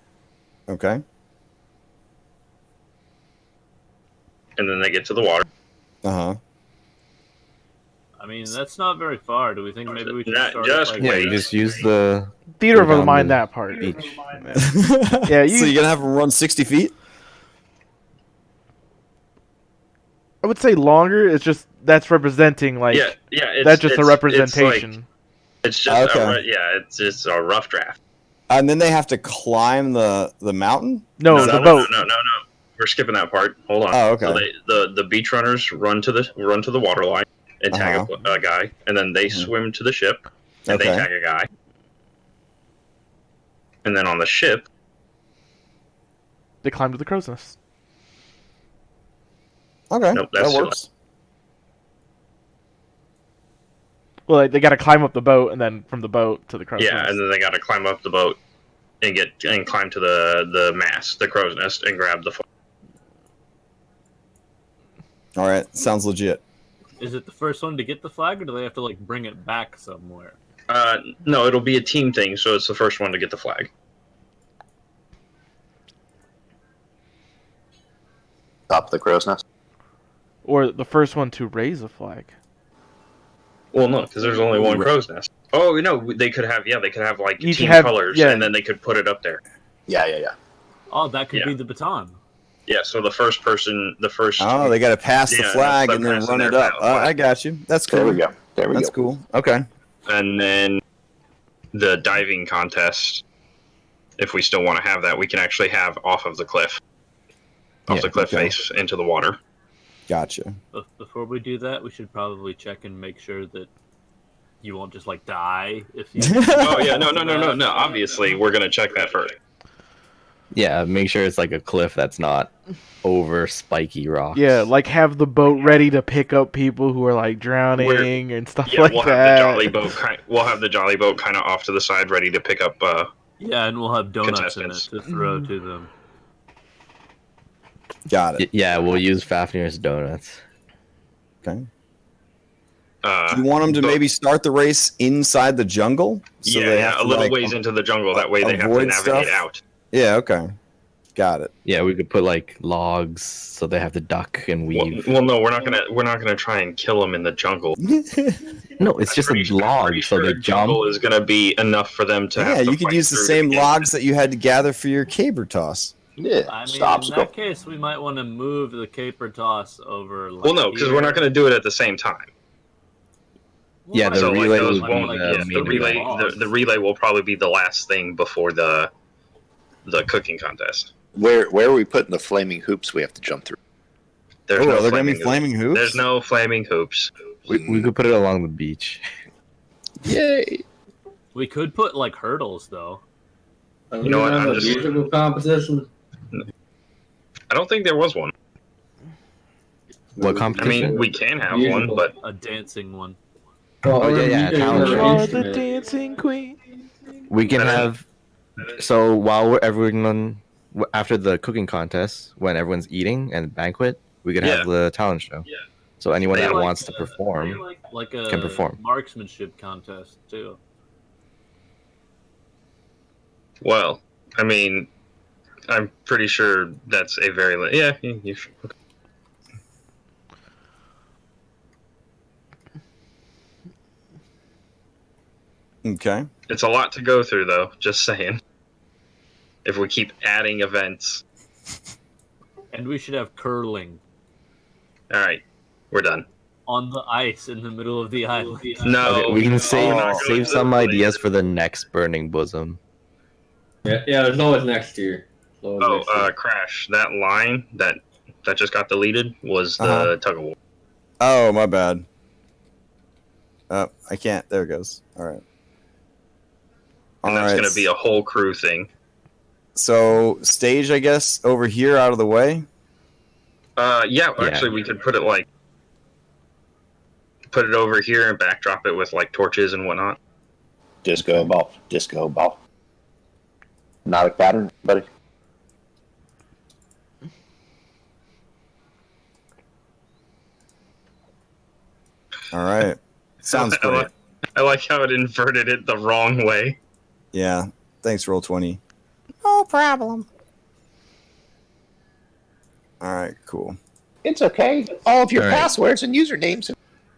Okay. and then they get to the water. Uh-huh. I mean, that's not very far. Do we think maybe we should Not start just like, Yeah, wait. you just use the Theater of Go the down mind the that part. beach. Yeah, you- So you're gonna have them run 60 feet? I would say longer. It's just that's representing like Yeah. It's, that's just a it's- representation. It's just Okay. it's just a rough draft. And then they have to climb the mountain? No, Is the that boat. No. We're skipping that part. Hold on. Oh, okay. So the beach runners run to the water line and tag Uh-huh. a guy, and then they swim to the ship and they Okay. tag a guy. And then on the ship, They climb to the crow's nest. Okay. Nope, that's that too works. Well, like, they got to climb up the boat and then from the boat to the crow's yeah, nest. and then they got to climb up the boat and climb to the mast, the crow's nest, and grab the. All right. Sounds legit. Is it the first one to get the flag, or do they have to like bring it back somewhere? No, it'll be a team thing, so it's the first one to get the flag. Top of the crow's nest. Or the first one to raise a flag. Well, no, because there's only one crow's nest. Oh, no, they could have like Each team have- colors, yeah. and then they could put it up there. Yeah. Oh, that could Yeah. be the baton. Yeah, so the first. Oh, they got to pass the Yeah, flag that's and then passing run their it up. flag. I got you. That's cool. There we go. There we That's go. cool. Okay. And then the diving contest, if we still want to have that, we can actually have off of the cliff. Off Yeah, the cliff okay. face into the water. Gotcha. Before we do that, we should probably check and make sure that you won't just like die if you. Oh, yeah, no. Obviously, we're going to check that first. Yeah, make sure it's like a cliff that's not over spiky rocks. Yeah, like have the boat ready to pick up people who are like drowning and stuff Yeah, like we'll that. have the jolly boat kind of off to the side, ready to pick up. Yeah, and we'll have donuts in it Contestants. to throw to them. Got it. Yeah, we'll use Fafnir's donuts. Okay. Uh, Do you want them to but- maybe start the race inside the jungle? So they have a to, little like, ways into the jungle. That way they have to avoid navigate stuff? out. Yeah, okay. Got it. Yeah, we could put like logs so they have to duck and weave. Well, no, we're not gonna try and kill them in the jungle. No, it's just a log, so they The jungle jump. is gonna be enough for them to. Yeah, have to you could fight use the through same to get- logs that you had to gather for your caber toss. Yeah. I mean, Stop. in that case, we might want to move the caper toss over. Like, Well, no, because we're not gonna do it at the same time. Yeah, the So like relay those would won't. be Yeah, the the main relay. event. The relay will probably be the last thing before the cooking contest. Where are we putting the flaming hoops we have to jump through? There's Oh, no are there gonna be hoops. flaming hoops? There's no flaming hoops. We could put it along the beach. Yay! We could put like hurdles though. You know what, I'm A just- musical competition. I don't think there was one. What I competition? mean, we can have one, but A dancing one. Well, Oh, yeah, talent You show. are the dancing queen. We can And then- have. So while everyone after the cooking contest, when everyone's eating and banquet, we could have the talent show. So anyone Yeah, that like, wants to perform. Like a Can perform. marksmanship contest too. Well, I mean, I'm pretty sure that's a very you should. Okay. It's a lot to go through, though. Just saying. If we keep adding events. And we should have curling All right, we're done. on the ice in the middle of the island. No, Okay, we can we're save not going save to some the ideas place. for the next Burning Bosom. Yeah, there's always next year. Crash. That line that just got deleted was the tug of war. Oh, my bad. I can't. There it goes. All right. And that's going to be a whole crew thing. So, stage, I guess, over here out of the way? Yeah, actually, we could put it over here and backdrop it with, like, torches and whatnot. Disco ball. Disco ball. Not a pattern, buddy. All right. Sounds great. I like how it inverted it the wrong way. Yeah. Thanks, Roll20. No problem. All right, cool. It's okay. All of your All right. passwords and usernames.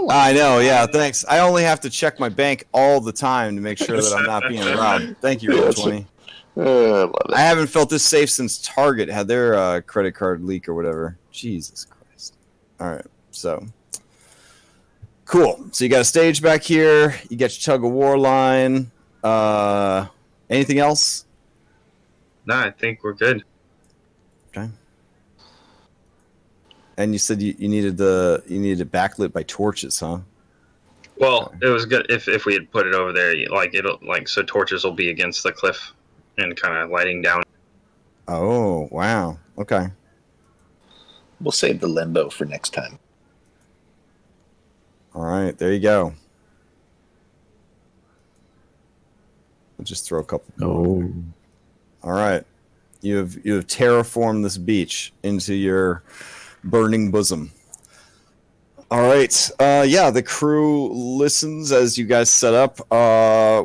I know, yeah, thanks. I only have to check my bank all the time to make sure that I'm not being robbed. Thank you, Roll20. Love it. I haven't felt this safe since Target had their credit card leak or whatever. Jesus Christ. All right, so. Cool. So you got a stage back here. You got your tug of war line. Anything else? No, I think we're good. Okay. And you said you needed it backlit by torches, huh? Well, it was good if we had put it over there, so torches will be against the cliff and kind of lighting down. Oh, wow. Okay. We'll save the limbo for next time. All right, there you go. We'll just throw a couple. Oh. All right. You have terraformed this beach into your burning bosom. All right. Yeah, the crew listens as you guys set up.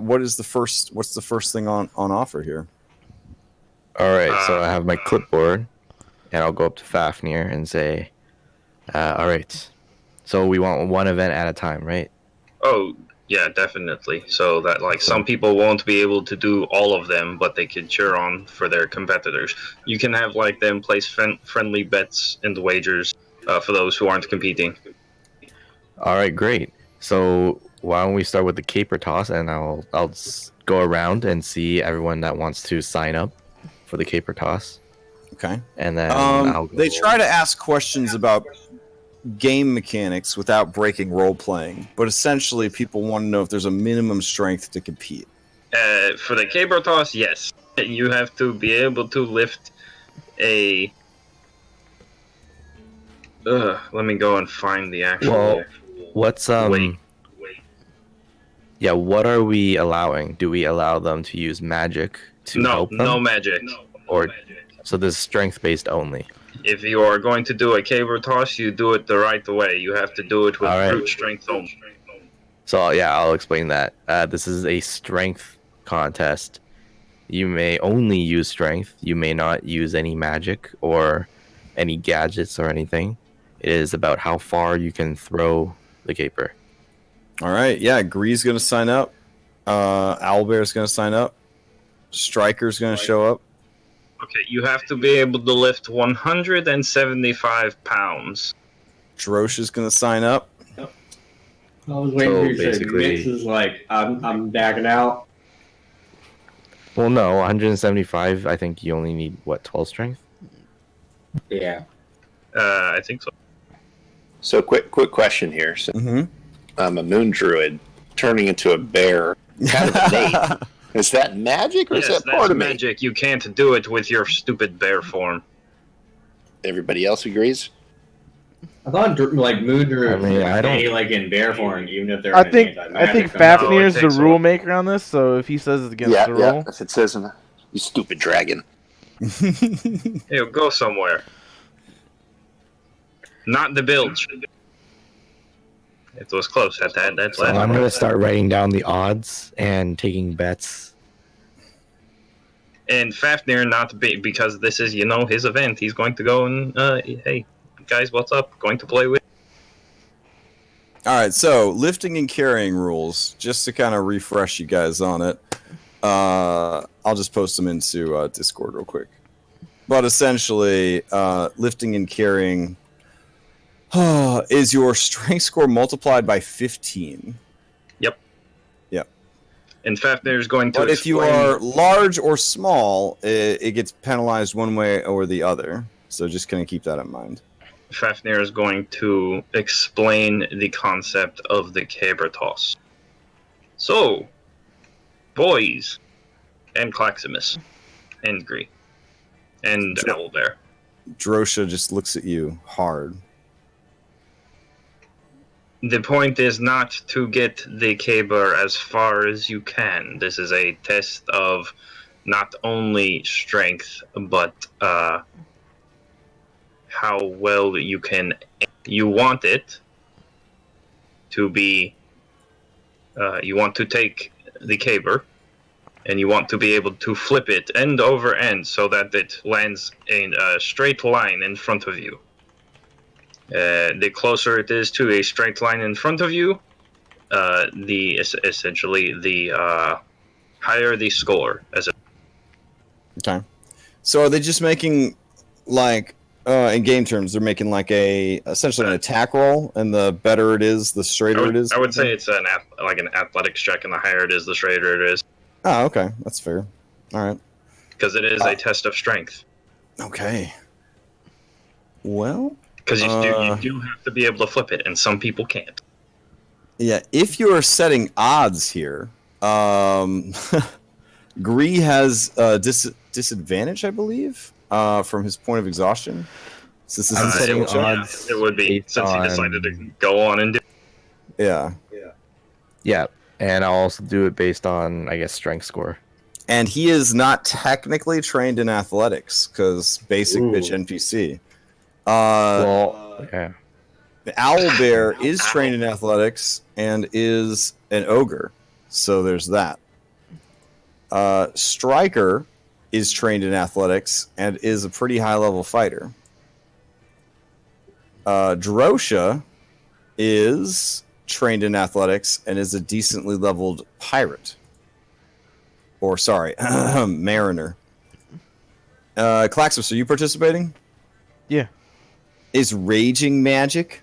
What's the first thing on offer here? All right, so I have my clipboard, and I'll go up to Fafnir and say, all right, so we want one event at a time, right? Oh, yeah, definitely. So that, some people won't be able to do all of them, but they can cheer on for their competitors. You can have, them place friendly bets in the wagers for those who aren't competing. All right, great. So why don't we start with the caper toss, and I'll go around and see everyone that wants to sign up for the caper toss. Okay. And then they try to ask questions about game mechanics without breaking role playing, but essentially people want to know if there's a minimum strength to compete. For the caber toss, yes. You have to be able to lift a... let me go and find the actual... Well, what's Wait. Yeah, what are we allowing? Do we allow them to use magic to help them? No magic. Or so this is strength based only. If you are going to do a caber toss, you do it the right way. You have to do it with All right. brute strength only. So yeah, I'll explain that. This is a strength contest. You may only use strength. You may not use any magic or any gadgets or anything. It is about how far you can throw the caper. All right, yeah, Gree's going to sign up. Owlbear's going to sign up. Striker's going to show up. Okay, you have to be able to lift 175 pounds. Drosh is going to sign up. I was waiting So for you to say basically- Mix is like, I'm backing out. Well, no, 175. I think you only need 12 strength. Yeah. I think so. So quick question here. So Mm-hmm. I'm a moon druid turning into a bear. Kind of innate. Is that magic or is Yes, that part that's of me? magic. You can't do it with your stupid bear form. Everybody else agrees? I thought Moon Druid I mean, I don't- stay in bear form, even if they're I in think anti-magic. Fafnir's it the takes rule a- maker on this, so if he says it's against the rule, If it says, you stupid dragon. Hey, go somewhere. Not the bilge. It was close at that. That's So I'm gonna start writing down the odds and taking bets. And Fafnir, because this is, his event, he's going to go and, hey, guys, what's up? Going to play with. All right, so lifting and carrying rules, just to kind of refresh you guys on it. I'll just post them into Discord real quick. But essentially, lifting and carrying is your strength score multiplied by 15. Yep. Yep. And Fafnir is going to. But if you are large or small, it gets penalized one way or the other. So just kind of keep that in mind. Fafnir is going to explain the concept of the caber toss. So, boys, and Claximus, and Gree, and Owlbear. Drosha just looks at you hard. The point is not to get the caber as far as you can. This is a test of not only strength, but how well you can. You want it to be. You want to take the caber, and you want to be able to flip it end over end so that it lands in a straight line in front of you. The closer it is to a straight line in front of you, essentially the higher the score. Okay. So are they just making, like, in game terms, they're making like essentially an attack roll, and the better it is, the straighter it is? I would say it's an athletics check, and the higher it is, the straighter it is. Oh, okay. That's fair. All right. Because it is a test of strength. Okay. Well... Because you do have to be able to flip it, and some people can't. Yeah, if you are setting odds here, Gree has disadvantage, I believe, from his point of exhaustion. Since this is setting odds. It would be, since he decided to go on and do. Yeah. Yeah, and I'll also do it based on, I guess, strength score. And he is not technically trained in athletics, because basic bitch NPC. Okay. The Owlbear is trained in athletics and is an ogre, so there's that. Striker is trained in athletics and is a pretty high-level fighter. Drosha is trained in athletics and is a decently leveled pirate. Or, sorry, mariner. Claxus, are you participating? Yeah. Is raging magic?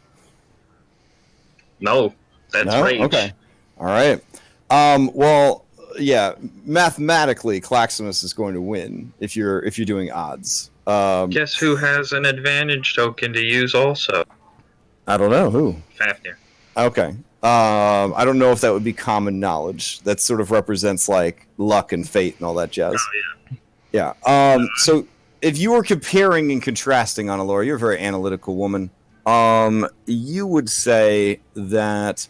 No, that's rage. Okay. All right. Well, yeah. Mathematically, Claximus is going to win if you're doing odds. Guess who has an advantage token to use also? I don't know who. Fafnir. Okay. I don't know if that would be common knowledge. That sort of represents like luck and fate and all that jazz. Oh yeah. So if you were comparing and contrasting, Annalora, you're a very analytical woman. You would say that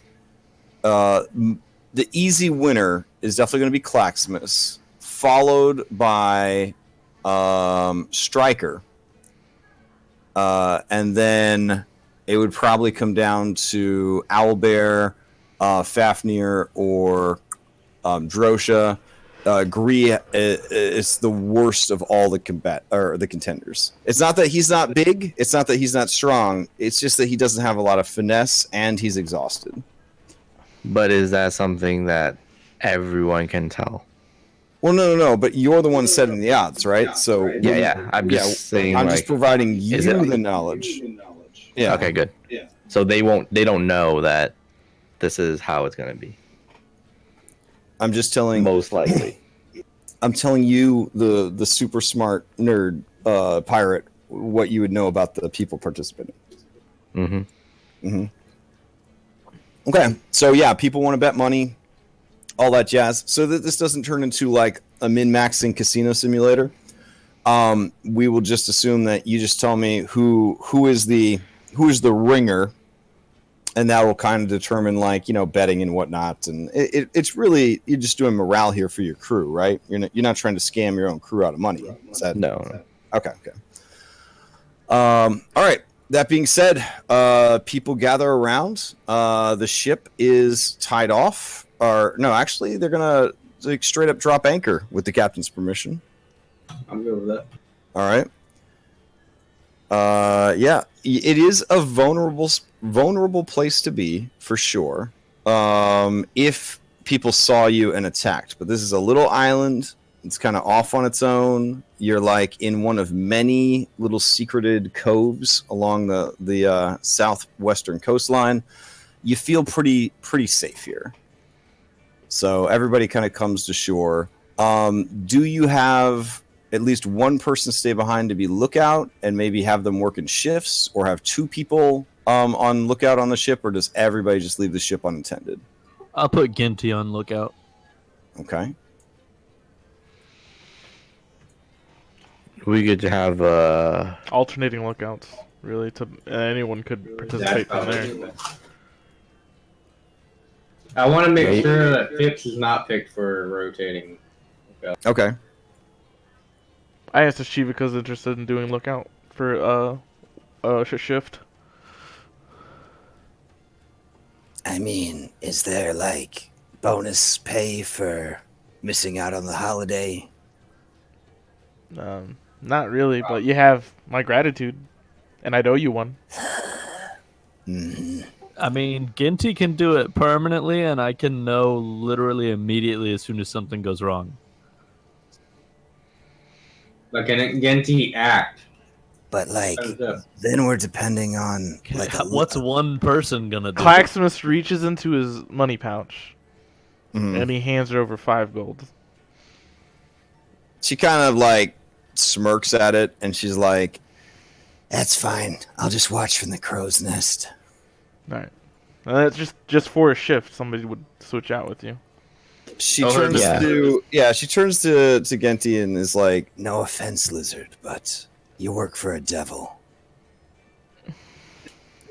the easy winner is definitely going to be Claximus, followed by Striker, and then it would probably come down to Owlbear, Fafnir, or Drosha. Gree is the worst of all the contenders. It's not that he's not big. It's not that he's not strong. It's just that he doesn't have a lot of finesse, and he's exhausted. But is that something that everyone can tell? Well, no. But you're the one setting the odds, right? So yeah. I'm just saying. I'm just providing you the knowledge. Yeah. Okay. Good. Yeah. So they don't know that this is how it's gonna be. I'm just telling. Most likely. I'm telling you, the super smart nerd pirate, what you would know about the people participating. Okay, so yeah, people want to bet money, all that jazz. So that this doesn't turn into like a min-maxing casino simulator. We will just assume that you just tell me who is the ringer, and that will kind of determine, like, betting and whatnot. And it's really, you're just doing morale here for your crew, right? You're not trying to scam your own crew out of money. Is that no? Okay. All right. That being said, people gather around. The ship is tied off. Or no, actually, they're gonna straight up drop anchor with the captain's permission. I'm good with that. All right. Yeah, it is a vulnerable place to be for sure. If people saw you and attacked, but this is a little island. It's kind of off on its own. You're like in one of many little secreted coves along the southwestern coastline. You feel pretty safe here. So everybody kind of comes to shore. Do you have at least one person stay behind to be lookout and maybe have them work in shifts, or have two people on lookout on the ship, or does everybody just leave the ship unattended? I'll put Ginty on lookout. Okay. We could have Alternating lookouts, really. To anyone could participate from there. I want to make sure that Phipps is not picked for rotating. Okay. I asked if Shivaka's interested in doing lookout for shift. I mean, is there like bonus pay for missing out on the holiday? Not really, but you have my gratitude, and I'd owe you one. I mean, Ginty can do it permanently, and I can know literally immediately as soon as something goes wrong. Like an Genti act. But like, then we're depending on like What's one person gonna do? Claxmus reaches into his money pouch, Mhm. and he hands her over 5 gold. She kind of like smirks at it, and she's like, That's fine. I'll just watch from the crow's nest. All right, that's just for a shift. Somebody would switch out with you. she turns to Genti and is like, No offense, lizard, but you work for a devil.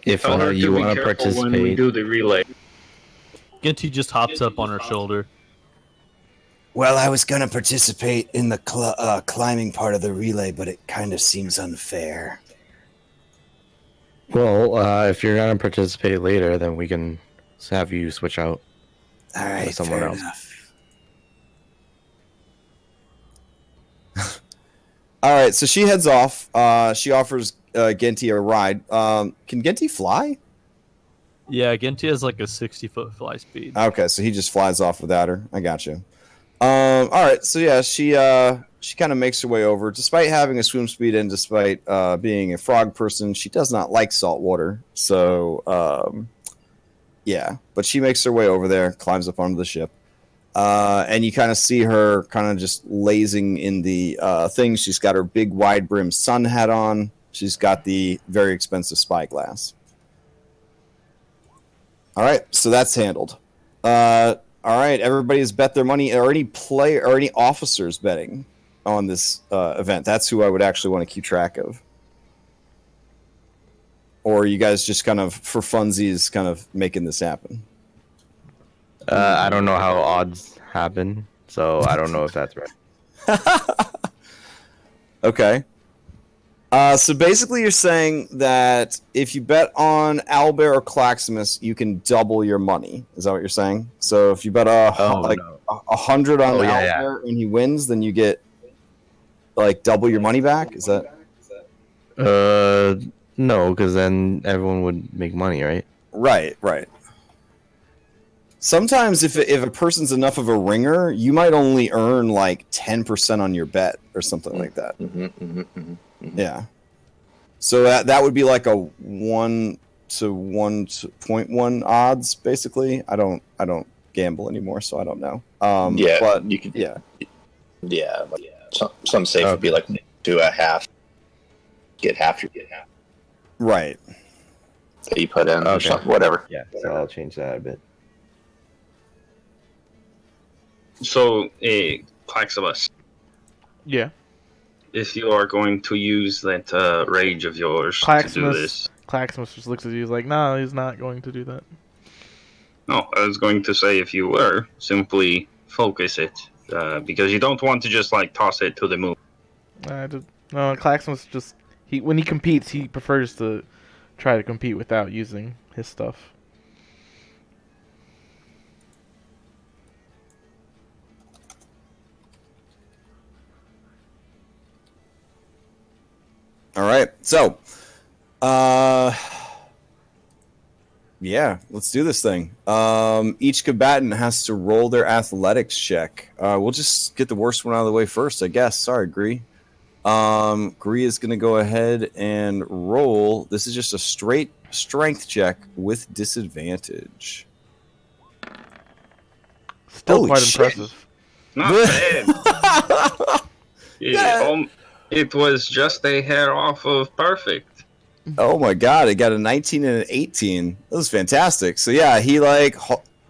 if Tell her you to be want to careful when we participate. do the relay. Ginty just hops up on her shoulder. Well, I was gonna participate in the climbing part of the relay, but it kind of seems unfair. Well, if you're gonna participate later, then we can have you switch out. All right, someone fair else. enough. all right. So she heads off. She offers Genti a ride. Can Genti fly? Yeah, Ginty has like a 60-foot fly speed. Okay, so he just flies off without her. I got you. All right, so yeah, she kind of makes her way over. Despite having a swim speed and despite being a frog person, she does not like salt water. So yeah, but she makes her way over there, climbs up onto the ship, and you kind of see her kind of just lazing in the thing. She's got her big wide brim sun hat on. She's got the very expensive spyglass. All right, so that's handled. All right, everybody's bet their money. Are any officers betting on this event? That's who I would actually want to keep track of. Or are you guys just kind of for funsies, kind of making this happen? I don't know how odds happen, so I don't know if that's right. Okay. So basically, you're saying that if you bet on Owlbear or Claximus, you can double your money. Is that what you're saying? So if you bet no. 100 on yeah. Owlbear and he wins, then you get like double your money back. Is that? No, because then everyone would make money, right? Right. Sometimes if a person's enough of a ringer, you might only earn like 10% on your bet or something like that. Yeah. So that would be like a 1 to 1.1 odds, basically. I don't gamble anymore, so I don't know. Yeah, but you could. yeah. Yeah, like some safe would be like 2.5. Get half your Right. that you put in, or Okay. something, whatever. Yeah, so I'll change that a bit. So, Claxibus, Yeah. if you are going to use that rage of yours to do this. Claxmus just looks at you. He's like, "No, he's not going to do that." No, I was going to say if you were, simply focus it. Because you don't want to just like toss it to the moon. No, Claxmus just when he competes, he prefers to try to compete without using his stuff. All right. So, yeah, let's do this thing. Each combatant has to roll their athletics check. We'll just get the worst one out of the way first, I guess. Sorry, Gree. Gree is going to go ahead and roll. This is just a straight strength check with disadvantage. Still Holy quite shit. impressive. Not bad. It was just a hair off of perfect. Oh my god, it got a 19 and an 18. That was fantastic. So yeah, he like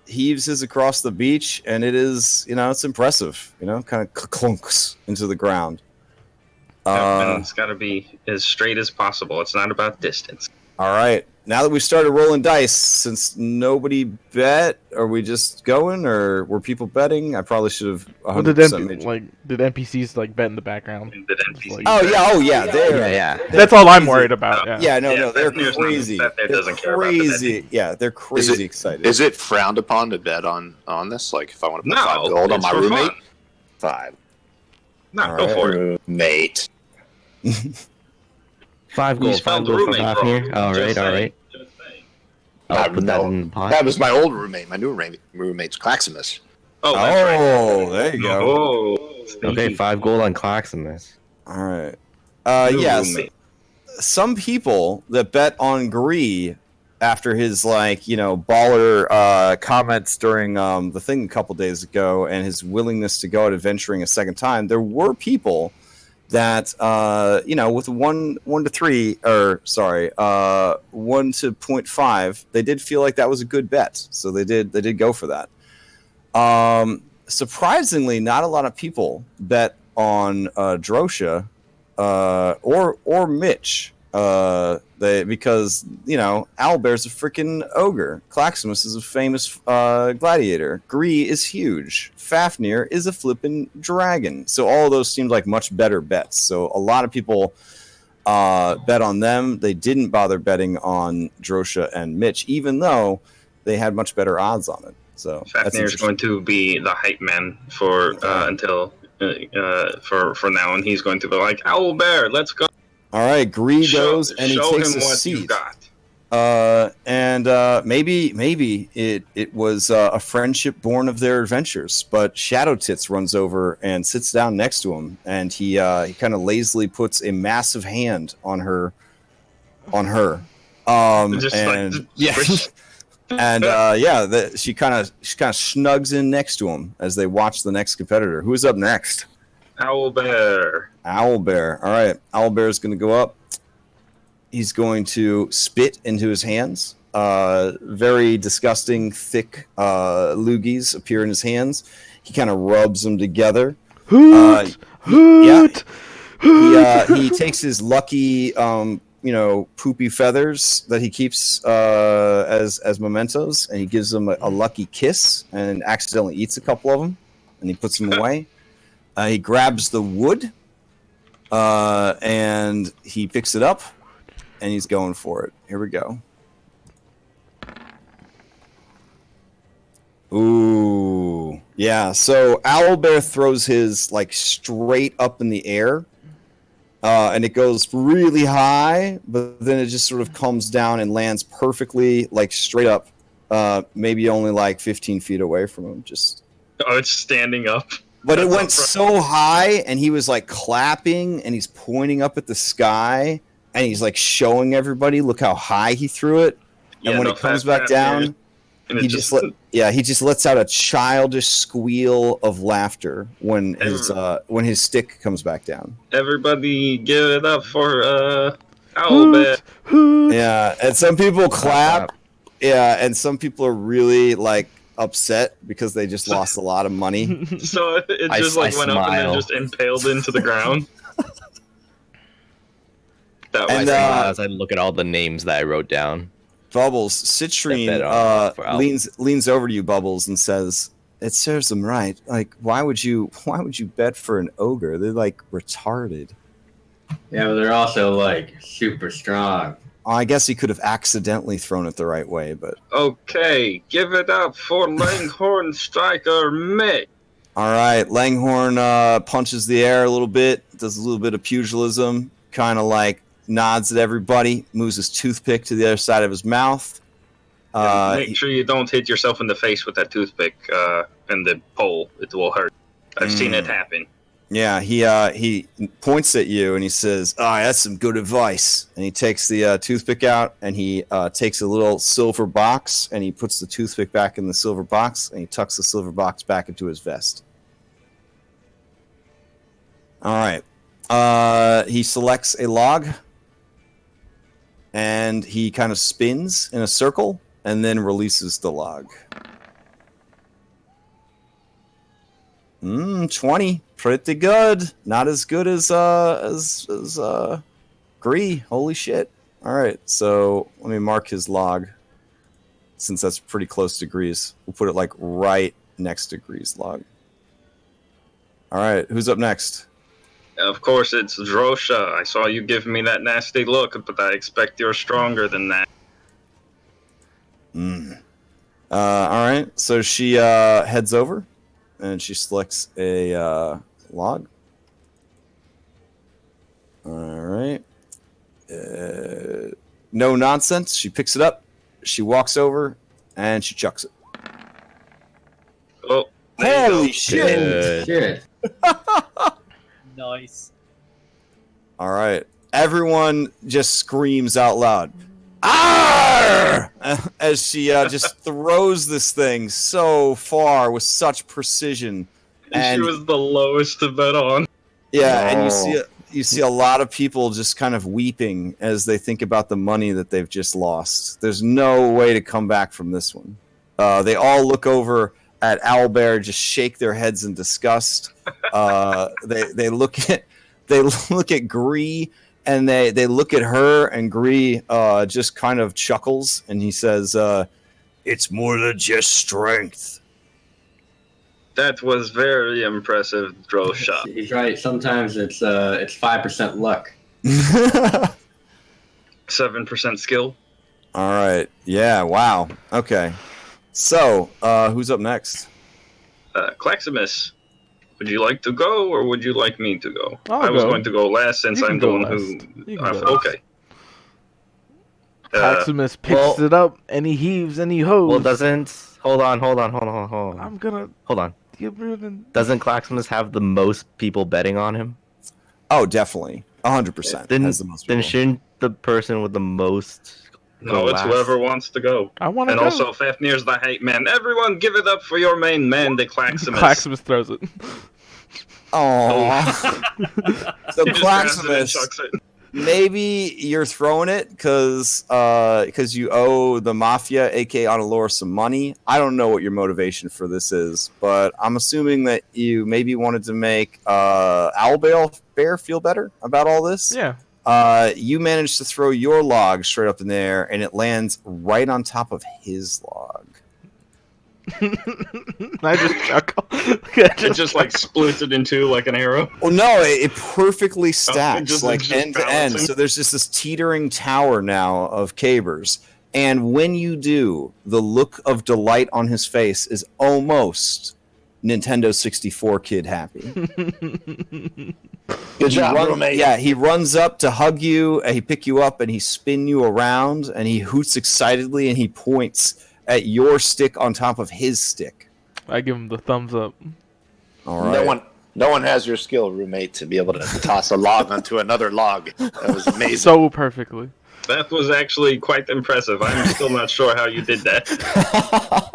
heaves his across the beach, and it is, it's impressive. Kind of clunks into the ground. And it's got to be as straight as possible. It's not about distance. All right. Now that we started rolling dice, since nobody bet, are we just going, or were people betting? I probably should have 100% made. Did NPCs like bet in the background? Did NPCs Oh yeah, Yeah. That's all I'm worried about. Yeah, no, they're Fafnir's crazy. not- Fafnir They're doesn't care about the crazy. Yeah, they're crazy excited. Is it frowned upon to bet on this? Like, if I want to put No, 5 gold on it's my for roommate? fun. 5. No, All go right. for it. Roommate. 5 You gold. spelled 5 gold for roommate Fafnir. wrong. All Just right. saying. I'll put that in the pot. That was my old roommate. My new roommate's Claximus. Oh, that's right. Oh, there you go. Oh, Okay, 5 gold on Claximus. All right. New Yes. roommate. Some people that bet on Gree after his baller comments during the thing a couple days ago, and his willingness to go out adventuring a second time, there were people that with 1 to 3, or sorry, 1 to 0.5, they did feel like that was a good bet, so they did go for that. Surprisingly, not a lot of people bet on Drosha or Mitch. Because Owlbear's a freaking ogre. Claximus is a famous gladiator. Gree is huge. Fafnir is a flippin' dragon. So all of those seemed like much better bets. So a lot of people bet on them. They didn't bother betting on Drosha and Mitch, even though they had much better odds on it. So Fafnir's going to be the hype man for until for now, and he's going to be like, Owlbear, let's go. All right, Gree goes and he show takes him a what seat. you got. Maybe it was a friendship born of their adventures. But Shadow Tits runs over and sits down next to him, and he kind of lazily puts a massive hand on her. Just and like, yeah, and she kind of snugs in next to him as they watch the next competitor. Who's up next? Owlbear. Owlbear. All right, Owlbear is going to go up. He's going to spit into his hands. Very disgusting, thick loogies appear in his hands. He kind of rubs them together. Hoot! Hoot! He takes his lucky, poopy feathers that he keeps as mementos, and he gives them a lucky kiss, and accidentally eats a couple of them, and he puts them away. He grabs the wood, and he picks it up, and he's going for it. Here we go. Ooh. Yeah, so Owlbear throws his, straight up in the air, and it goes really high, but then it just sort of comes down and lands perfectly, straight up, maybe only, 15 feet away from him. Oh, it's standing up. But it went so high, and he was clapping, and he's pointing up at the sky, and he's showing everybody, look how high he threw it. And when it comes back down, he just lets out a childish squeal of laughter when his stick comes back down. Everybody, give it up for Owlbear. Yeah, and some people clap. Yeah, and some people are really upset because they just lost a lot of money. So it just went up and then just impaled into the ground. That was As I look at all the names that I wrote down. Bubbles, Citrine leans over to you, Bubbles, and says, "It serves them right. Why would you bet for an ogre? They're retarded." Yeah, but they're also super strong. I guess he could have accidentally thrown it the right way, but okay. Give it up for Langhorn Striker Mick. all right. Langhorn punches the air a little bit, does a little bit of pugilism, kind of nods at everybody, moves his toothpick to the other side of his mouth. Make sure you don't hit yourself in the face with that toothpick and the pole. It will hurt. I've seen it happen. Yeah, he points at you and he says, "Oh, that's some good advice." And he takes the toothpick out and he takes a little silver box and he puts the toothpick back in the silver box and he tucks the silver box back into his vest. All right. He selects a log and he kind of spins in a circle and then releases the log. 20. Pretty good. Not as good as Gree. Holy shit. All right. So let me mark his log since that's pretty close to Gree's. We'll put it like right next to Gree's log. All right. Who's up next? Of course, it's Drosha. I saw you give me that nasty look, but I expect you're stronger than that. All right. So she heads over and she selects a log. All right. No nonsense. She picks it up. She walks over and she chucks it. Oh, there you Holy go. shit! Shit. Nice. All right. Everyone just screams out loud. Arr! As she just throws this thing so far with such precision. And she was the lowest to bet on. Yeah, and you see a lot of people just kind of weeping as they think about the money that they've just lost. There's no way to come back from this one. They all look over at Owlbear, just shake their heads in disgust. They look at Gree, and they look at her, and Gree just kind of chuckles, and he says, "It's more than just strength." That was very impressive, Drosha. He's right. Sometimes it's 5% luck. 7% skill. All right. Yeah. Wow. Okay. So, who's up next? Claximus, would you like to go, or would you like me to go? I'll I was go. going to go last since You can I'm the go one last. who. You can go Okay. Maximus picks it up and he heaves and he hoes. Well, doesn't hold on. I'm gonna Hold on. get rid of. Doesn't Claximus have the most people betting on him? Oh, definitely. 100%. Then, Has the most then people. shouldn't the person with the most No, go it's last? whoever wants to go. I want to And go. also, Fafnir's the hype man. Everyone give it up for your main man, the Claximus. Claximus throws it. Aww. So He just grabs it and Claximus, chucks it. maybe you're throwing it because you owe the Mafia, aka Onalora, some money. I don't know what your motivation for this is, but I'm assuming that you maybe wanted to make Owlbear feel better about all this. Yeah. You managed to throw your log straight up in the air, and it lands right on top of his log. I just chuckle. It just like splits it in two like an arrow. Well, no, it perfectly stacks, just- like it's just end to end. balancing. So there's just this teetering tower now of Cabers. And when you do, the look of delight on his face is almost Nintendo 64 kid happy. Good job, roommate. Yeah, he runs up to hug you, and he pick you up, and he spin you around, and he hoots excitedly, and he points at your stick on top of his stick. I give him the thumbs up. All right. No one has your skill, roommate, to be able to toss a log onto another log. That was amazing. So perfectly. That was actually quite impressive. I'm still not sure how you did that.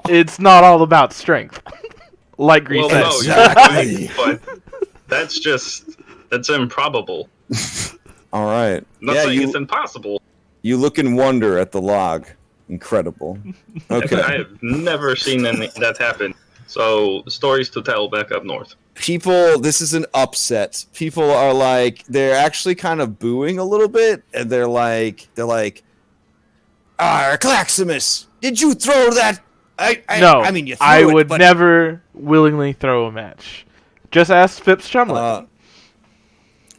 It's not all about strength. Like Grease Well, said. no, Exactly. but that's improbable. All right. I'm not saying it's impossible. You look in wonder at the log. Incredible. Okay. I have never seen that happen. So, stories to tell back up north. People, this is an upset. People are like, they're actually kind of booing a little bit, and they're like, Claximus, did you throw that? No, I mean, you threw I it, would but- never willingly throw a match. Just ask Phipps Chumley.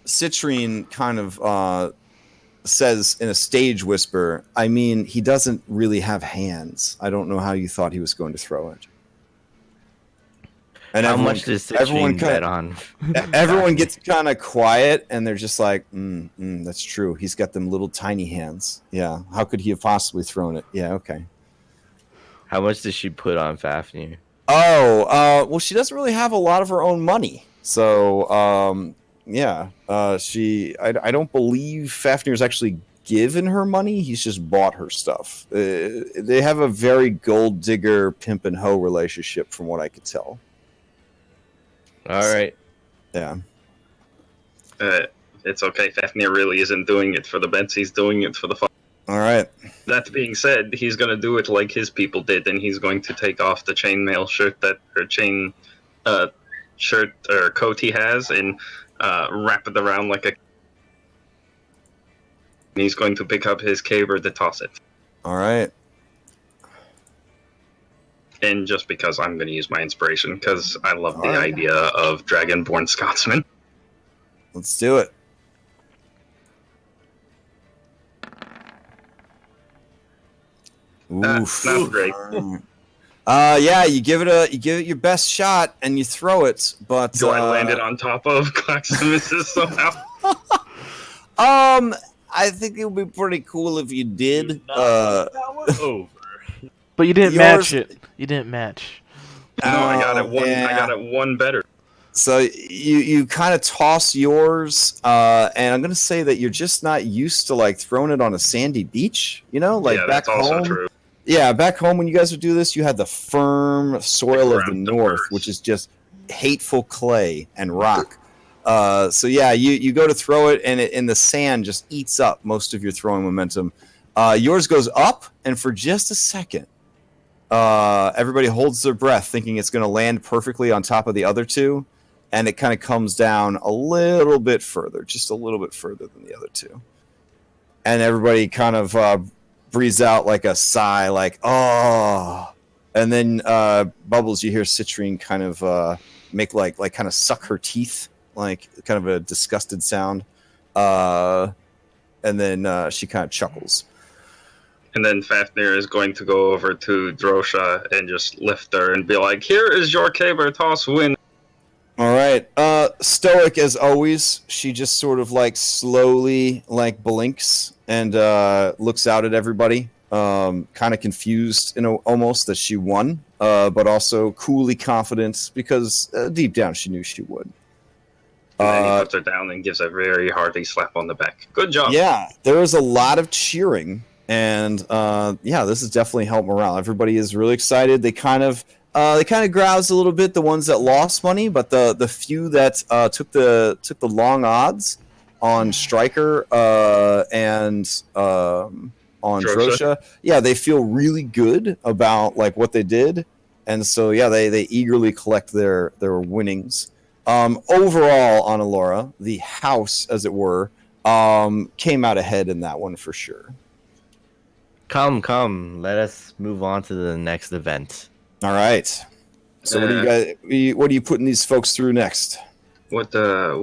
Citrine kind of says in a stage whisper, I mean, he doesn't really have hands. I don't know how you thought he was going to throw it. And How everyone, much does everyone Citrine kind bet of on? everyone gets kind of quiet, and they're just like, that's true. He's got them little tiny hands. Yeah. How could he have possibly thrown it? Yeah. Okay. How much does she put on Fafnir? Oh, well, she doesn't really have a lot of her own money. So, yeah, I don't believe Fafnir's actually given her money. He's just bought her stuff. They have a very gold digger, pimp and hoe relationship, from what I could tell. All right. Yeah. It's okay. Fafnir really isn't doing it for the bets. He's doing it for the fun. All right. That being said, he's going to do it like his people did, and he's going to take off the chainmail shirt shirt or coat he has and wrap it around like a. And he's going to pick up his caber to toss it. All right. And just because I'm going to use my inspiration, because I love the idea of Dragonborn Scotsman. Let's do it. Oof. Not great. Yeah, you give it your best shot and you throw it, but Do I land it on top of Claximus's somehow? I think it would be pretty cool if you did. Over. But you didn't Yours- match it. You didn't match. No, I got it one. Yeah. I got it one better. So you kind of toss yours, and I'm gonna say that you're just not used to like throwing it on a sandy beach. You know, like Yeah, back that's also home. true. Yeah, back home when you guys would do this, you had the firm soil of the Ground north, numbers. which is just hateful clay and rock. So yeah, you go to throw it, and the sand just eats up most of your throwing momentum. Yours goes up, and for just a second, everybody holds their breath, thinking it's going to land perfectly on top of the other two, and it kind of comes down a little bit further, just a little bit further than the other two, and everybody kind of breathes out like a sigh, like oh, and then Bubbles, you hear Citrine kind of make like kind of suck her teeth, like kind of a disgusted sound, and then she kind of chuckles. And then Fafnir is going to go over to Drosha and just lift her and be like, "Here is your caber toss win." All right. Stoic as always, she just sort of like slowly like blinks and looks out at everybody, kind of confused, almost that she won, but also coolly confident because deep down she knew she would. And then he puts her down and gives a very hearty slap on the back. Good job. Yeah, there was a lot of cheering, and yeah, this has definitely helped morale. Everybody is really excited. They kind of groused a little bit, the ones that lost money, but the few that took the long odds on Striker and on Drosha, yeah, they feel really good about like what they did, and so yeah, they eagerly collect their winnings. Overall, on Alora, the house, as it were, came out ahead in that one for sure. Come, let us move on to the next event. All right. So what are you putting these folks through next? What do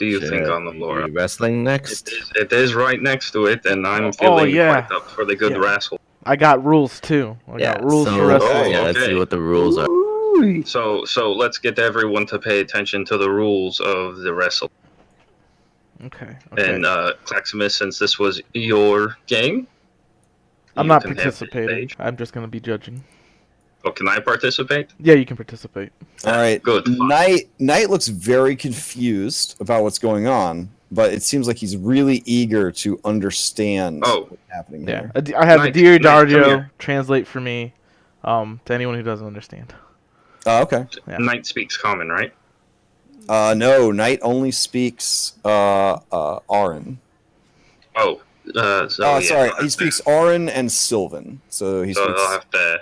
you think on the Laura? Wrestling next? It is right next to it, and I'm feeling quite up for the good wrestle. I got rules too. I got rules for wrestling. Yeah, let's see what the rules are. So let's get everyone to pay attention to the rules of the wrestle. Okay. And Claximus, since this was your game, I'm not participating. I'm just gonna be judging. Oh, can I participate? Yeah, you can participate. All right. Good. Knight looks very confused about what's going on, but it seems like he's really eager to understand what's happening here. I have Dear Dario translate for me to anyone who doesn't understand. Okay. Yeah. Knight speaks common, right? No, Knight only speaks Aran. Sorry, he speaks Aran and Sylvan. So he speaks. I'll have to,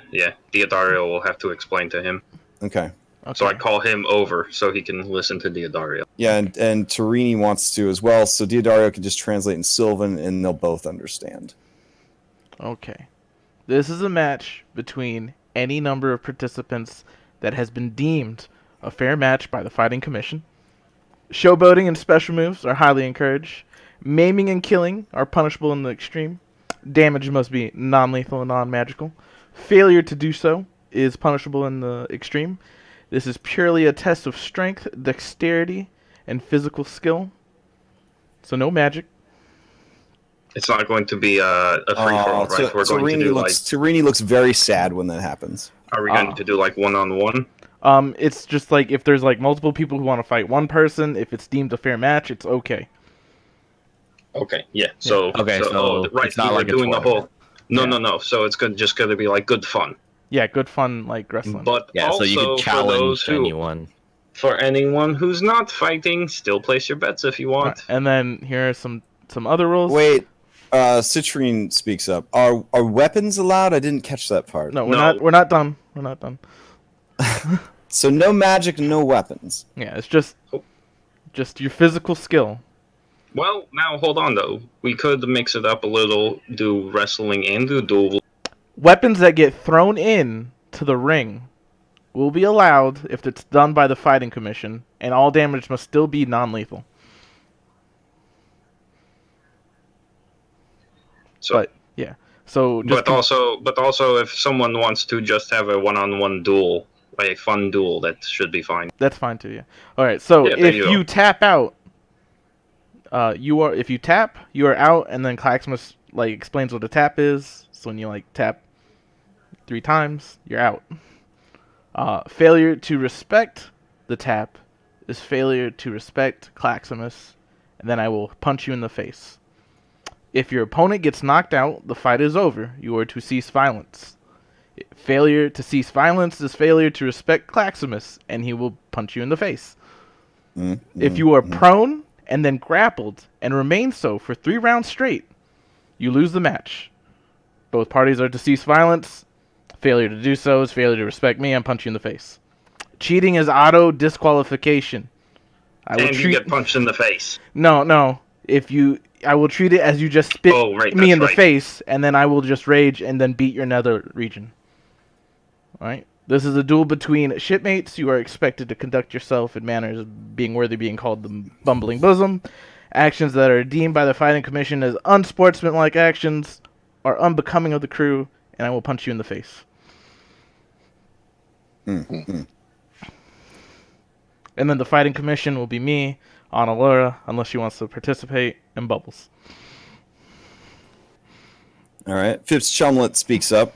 Diodario will have to explain to him. Okay. So I call him over so he can listen to Diodario. Yeah, and Torini wants to as well, so Diodario can just translate in Sylvan, and they'll both understand. Okay. This is a match between any number of participants that has been deemed a fair match by the Fighting Commission. Showboating and special moves are highly encouraged. Maiming and killing are punishable in the extreme. Damage must be non-lethal and non-magical. Failure to do so is punishable in the extreme. This is purely a test of strength, dexterity, and physical skill. So no magic. It's not going to be a free for all, right? We're going to do Torini looks very sad when that happens. Are we going to do like 1-on-1? It's just like if there's like multiple people who want to fight one person, if it's deemed a fair match, it's okay. Okay, yeah. So right, it's not we're like a doing the tournament. whole. No. So it's just going to be like good fun. Yeah, good fun like wrestling. But Yeah, also so you can challenge for those anyone. For anyone who's not fighting, still place your bets if you want. And then here are some other rules. Wait, Citrine speaks up. Are weapons allowed? I didn't catch that part. No, we're not done. We're not done. So no magic, no weapons. Yeah, it's just your physical skill. Well, now hold on though. We could mix it up a little, do wrestling and do duel. Weapons that get thrown in to the ring will be allowed if it's done by the fighting commission, and all damage must still be non-lethal. So, but yeah, so just but also, if someone wants to just have a one-on-one duel, like a fun duel, that should be fine. That's fine too. Yeah. All right. So Yeah, if you tap out, you are out, and then Claxmus like explains what a tap is. So when you like tap 3 times, you're out. Failure to respect the tap is failure to respect Claximus, and then I will punch you in the face. If your opponent gets knocked out, the fight is over. You are to cease violence. Failure to cease violence is failure to respect Claximus, and he will punch you in the face. If you are prone and then grappled and remain so for 3 rounds straight, you lose the match. Both parties are to cease violence. Failure to do so is failure to respect me and punch you in the face. Cheating is auto disqualification. You get punched in the face. No. I will treat it as you just spit me in the face, and then I will just rage and then beat your nether region. Alright? This is a duel between shipmates. You are expected to conduct yourself in manners being worthy of being called the Bumbling Bosom. Actions that are deemed by the fighting commission as unsportsmanlike actions are unbecoming of the crew, and I will punch you in the face. And then the fighting commission will be me, Laura, unless she wants to participate, and Bubbles. All right. Phipps Chumlet speaks up.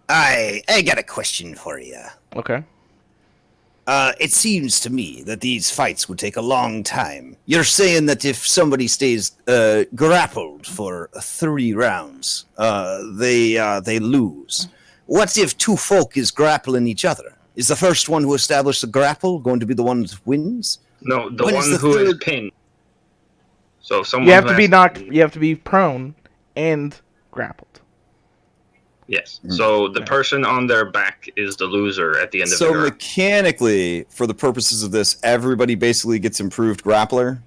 I got a question for you. Okay. It seems to me that these fights would take a long time. You're saying that if somebody stays grappled for 3 rounds, they lose. What if 2 folk is grappling each other? Is the first one who established the grapple going to be the one that wins? No, the one who is pinned. So someone you have to be knocked. You have to be prone and grappled. Yes. So the person on their back is the loser at the end of the So round. mechanically, for the purposes of this, everybody basically gets improved grappler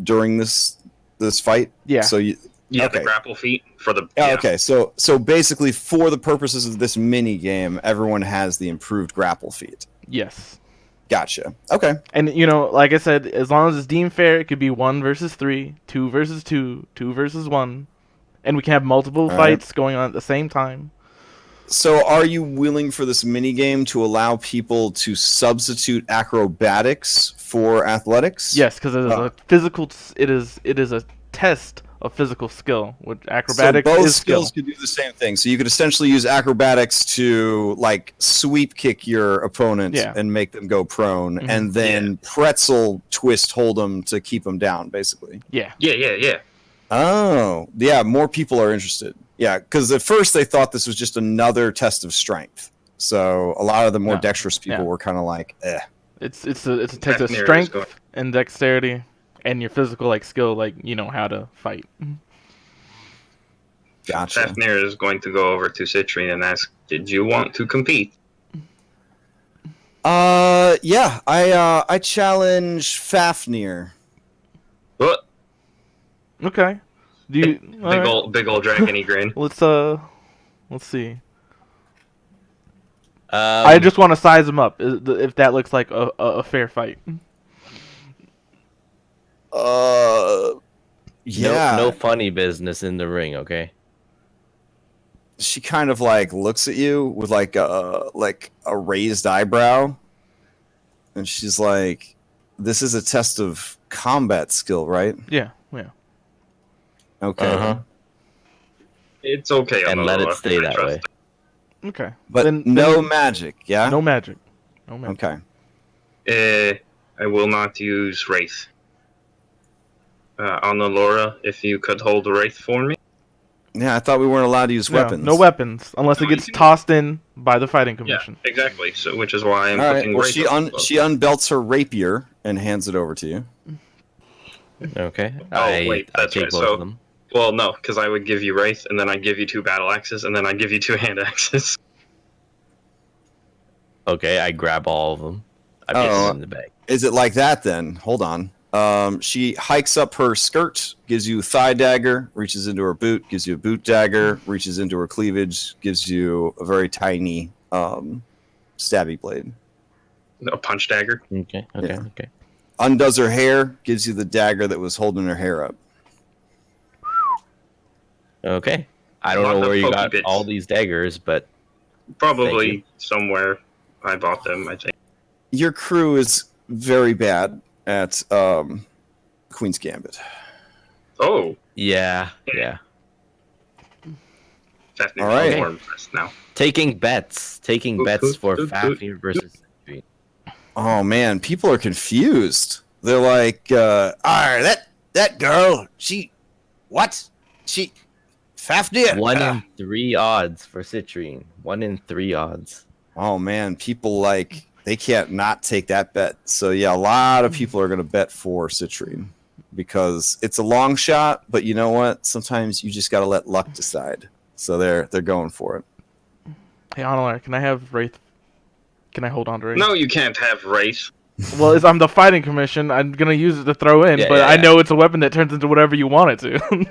during this fight. Yeah. So you the grapple feat for the. Yeah. Okay. So basically, for the purposes of this mini game, everyone has the improved grapple feat. Yes. Gotcha. Okay. And like I said, as long as it's deemed fair, it could be 1 versus 3, 2 versus 2, 2 versus 1, and we can have multiple fights going on at the same time. So, are you willing for this mini game to allow people to substitute acrobatics for athletics? Yes, because it is a physical. It is a test of physical skill, which acrobatics so both is skills skill. could do the same thing. So you could essentially use acrobatics to like sweep kick your opponent and make them go prone, and then pretzel twist hold them to keep them down, basically. Yeah. Oh, yeah. More people are interested. Yeah, because at first they thought this was just another test of strength. So a lot of the more dexterous people were kind of like, eh. It's a test of strength and dexterity. And your physical skill, how to fight. Gotcha. Fafnir is going to go over to Citrine and ask, "Did you want to compete?" Yeah. I challenge Fafnir. What? Okay. Do you big old dragony grin? Let's see. I just want to size him up. If that looks like a fair fight. Yeah. No funny business in the ring, okay? she kind of like looks at you with like a raised eyebrow, and she's like, "This is a test of combat skill, right?" Yeah. Okay. Uh-huh. It's okay, And let it Amalua. stay I that trust way. Okay. But no magic, yeah? No magic. No magic. Okay. I will not use Wraith. Laura, if you could hold Wraith for me. Yeah, I thought we weren't allowed to use weapons. No weapons unless it No, you gets can- tossed in by the fighting Yeah, commission. exactly. So, which is why I'm All right. putting Well, Wraith. she unbelts her rapier and hands it over to you. Okay. Wait, I that's take right. both So, of them. well, no, because I would give you Wraith, and then I'd give you 2 battle axes, and then I'd give you 2 hand axes. Okay, I grab all of them. I put them in the bag. Is it like that then? Hold on. She hikes up her skirt, gives you a thigh dagger, reaches into her boot, gives you a boot dagger, reaches into her cleavage, gives you a very tiny stabby blade. A punch dagger. Okay. Yeah. Undoes her hair, gives you the dagger that was holding her hair up. Okay. I don't Lot know of where you pokey got bits. all these daggers, but Probably somewhere I bought them, I think. Your crew is very bad at Queen's Gambit. Oh, yeah. Fafnir's All right. more impressed now. Taking bets for Fafnir versus Citrine. Oh man, people are confused. They're like, that girl, she Fafnir. 1 in 3 odds for Citrine. 1 in 3 odds. Oh man, people like they can't not take that bet. So yeah, a lot of people are going to bet for Citrine because it's a long shot. But you know what? Sometimes you just got to let luck decide. So they're going for it. Hey, Analar, can I have Wraith? Can I hold on to Wraith? No, you can't have Wraith. Well, I'm the fighting commission. I'm gonna use it to throw in, but I know it's a weapon that turns into whatever you want it to.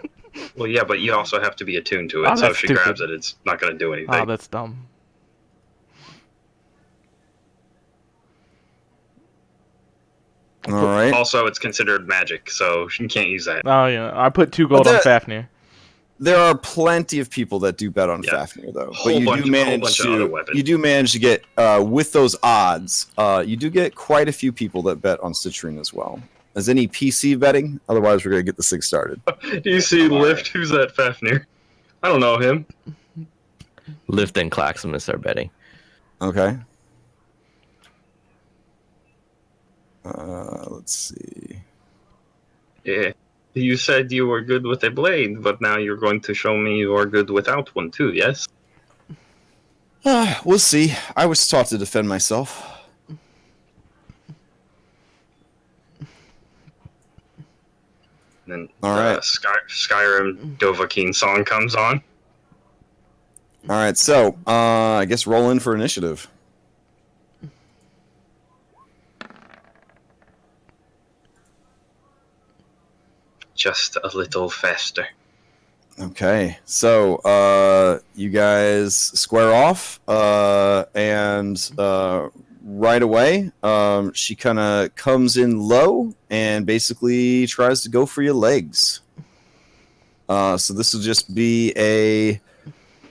Well, yeah, but you also have to be attuned to it. Oh, So that's if she stupid. grabs it, it's not going to do anything. Oh, that's dumb. All right. Also, it's considered magic, so you can't use that. Oh yeah, I put 2 gold on Fafnir. There are plenty of people that do bet on Yeah. Fafnir, though. Whole But you bunch- do whole manage bunch of other to weapons. you do manage to get with those odds. You do get quite a few people that bet on Citrine as well. Is any PC betting? Otherwise, we're gonna get this thing started. Do you see Lift? Who's that Fafnir? I don't know him. Lift and Claximus are betting. Okay. Let's see. Yeah. You said you were good with a blade, but now you're going to show me you are good without one too, yes? We'll see. I was taught to defend myself. And then All right. Skyrim Dovahkiin song comes on. All right, so I guess roll in for initiative. Just a little faster. Okay, so you guys square off, and right away, she kind of comes in low and basically tries to go for your legs. So this will just be a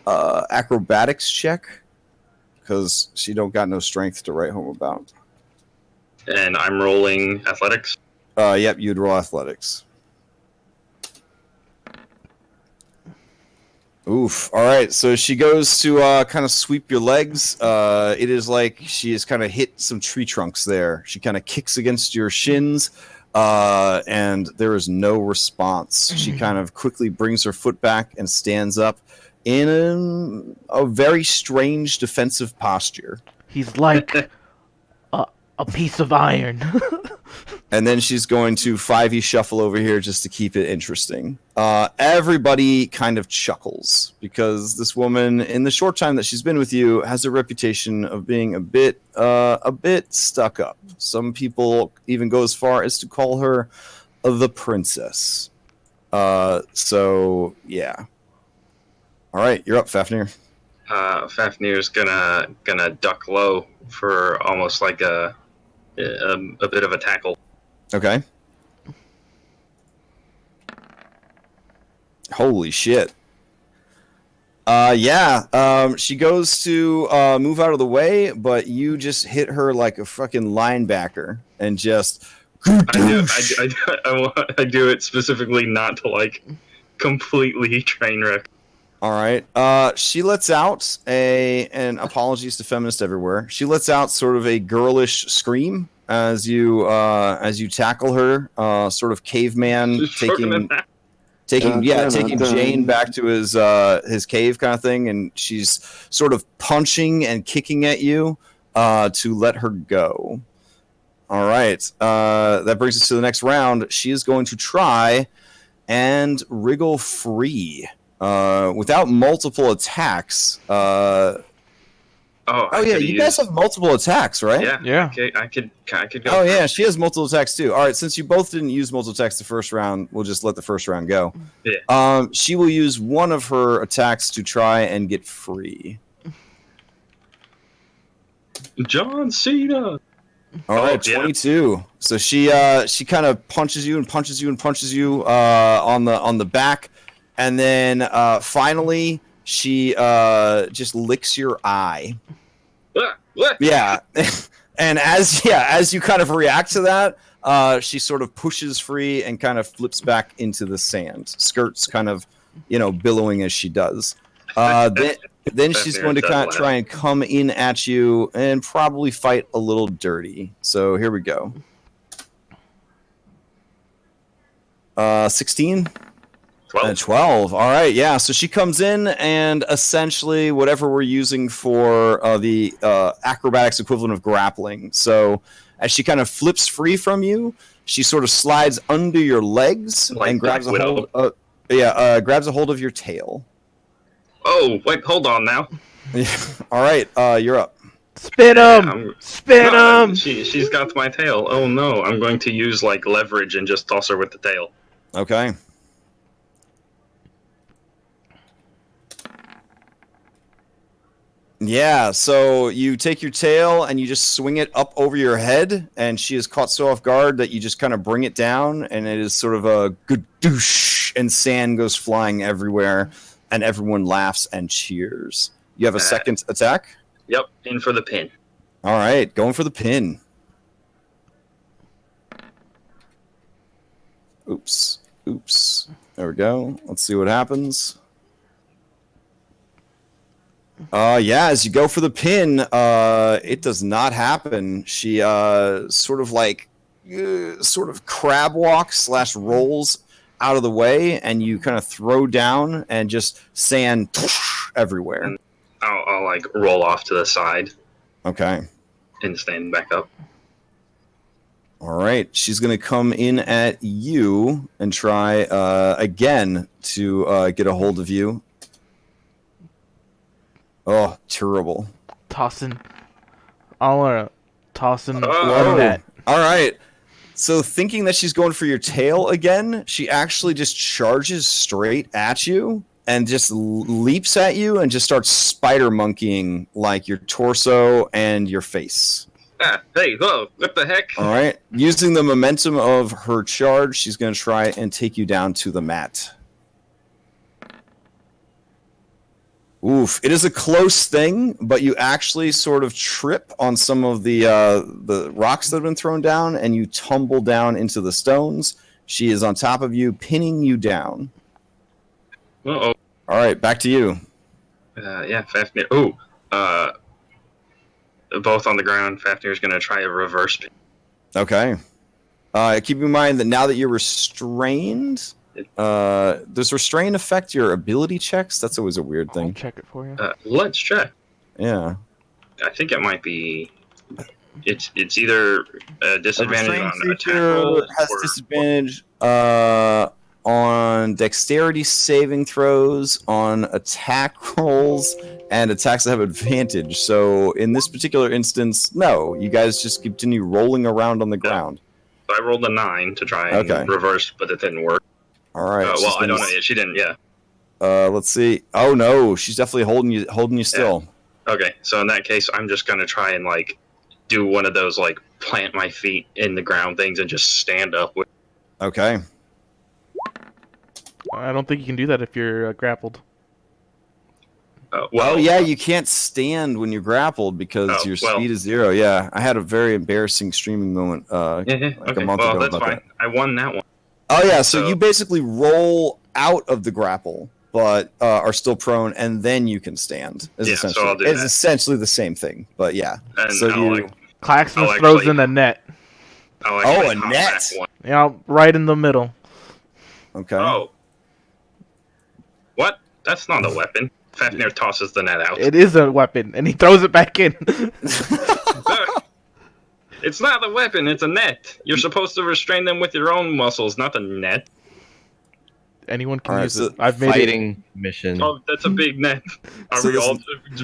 acrobatics check because she don't got no strength to write home about. And I'm rolling athletics. Yep, you'd roll athletics. Oof. All right. So she goes to kind of sweep your legs. It is like she has kind of hit some tree trunks there. She kind of kicks against your shins, and there is no response. She kind of quickly brings her foot back and stands up in a very strange defensive posture. He's like a piece of iron. And then she's going to 5e shuffle over here just to keep it interesting. Everybody kind of chuckles because this woman, in the short time that she's been with you, has a reputation of being a bit stuck up. Some people even go as far as to call her the princess. So yeah. All right, you're up, Fafnir. Fafnir's gonna duck low for almost like a bit of a tackle. Okay. Holy shit. She goes to move out of the way, but you just hit her like a fucking linebacker and just. I do it specifically not to like completely train wreck. All right. She lets out and apologies to feminists everywhere. She lets out sort of a girlish scream as you tackle her, sort of caveman taking Jane back to his cave kind of thing, and she's sort of punching and kicking at you to let her go. All right. That brings us to the next round. She is going to try and wriggle free. Without multiple attacks. You guys have multiple attacks, right? Yeah. I could go. Oh yeah, she has multiple attacks too. All right, since you both didn't use multiple attacks the first round, we'll just let the first round go. Yeah. She will use one of her attacks to try and get free. John Cena. All right, 22. Yeah. So she kind of punches you on the back. And then finally, she just licks your eye. Yeah, and as you kind of react to that, she sort of pushes free and kind of flips back into the sand. Skirts kind of, billowing as she does. Then she's going to kind of try and come in at you and probably fight a little dirty. So here we go. 16. 12. All right, yeah. So she comes in, and essentially whatever we're using for the acrobatics equivalent of grappling. So as she kind of flips free from you, she sort of slides under your legs and grabs a hold. Grabs a hold of your tail. Oh, wait, hold on now. All right, you're up. Spin him! Spin him! She's got my tail. Oh no, I'm going to use like leverage and just toss her with the tail. Okay. Yeah, so you take your tail and you just swing it up over your head, and she is caught so off guard that you just kind of bring it down, and it is sort of a good douche, and sand goes flying everywhere, and everyone laughs and cheers. You have a second attack? Yep, in for the pin. All right, going for the pin. Oops. There we go. Let's see what happens. As you go for the pin, it does not happen. She sort of crab walks / rolls out of the way, and you kind of throw down and just sand everywhere. And I'll like roll off to the side. Okay. And stand back up. All right. She's going to come in at you and try again to get a hold of you. Oh, terrible. Tossing. One net. All right. So thinking that she's going for your tail again, she actually just charges straight at you and just leaps at you and just starts spider monkeying like your torso and your face. Hey, whoa, what the heck? All right. Using the momentum of her charge, she's going to try and take you down to the mat. Oof! It is a close thing, but you actually sort of trip on some of the rocks that have been thrown down, and you tumble down into the stones. She is on top of you, pinning you down. Uh-oh. All right, back to you. Fafnir. Ooh. Both on the ground. Fafnir's going to try a reverse pin. Okay. Keep in mind that now that you're restrained... does restrain affect your ability checks? That's always a weird thing. I'll check it for you. Let's check. Yeah. I think it might be. It's either a disadvantage on attack rolls has disadvantage on dexterity saving throws, on attack rolls, and attacks that have advantage. So in this particular instance, no. You guys just continue rolling around on the ground. So I rolled a 9 to try and reverse, but it didn't work. All right. I don't know. She didn't. Yeah. Let's see. Oh no, she's definitely holding you still. Yeah. Okay, so in that case, I'm just gonna try and like do one of those like plant my feet in the ground things and just stand up. Okay. I don't think you can do that if you're grappled. Oh yeah, you can't stand when you're grappled because your speed is 0. Yeah, I had a very embarrassing streaming moment like a month ago that's about fine. that. I won that one. Oh yeah, so you basically roll out of the grapple, but are still prone, and then you can stand. So I'll do it's that. essentially the same thing, but yeah. And so you Claxmus throws in a net. A net. Yeah, right in the middle. Okay. Oh. What? That's not a weapon. Fafnir tosses the net out. It is a weapon, and he throws it back in. It's not a weapon, it's a net. You're supposed to restrain them with your own muscles, not a net. Anyone can use it. I've made fighting mission. Oh, that's a big net. Are we all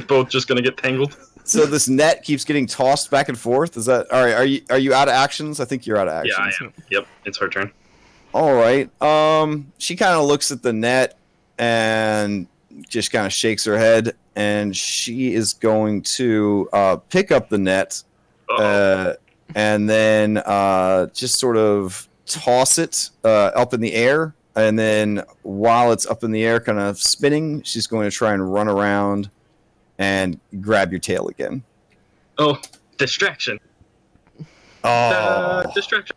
both just gonna get tangled? So this net keeps getting tossed back and forth. Is that all right? Are you out of actions? I think you're out of actions. Yeah, I am. Yep, it's her turn. All right. She kind of looks at the net and just kind of shakes her head, and she is going to pick up the net and then just sort of toss it up in the air. And then while it's up in the air, kind of spinning, she's going to try and run around and grab your tail again. Oh, distraction. Distraction.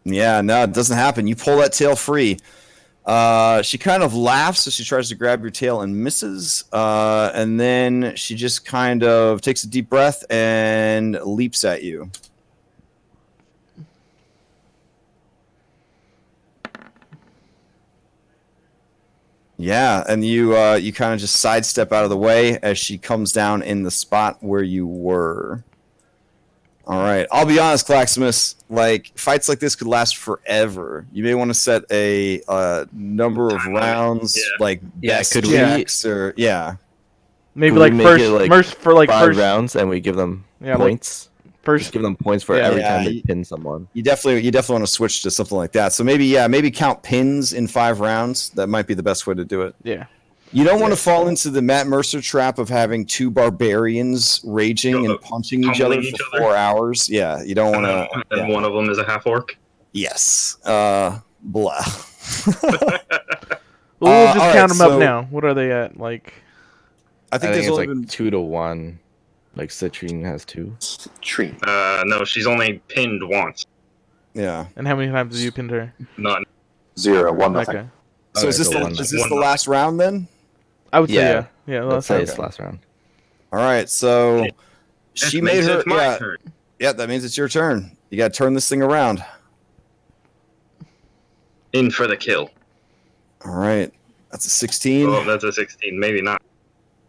Yeah, no, it doesn't happen. You pull that tail free. She kind of laughs as she tries to grab your tail and misses. And then she just kind of takes a deep breath and leaps at you. Yeah, and you kind of just sidestep out of the way as she comes down in the spot where you were. All right. I'll be honest, Claxmus, like, fights like this could last forever. You may want to set a number of rounds, like best checks, or maybe like first 5 rounds, and we give them points. Just give them points for every time they pin someone. You definitely want to switch to something like that. So maybe count pins in 5 rounds. That might be the best way to do it. Yeah. You don't want to fall into the Matt Mercer trap of having 2 barbarians raging and punching each other for 4 hours. Yeah, you don't want to. And one of them is a half orc. Yes. Blah. We'll just count them up now. What are they at? Like, I think there's it's only like been 2 to 1. Like Citrine has 2. Citrine. No, she's only pinned once. Yeah. And how many times have you pinned her? None. 0, 1, nothing. Okay. So is this the last round then? I would say yeah. Let's say it's last round. All right, so she made her. My turn. Yeah, that means it's your turn. You got to turn this thing around. In for the kill. All right, that's a 16. Oh, that's a 16. Maybe not.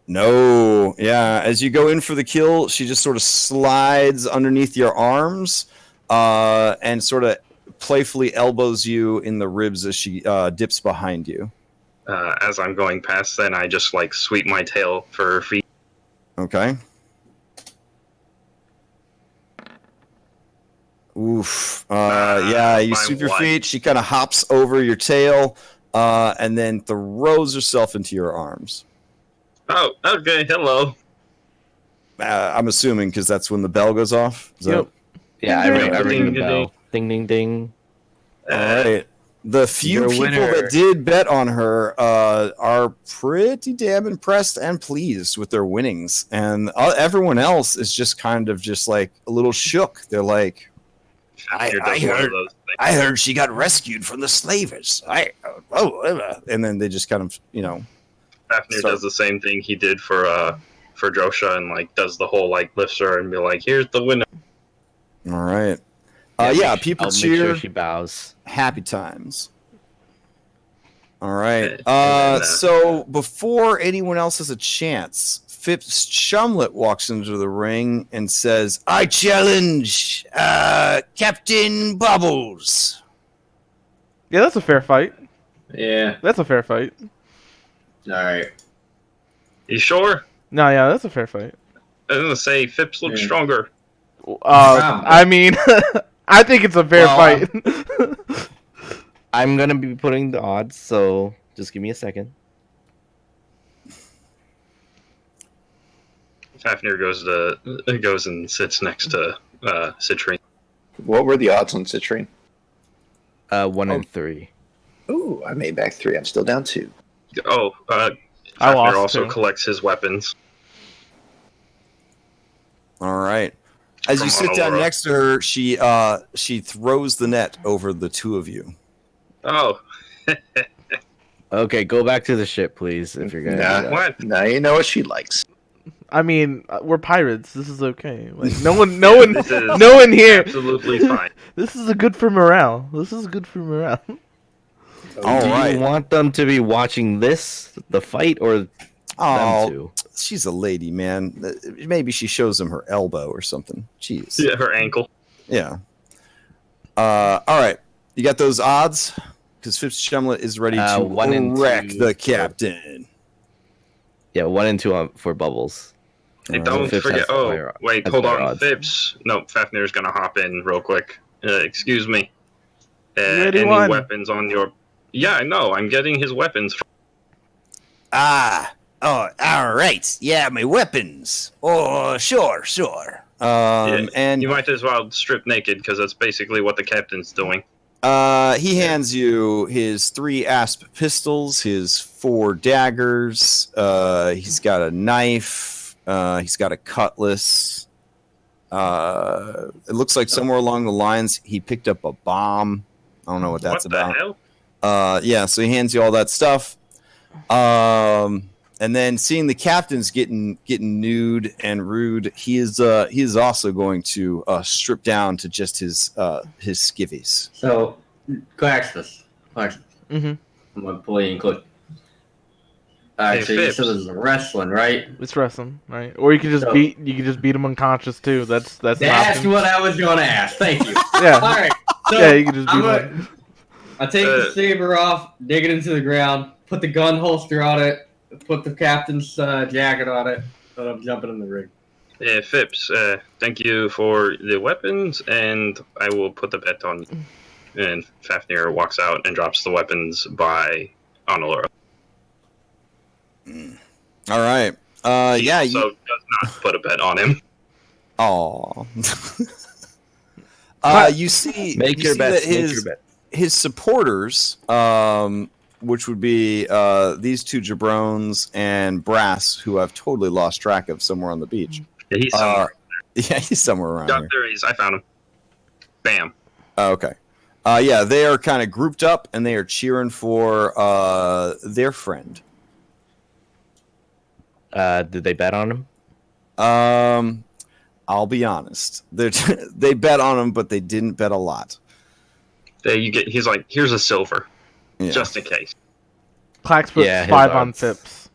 No, yeah. As you go in for the kill, she just sort of slides underneath your arms, and sort of playfully elbows you in the ribs as she dips behind you. As I'm going past, then I just like sweep my tail for her feet. Okay. Oof. Yeah, you sweep your feet. She kind of hops over your tail, and then throws herself into your arms. Oh, okay. Hello. I'm assuming because that's when the bell goes off. Yep. Yeah, I ring the bell. Ding, ding, ding. All right. The few people that did bet on her are pretty damn impressed and pleased with their winnings, and everyone else is just kind of just like a little shook. They're like, I heard she got rescued from the slavers. And then they just kind of, Fafnir does the same thing he did for Drosha, and like does the whole like lifts her and be like, "Here's the winner." All right. People cheer. Make sure she bows. Happy times. All right. So before anyone else has a chance, Phipps Shumlet walks into the ring and says, "I challenge Captain Bubbles." Yeah, that's a fair fight. Yeah. That's a fair fight. All right. You sure? No, yeah, that's a fair fight. I was gonna say Phipps looks stronger. I mean, I think it's a fair fight. I'm gonna be putting the odds, so just give me a second. Fafnir goes and sits next to Citrine. What were the odds on Citrine? 1 and 3. Ooh, I made back 3. I'm still down 2. Oh, I Fafnir lost also 2. collects his weapons All right. As from you sit down Onalura. next to her, she throws the net over the two of you. Oh, Okay, go back to the ship, please, if you're gonna do that. what? Now you know what she likes. I mean, we're pirates. This is okay. Like no one This is no one here. absolutely fine. This is good for morale. This is good for morale. All do right. you want them to be watching the fight, or them Oh, two? she's a lady, man. Maybe she shows him her elbow or something. Jeez. Yeah, her ankle. Yeah. All right. You got those odds? Because Fifth Chumlet is ready to 1 and wreck 2 the for- captain. Yeah, 1 and 2 for Bubbles. Hey, All don't right. Phipps forget. has Oh, higher- wait, has hold better on. odds. Phipps. No, Fafnir's gonna hop in real quick. Excuse me. You already Any won. weapons on your? Yeah, I know. I'm getting his weapons. Ah, oh, all right. Yeah, my weapons. Oh, sure. Yeah, And you might as well strip naked because that's basically what the captain's doing. he hands you his 3 asp pistols, his 4 daggers. He's got a knife. He's got a cutlass. It looks like somewhere along the lines he picked up a bomb. I don't know what that's what about. the hell? Yeah, so he hands you all that stuff. And then seeing the captain's getting nude and rude, he is also going to strip down to just his skivvies. So, Claxus. Mhm. I'm gonna pull you in quick. Alright, Hey, so you Phipps. said this is wrestling, right? It's wrestling, right? Or you can just So- beat him unconscious too. That's an That's option. what I was gonna ask. Thank you. Yeah. Alright. So Yeah, you can just beat him. gonna, I take the saber off, dig it into the ground, put the gun holster on it, put the captain's jacket on it, and I'm jumping in the ring. Phipps, thank you for the weapons, and I will put the bet on you. And Fafnir walks out and drops the weapons by Onalura. All right. Yeah. So does not put a bet on him. Aw. You see, Make you your see bets. that Make your bet. his supporters, which would be these 2 jabrones and Brass, who I've totally lost track of somewhere on the beach. Yeah, he's somewhere. Yeah, he's somewhere around Yup, here. there he is. I found him. Bam. Oh, okay. Yeah, they are kind of grouped up and they are cheering for their friend. Did they bet on him? I'll be honest. They bet on him, but they didn't bet a lot. He's like, here's a silver, Yeah. just in case. Clax puts Yeah, his 5 on odds. Phipps.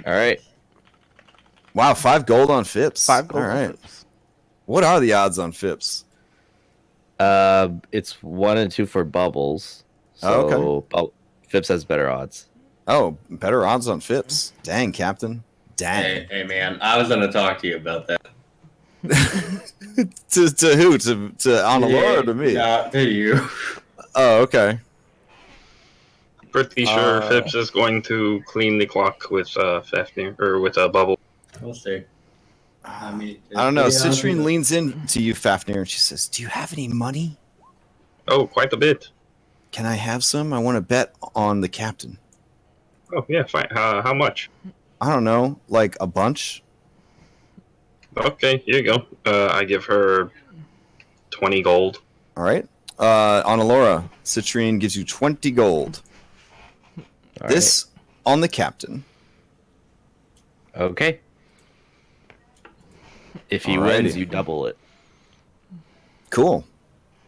All right. Wow, 5 gold on Phipps. 5 gold All on right. Phipps. What are the odds on Phipps? It's 1 and 2 for Bubbles. Oh, So Phipps has better odds. Oh, better odds on Phipps. Dang, Captain. Dang. Hey, man, I was gonna talk to you about that. to who? To Onalura or to me? To you. Oh, okay. Pretty sure Phipps is going to clean the clock with Fafnir, or with Bubble. We'll see. I mean, I don't know. yeah, Citrine leans in to you, Fafnir, and she says, "Do you have any money? Oh, quite a bit. Can I have some? I want to bet on the captain." Oh, yeah, fine. How much? I don't know, like a bunch. Okay, here you go. I give her 20 gold. All right. Onalura, Citrine gives you 20 gold. All This on the captain. right. Okay. If he Alrighty. wins, you double it. Cool.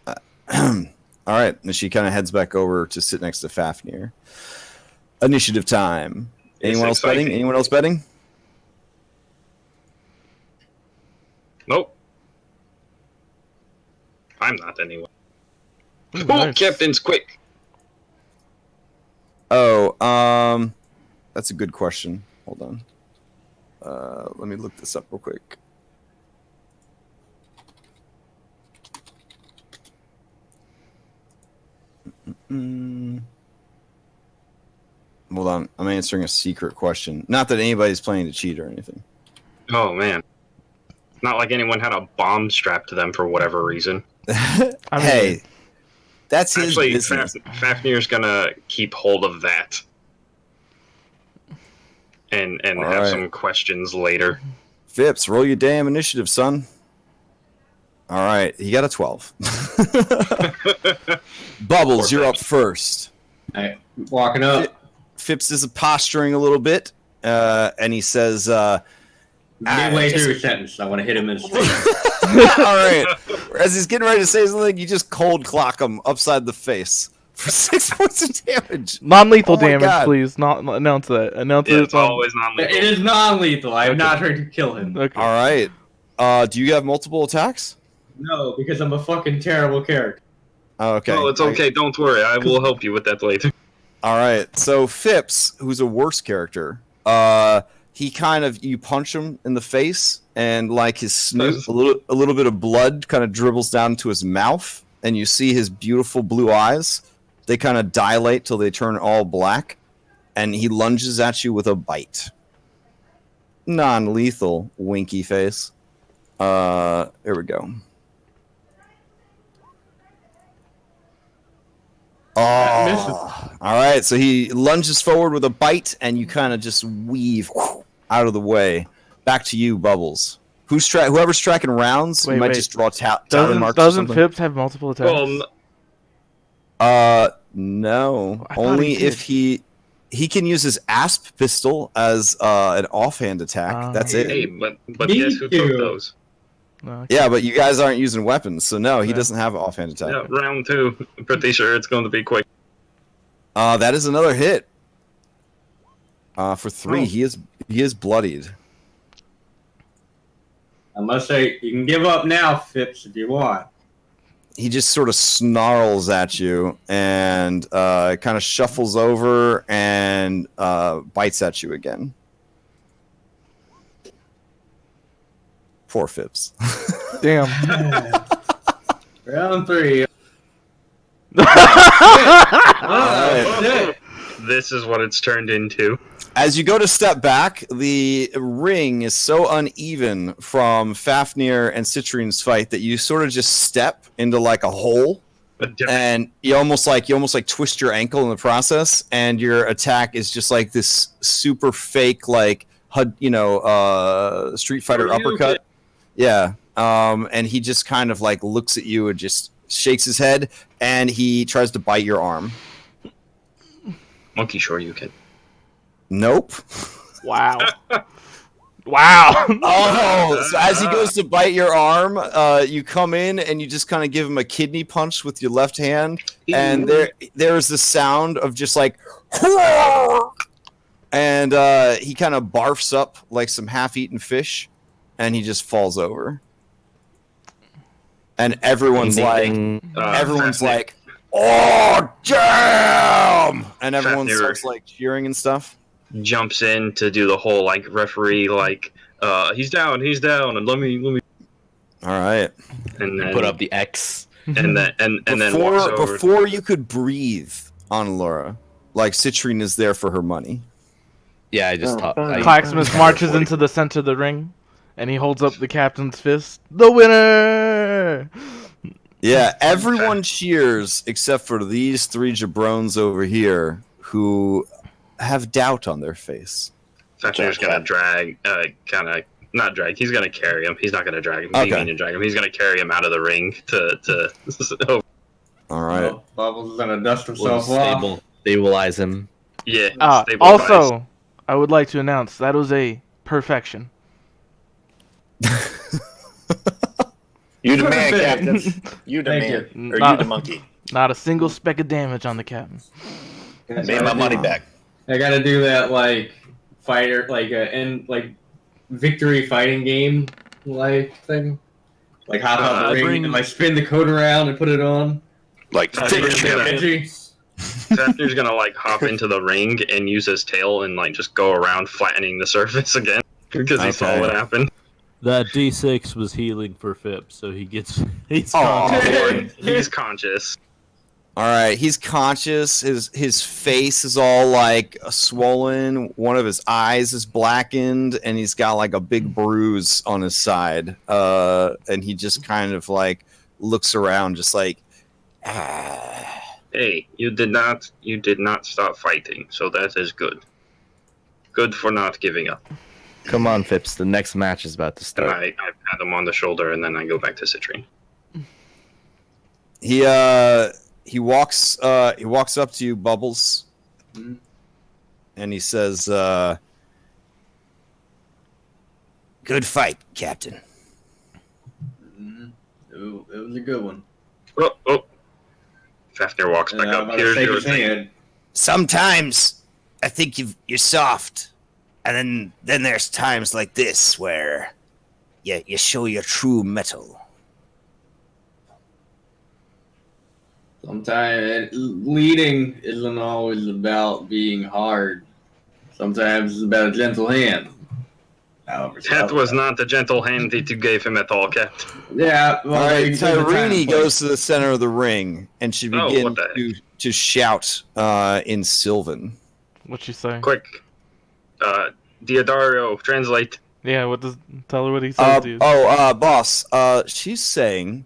All right. And she kind of heads back over to sit next to Fafnir. Initiative time. Anyone else betting? exciting. Anyone else betting? Nope. I'm not anyway. Oh, Nice. Captain's quick. Oh, that's a good question. Hold on. Let me look this up real quick. Hold on. I'm answering a secret question. Not that anybody's planning to cheat or anything. Oh, man. Not like anyone had a bomb strapped to them for whatever reason. I mean, Hey, That's his Actually, business. Fafnir's gonna keep hold of that. And All have right. some questions later. Phipps, roll your damn initiative, son. All right, he got a 12. Bubbles, you're up first. Alright, walking up. Phipps is posturing a little bit, and he says, Midway just- through his sentence, I want to hit him in his face. all right. As he's getting ready to say something, you just cold clock him upside the face for 6 points of damage. Non-lethal Oh my damage, God. please. Not announce that. Announce Yeah, it. it's always non-lethal. It is non-lethal. I'm Okay. not trying to kill him. Okay. All right. Do you have multiple attacks? No, because I'm a fucking terrible character. Okay. Oh, it's okay. Don't worry. I will help you with that later. All right. So Phipps, who's a worse character, he kind of, you punch him in the face, and like his snoot, a little bit of blood kind of dribbles down into his mouth, and you see his beautiful blue eyes. They kind of dilate till they turn all black, and he lunges at you with a bite. Non-lethal, winky face. Here we go. Oh, all right. So he lunges forward with a bite, and you kind of just weave out of the way. Back to you, Bubbles. Whoever's tracking rounds, you might just draw talon marks. Doesn't Phipps have multiple attacks? Well, no. I thought Only he if he can use his asp pistol as an offhand attack. That's it. hey, but Me guess who too. took those? No, Yeah, but you guys aren't using weapons, so no, he Yeah. doesn't have an offhand attack. Yeah, round 2. I'm pretty sure it's going to be quick. That is another hit. For 3, Oh. he is bloodied. I must say, you can give up now, Phipps, if you want. He just sort of snarls at you and kind of shuffles over and bites at you again. Poor Phipps. damn. Round 3. Alright. Shit. This is what it's turned into. As you go to step back, the ring is so uneven from Fafnir and Citrine's fight that you sort of just step into like a hole, and you almost like twist your ankle in the process, and your attack is just like this super fake like Street Fighter uppercut. Yeah. And he just kind of like looks at you and just shakes his head, and he tries to bite your arm. Monkey sure you can. Nope. Wow. Wow. Oh, so as he goes to bite your arm, you come in and you just kind of give him a kidney punch with your left hand, and there's the sound of just like, and he kind of barfs up like some half-eaten fish, and he just falls over. And everyone's like, "Oh, damn!" And everyone Fafnir starts like cheering and stuff. jumps in to do the whole like referee he's down, and let me All right. and then Put up the X. and then walks over. Before you could breathe on Laura, like Citrine is there for her money. Yeah, I just thought. Claxmus marches into the center of the ring, and he holds up the captain's fist. The winner! Yeah, everyone cheers except for these 3 jabrones over here who have doubt on their face. Fafnir's gonna not drag. He's gonna carry him. He's not gonna drag him. He Okay. mean to drag him. He's gonna carry him out of the ring to All right. Oh, Bubbles is gonna dust We'll himself off. stabilize him. yeah. stabilize. Also, I would like to announce that was a perfection. You the man, Perfect. Captain. You the Thank man. you. Or you the monkey. Not a single speck of damage on the captain. Made my money back. I gotta do that fighter victory fighting game thing. Like hop out the ring and spin the coat around and put it on. Like, Fafnir's gonna- Edgy. Fafnir's gonna hop into the ring and use his tail and just go around flattening the surface again because he saw Okay. what happened. That D6 was healing for Phipps, so he's Aw. conscious. He's conscious. All right, he's conscious. His face is all like swollen. One of his eyes is blackened, and he's got like a big bruise on his side. And he just kind of like looks around, just like, ah. Hey, you did not stop fighting, so that is good. Good for not giving up. Come on, Phipps. The next match is about to And start. I pat him on the shoulder, and then I go back to Citrine. He walks up to you, Bubbles, and he says, Good fight, Captain. It was a good one. Oh. Fafnir walks back I'm up. gonna Here's shake your his thing. hand. Sometimes I think you're soft, and then there's times like this where you show your true metal. Sometimes leading isn't always about being hard. Sometimes it's about a gentle hand. However, That was not the gentle hand that you gave him at all, Cat. Yeah. Well, all right, they took the time Tyrini and place. goes to the center of the ring, and she Oh, begins what the to shout in Sylvan. What you say? Quick. Diodario, translate. Yeah, what does tell her what he says, dude? Boss, she's saying,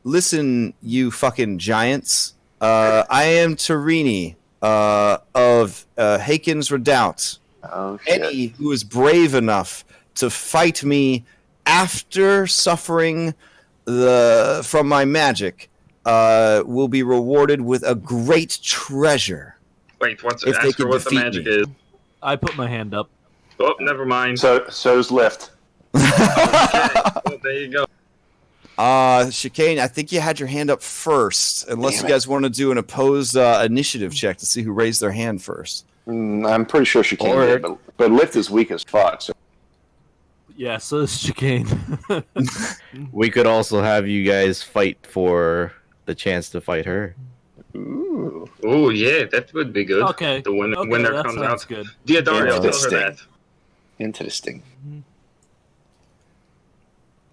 listen, you fucking giants. I am Tyrini, of Haken's Redoubt. Oh shit. Any who is brave enough to fight me after suffering from my magic will be rewarded with a great treasure. Wait, If they ask her can what the defeat magic me. is. I put my hand up. Oh, never mind. So's Lift. Well, there you go. Chicane, I think you had your hand up first, unless Damn you it. guys want to do an opposed initiative check to see who raised their hand first. I'm pretty sure she can't Or- do it, but Lift is weak as fuck. So Yeah, so is chicane. We could also have you guys fight for the chance to fight her. ooh, Oh, yeah, that would be good. Okay. The winner that comes sounds out. good. Diodario, tell her Interesting. that. interesting.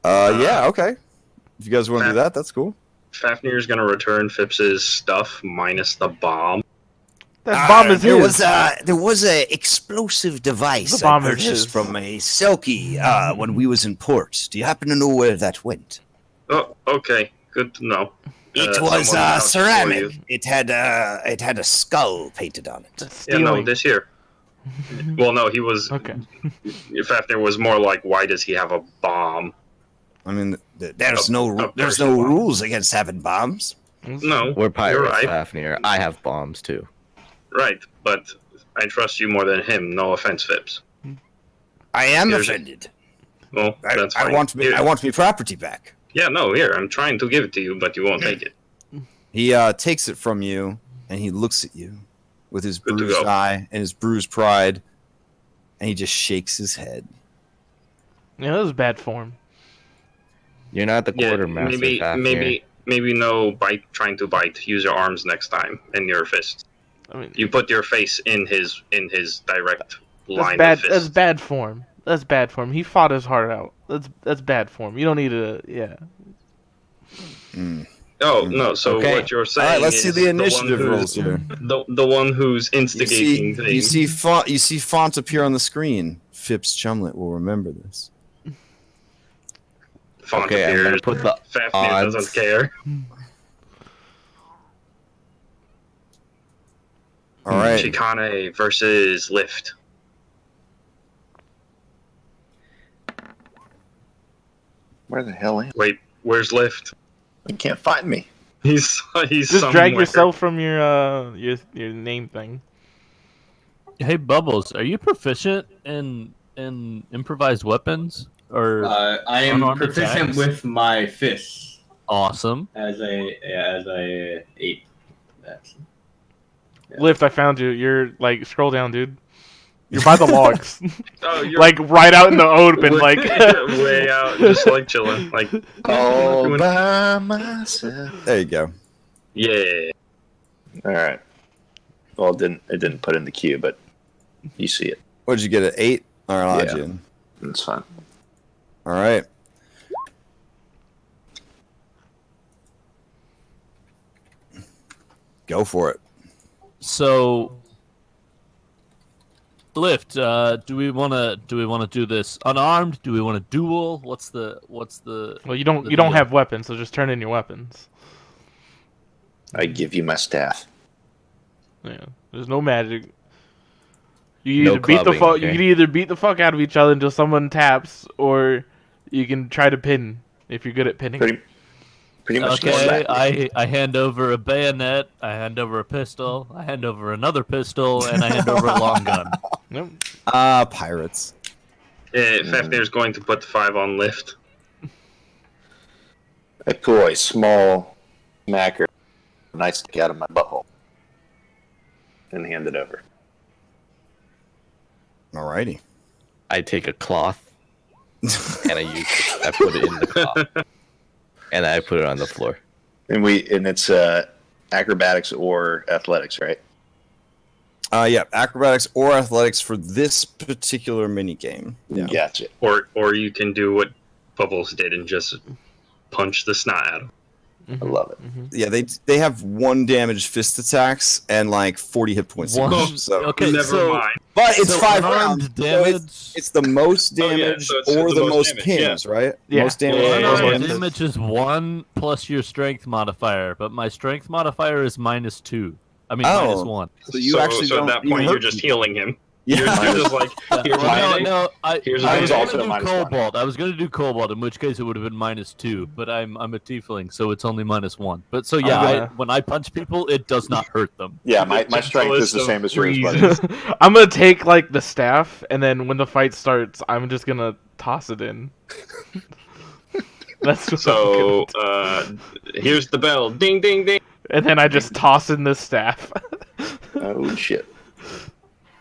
Yeah, okay. If you guys want to do that, that's cool. Fafnir's gonna return Phipps's stuff minus the bomb. That bomb is there his. There was a explosive device The I bomb is purchased his. from a Selkie when we was in port. Do you happen to know where that went? Oh, okay. Good to know. It was someone vouched for you. ceramic. It had a skull painted on it. That's Yeah, no, stealing. this here. Well, no, he was. Okay. Fafnir was more like, why does he have a bomb? I mean, There's A- no a there's person no bomb. rules against having bombs. No, We're pirates, you're right. Fafnir. I have bombs too. Right, but I trust you more than him. No offense, Phipps. I am Here's- offended. Well, that's I fine. want me Here- I want my property back. Yeah, no, here. I'm trying to give it to you, but you won't take it. he takes it from you, and he looks at you with his Good to bruised go. eye and his bruised pride, and he just shakes his head. Yeah, that was bad form. You're not the Yeah, quartermaster, Fafnir. maybe no bite. Trying to bite. Use your arms next time and your fists. I mean, You put your face in his direct that's line bad. of fists. That's bad form. That's bad form. He fought his heart out. That's bad form. You don't need to. Yeah. Oh no! So Okay. what you're All saying? right, let's see is the one initiative who's- rolls here. The one who's instigating You things. see font appear on the screen. Phipps Chumlet will remember this. Font Okay, I'm gonna appears. put the Fafnir odds. doesn't care. All right. Chicane versus Lift. Where the hell am Wait, where's Lift? I? You can't find me. He's Just somewhere. drag yourself from your name thing. Hey, Bubbles, are you proficient in improvised weapons or I am unarmed proficient attacks? with my fists Awesome? as a ape. That's Lift, I found you. You're like scroll down, dude. You're by the logs, Oh, you're like right out in the open, like. way out, just like chilling. Like, All doing- by myself. There you go. yeah. All right. Well, it didn't put in the queue, but you see it. What did you get? An 8? All right, Yeah. Jin. It's fine. All right. Go for it. So, Lift, do we want to do this unarmed? Do we want to duel? What's the Well, you don't the you don't deal? have weapons, so just turn in your weapons. I give you my staff. Yeah, there's no magic. You No either beat the clubbing, fuck. okay? You can either beat the fuck out of each other until someone taps, or you can try to pin if you're good at pinning. Pretty much. Okay, I hand over a bayonet, I hand over a pistol, I hand over another pistol, and I hand over a long gun. Nope. Pirates. Fafnir's going to put the 5 on lift. I pull a small smacker nightstick out of my butthole and hand it over. Alrighty. I take a cloth and I put it in the cloth and I put it on the floor. And it's acrobatics or athletics, right? Yeah, acrobatics or athletics for this particular mini game. Yeah. Gotcha. Or you can do what Bubbles did and just punch the snot at him. I love it. Yeah, they have 1 damage fist attacks and like 40 hit points each. So Okay, Never so mind. but it's so 5 unarmed rounds. So damage. it's the most Oh, yeah, damage so it's or the the most most damage, pins, right? Yeah. Most damage. Yeah, or yeah, most yeah. pins. damage is 1 plus your strength modifier, but my strength modifier is -2. I mean Oh. -1. So you actually so don't at that even point, you're hurt just people. healing him. Yeah. You're just like, here's Well, my no, Here's I a was also going to a do -1. Cobalt. I was going to do Cobalt, in which case it would have been -2. But I'm a tiefling, so it's only -1. But so yeah, gonna- when I punch people, it does not hurt them. Yeah, my strength is the Gentlest same of as yours, buddy. breezes. I'm gonna take like the staff, and then when the fight starts, I'm just gonna toss it in. That's what So, I'm here's the bell. Ding, ding, ding. and then I just toss in the staff. Oh shit!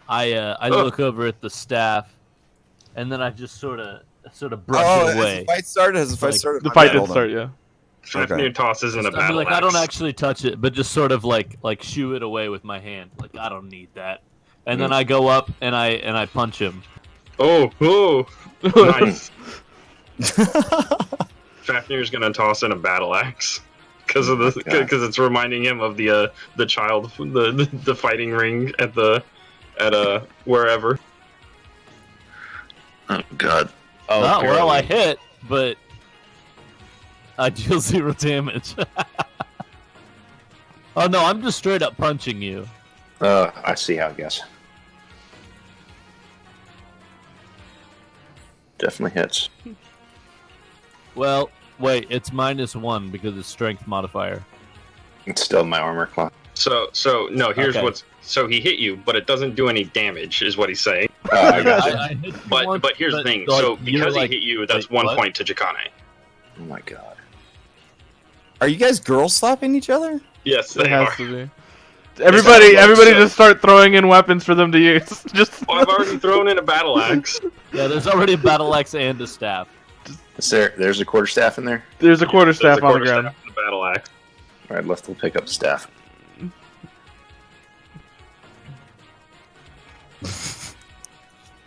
I look over at the staff, and then I just sort of brush Oh, it has away. the fight started? Has the fight Like, started? The My fight bad, didn't hold on. start yet. Fafnir Okay. tosses in a I mean, battle like I don't axe. actually touch it, but just sort of like shoo it away with my hand. Like I don't need that. And then I go up and I punch him. Oh, nice. Fafnir's gonna toss in a battle axe because it's reminding him of the child, the fighting ring at wherever. Oh god! Oh, Well, I apparently. hit, but I deal 0 damage. Oh no, I'm just straight up punching you. I see how it goes. Definitely hits. Well, wait, it's -1 because it's strength modifier. It's still my armor class. So no, here's Okay. so he hit you, but it doesn't do any damage, is what he's saying. I gotcha. I hit you once, But here's the thing. like, So you're because like- he hit you, that's wait, 1 what? point to Jakane. Oh my god! Are you guys girl slapping each other? Yes, It they has are. to be. Everybody so- just start throwing in weapons for them to use. Just Well, I've already thrown in a battle axe. Yeah, there's already a battle axe and a staff. There's a quarterstaff in there. there's a quarterstaff There's a on the ground. quarterstaff and a battle axe. All right, left will pick up the staff.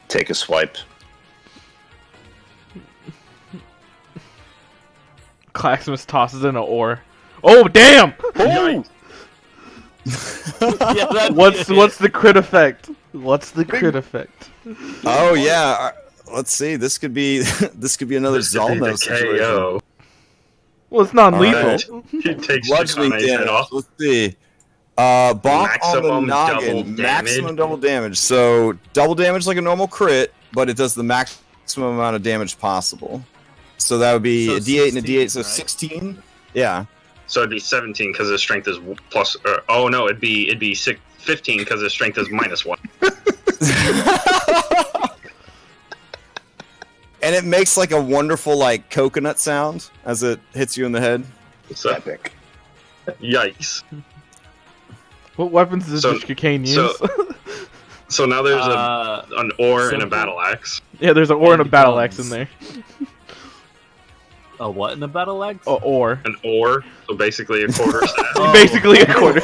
Take a swipe. Claxmus tosses in an oar. Oh damn! Yeah, that- What's the crit effect? What's the crit effect? Oh yeah. Let's see. This could be another Zalno situation. KO. Well, it's non-lethal. Alright. He takes Bludgeoning Jakane's head damage. off. Let's see. Bonk on the Maximum noggin. double Maximum damage. double damage. So double damage like a normal crit, but it does the maximum amount of damage possible. So that would be So a D8 and a 16, D8. So right? 16. Yeah. So it'd be 17 because his strength is plus. Oh no, it'd be 15 because his strength is -1. And it makes like a wonderful like coconut sound as it hits you in the head. So, Epic. yikes! What weapons does So- this cocaine use? so- So now there's an oar and a simple. battle axe. yeah, there's an oar and a and battle axe guns. in there. A what in the battle axe? A oar. An oar, so basically a quarter staff. Oh. Basically a quarter.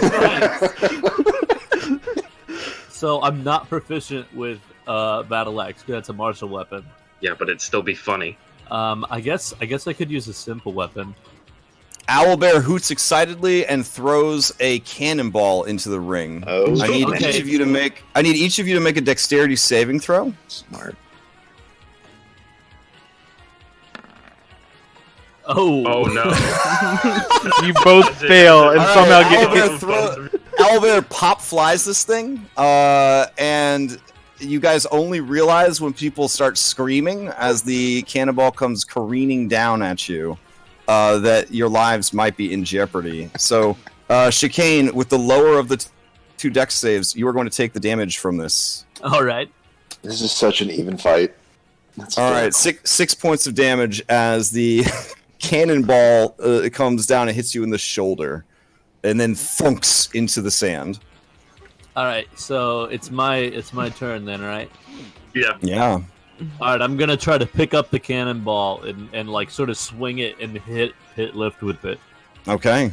So I'm not proficient with battle axe. That's a martial weapon. Yeah, but it'd still be funny. I guess I could use a simple weapon. Owlbear hoots excitedly and throws a cannonball into the ring. Oh, I need Okay. each of you to make. I need each of you to make a dexterity saving throw. smart. Oh no! You both fail and All right, somehow get Owlbear, hit. Owlbear pop flies this thing, and you guys only realize when people start screaming as the cannonball comes careening down at you that your lives might be in jeopardy. So, Chicane, with the lower of the two dex saves, you are going to take the damage from this. All right. This is such an even fight. That's All right, six points of damage as the cannonball comes down and hits you in the shoulder, and then thunks into the sand. All right. So it's my turn then, right? Yeah. Yeah. All right. I'm gonna try to pick up the cannonball and like sort of swing it and hit lift with it. Okay.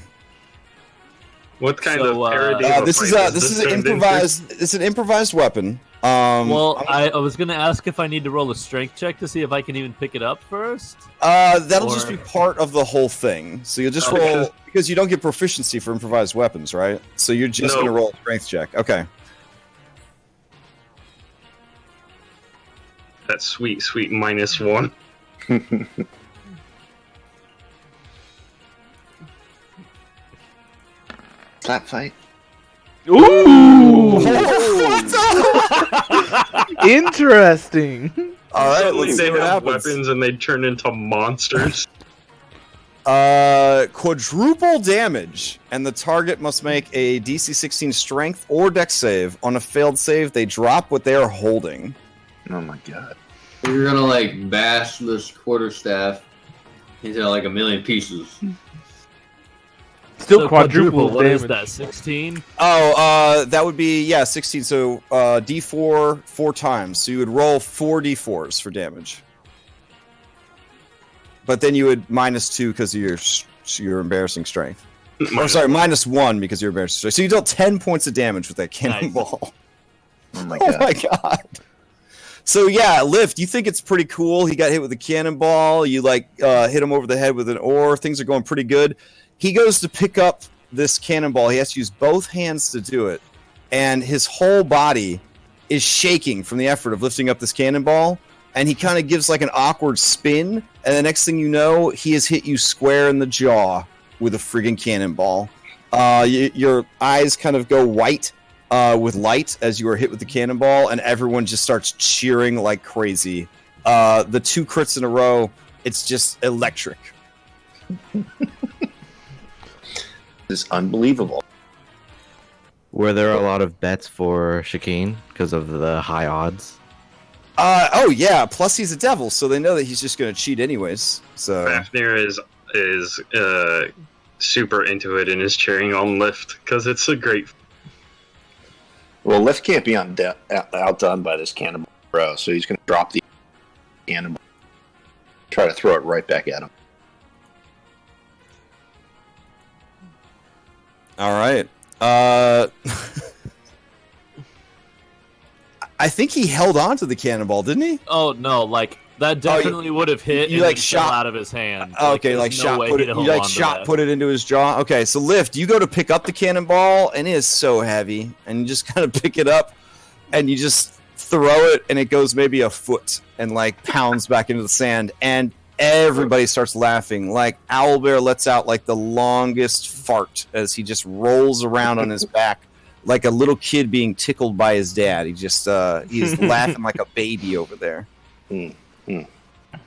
What kind So, of parody? of a This is fight this is an turned into? improvised. It's an improvised weapon. Well, I was gonna ask if I need to roll a strength check to see if I can even pick it up first. That'll Or- just be part of the whole thing. So you'll just Okay. roll because you don't get proficiency for improvised weapons, right? So you're just No. gonna roll a strength check. Okay. That sweet -1. Clap fight. Ooh! Interesting. All right. Suddenly Let's they see what have happens. weapons and they turn into monsters. Quadruple damage, and the target must make a DC 16 Strength or Dex save. On a failed save, they drop what they are holding. Oh my god. You're gonna like bash this quarterstaff into like a million pieces. Still So quadruple What damage. is that? 16. Oh, that would be 16. So D4 4 times. So you would roll 4 D4s for damage. But then you would -2 because of your embarrassing strength. Or sorry, -1 because of your embarrassing strength. So you dealt 10 points of damage with that cannonball. Oh my Oh god. my god. So yeah, Lift, you think it's pretty cool. He got hit with a cannonball. You hit him over the head with an oar. Things are going pretty good. He goes to pick up this cannonball. He has to use both hands to do it. And his whole body is shaking from the effort of lifting up this cannonball. And he kind of gives like an awkward spin. And the next thing you know, he has hit you square in the jaw with a friggin' cannonball. Your eyes kind of go white with light as you are hit with the cannonball. And everyone just starts cheering like crazy. The 2 crits in a row, it's just electric. This is unbelievable. Were there a lot of bets for Chicane because of the high odds? Oh yeah. Plus he's a devil, so they know that he's just going to cheat anyways. So Fafnir is super into it and is cheering on Lift because it's a great. Well, Lift can't be outdone by this cannonball, bro. So he's going to drop the cannonball, try to throw it right back at him. all right. I think he held on to the cannonball, didn't he? Oh no! Like that definitely would have hit. you and like then shot- fell out of his hand. Okay, there's like no shot way put he'd it. You hold like on to shot that. put it into his jaw. Okay, so Lift, you go to pick up the cannonball, and it is so heavy, and you just kind of pick it up, and you just throw it, and it goes maybe a foot, and like pounds back into the sand, and everybody starts laughing. Like Owlbear lets out like the longest fart as he just rolls around on his back. Like a little kid being tickled by his dad. He's laughing like a baby over there. Mm, All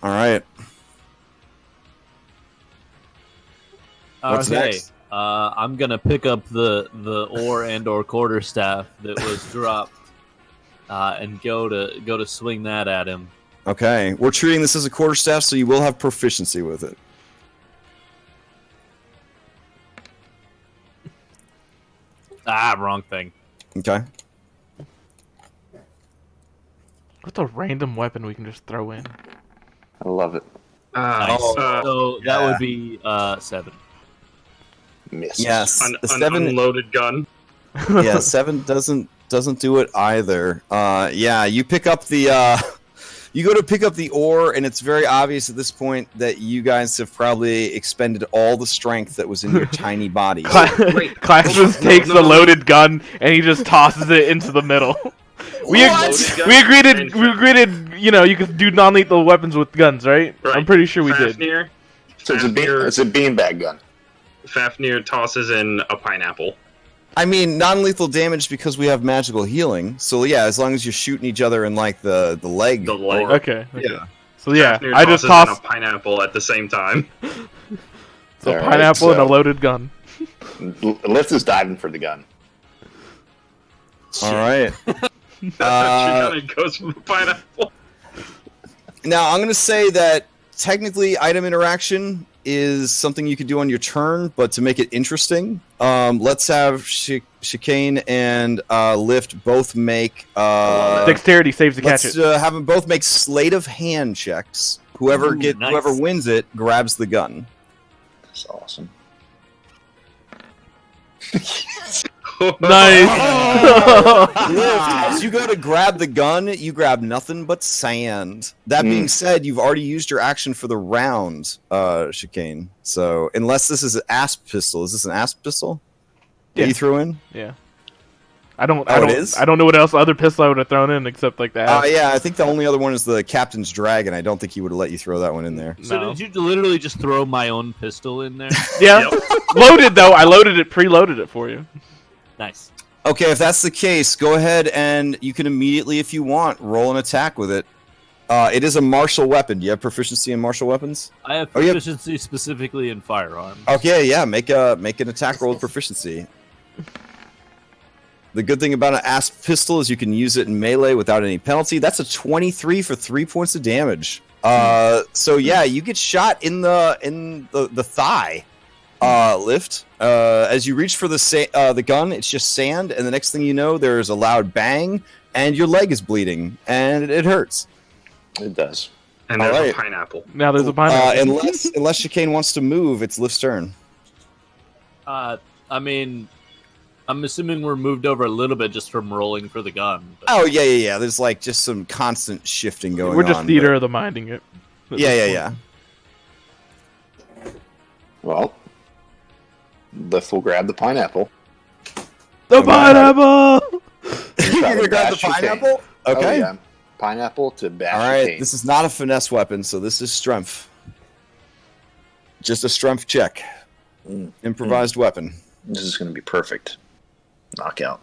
right. What's Okay, next? I'm gonna pick up the oar and or quarterstaff that was dropped, and go to swing that at him. Okay, we're treating this as a quarterstaff, so you will have proficiency with it. Wrong thing. Okay. What's a random weapon we can just throw in? I love it. Nice. So that yeah. would be 7. Miss. Yes, An the 7. unloaded gun. Yeah, 7 doesn't do it either. Yeah, you pick up the. You go to pick up the oar, and it's very obvious at this point that you guys have probably expended all the strength that was in your tiny body. Classrooms takes the loaded gun and he just tosses it into the middle. We agreed. You know, you could do non-lethal weapons with guns, right? I'm pretty sure we did. Fafnir, So it's a beanbag gun. Fafnir tosses in a pineapple. I mean, non-lethal damage because we have magical healing. So yeah, as long as you're shooting each other in like the leg. The leg. Okay. Yeah. So yeah, Fafnir I just tosses in tossed a pineapple at the same time. a All right, pineapple and a so- loaded gun. Lift is diving for the gun. All right. It goes for the pineapple. Now I'm gonna say that technically item interaction is something you could do on your turn, but to make it interesting, let's have Chicane and Lift both make Dexterity saves to catch let's it. have them both make sleight of hand checks. Whoever Nice. whoever wins it grabs the gun. That's awesome. Nice. Lift, as you go to grab the gun, you grab nothing but sand. That being said, you've already used your action for the round, Chicane. So unless this is an asp pistol, is this an asp pistol that Yeah. you threw in? Yeah. I don't it is? I don't know what else other pistol I would have thrown in except like that. Yeah, I think the only other one is the Captain's Dragon. I don't think he would have let you throw that one in there. So No. did you literally just throw my own pistol in there? Yeah. Loaded though. I loaded it, preloaded it for you. Nice. Okay, if that's the case, go ahead and you can immediately, if you want, roll an attack with it. It is a martial weapon. Do you have proficiency in martial weapons? I have Oh, yeah. proficiency specifically in firearms. Okay, yeah, make an attack roll with proficiency. The good thing about an asp pistol is you can use it in melee without any penalty. That's a 23 for 3 points of damage. So yeah, you get shot in the thigh. Lift. As you reach for the gun, it's just sand, and the next thing you know, there's a loud bang, and your leg is bleeding, and it hurts. It does. And there's Alright. a pineapple. Now there's a pineapple. Unless Chicane wants to move, it's Lift's turn. I mean, I'm assuming we're moved over a little bit just from rolling for the gun. But Oh yeah. There's like just some constant shifting going on. We're just theater of the minding it. Yeah. Well, Lift will grab the pineapple. The pineapple. You're gonna grab the Bash Chicane. pineapple? Okay. Oh, yeah. Pineapple to bash. All right. Chicane. This is not a finesse weapon, so this is strength. Just a strength check. Improvised weapon. This is going to be perfect. Knockout.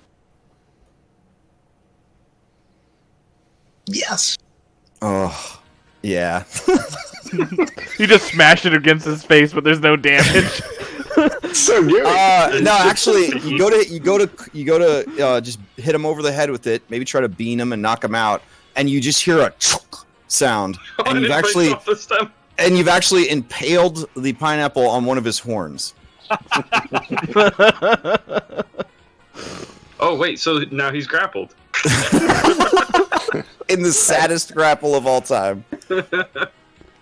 Yes. Oh, yeah. You just smashed it against his face, but there's no damage. So good. No, actually, you go to just hit him over the head with it. Maybe try to bean him and knock him out, and you just hear a sound, and you've actually impaled the pineapple on one of his horns. Oh wait, so now he's grappled. In the saddest grapple of all time.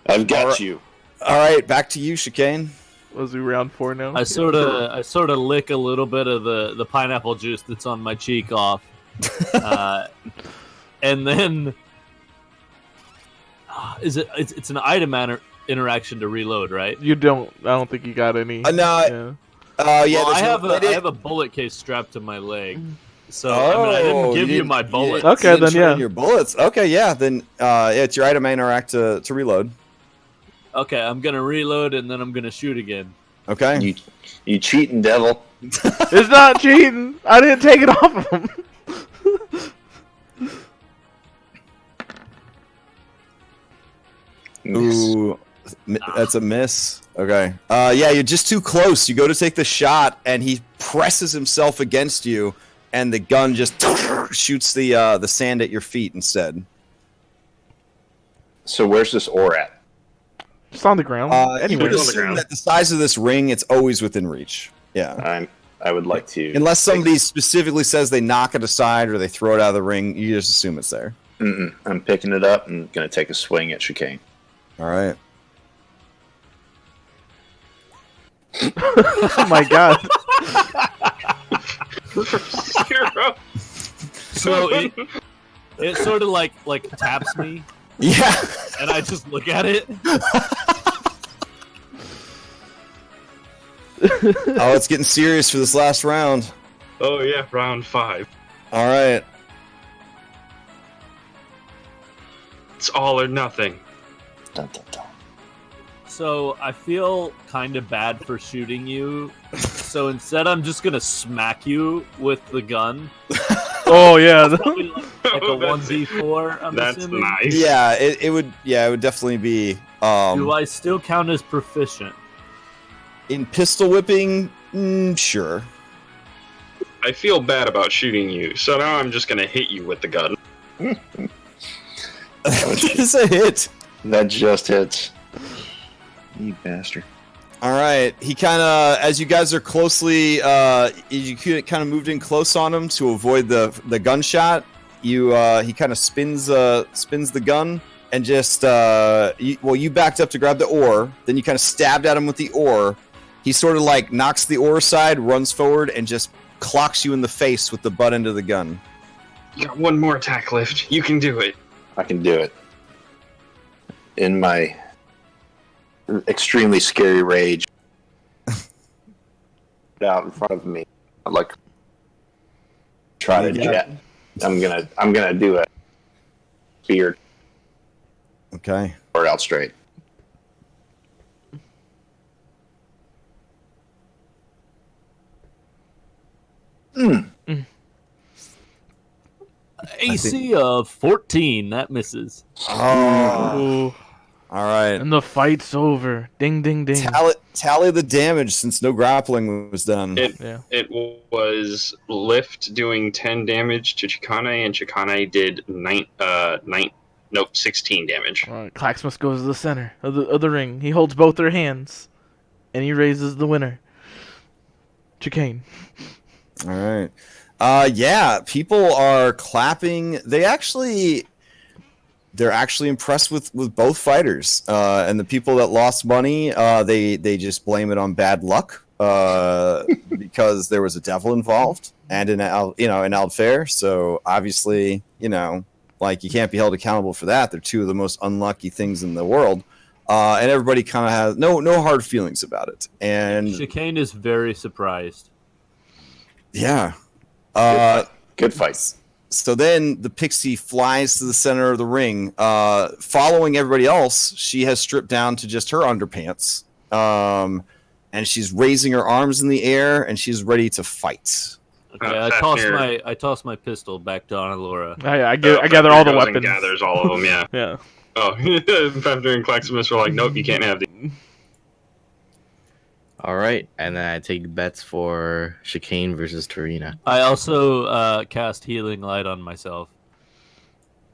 I've got you. All right, back to you, Chicane. Was we round 4 now? I sort of lick a little bit of the pineapple juice that's on my cheek off, and then it's an item interaction to reload, right? You don't. I don't think you got any. No. Yeah. Yeah. Well, I have a bullet case strapped to my leg, so I mean, I didn't give you my bullet. Okay, then, yeah. Your bullets. Okay, yeah. Then it's your item interact to reload. Okay, I'm gonna reload and then I'm gonna shoot again. Okay. You cheating devil. It's not cheating. I didn't take it off of him. Ooh, that's a miss. Okay. Yeah, you're just too close. You go to take the shot, and he presses himself against you, and the gun just shoots the sand at your feet instead. So where's this ore at? Just on the ground. You Anyway. would on the assume ground. that the size of this ring, it's always within reach. Yeah. I would like to. Unless somebody specifically says they knock it aside or they throw it out of the ring, you just assume it's there. I'm picking it up and going to take a swing at Chicane. All right. Oh my god. Zero. So it sort of like taps me, Yeah. and I just look at it. Oh, it's getting serious for this last round. Oh yeah, round 5. All right. It's all or nothing. Dun, dun, dun. So I feel kind of bad for shooting you. So instead, I'm just gonna smack you with the gun. Oh yeah. Like a 1d4. I'm That's assuming. nice. Yeah, it would. Yeah, it would definitely be. Do I still count as proficient? In pistol whipping, sure. I feel bad about shooting you, so now I'm just gonna hit you with the gun. It's a hit. That just hits. You bastard. All right. He kind of, as you guys are closely, you kind of moved in close on him to avoid the gunshot. He kind of spins the gun and just you backed up to grab the oar. Then you kind of stabbed at him with the oar. He sort of like knocks the oar aside, runs forward, and just clocks you in the face with the butt end of the gun. You got one more attack lift. You can do it. I can do it. In my extremely scary rage. Out in front of me. I'm like try to jet. I'm gonna do it. Beard. Okay. Or out straight. AC of 14. That misses. Oh. Ooh. All right. And the fight's over. Ding, ding, ding. Tally the damage since no grappling was done. It was Lift doing 10 damage to Chikane, and Chikane did 16 damage. All right, Claxmus goes to the center of the ring. He holds both their hands, and he raises the winner. Chicane. All right. Yeah, people are clapping. They're actually impressed with both fighters. And the people that lost money, they just blame it on bad luck because there was a devil involved and in Aldfair. So obviously, like you can't be held accountable for that. They're two of the most unlucky things in the world. And everybody kind of has no hard feelings about it. And Chicane is very surprised. Yeah. Good fights. So then the pixie flies to the center of the ring. Following everybody else, she has stripped down to just her underpants. And she's raising her arms in the air, and she's ready to fight. Okay, I toss my pistol back to Anna Laura. I gather all the weapons. Gathers all of them, yeah. Yeah. Oh, Fafnir and Claximus were like, nope, you can't have these. All right, and then I take bets for Chicane versus Tarina. I also cast Healing Light on myself.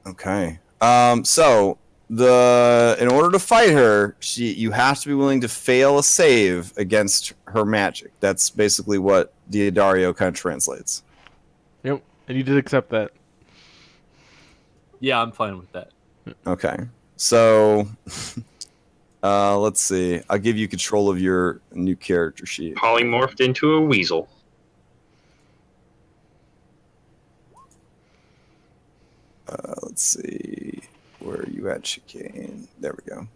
Okay. So in order to fight her, you have to be willing to fail a save against her magic. That's basically what Diodario kind of translates. Yep, and you did accept that. Yeah, I'm fine with that. Okay. So let's see. I'll give you control of your new character sheet. Polymorphed into a weasel. Let's see. Where are you at, Chicane? There we go.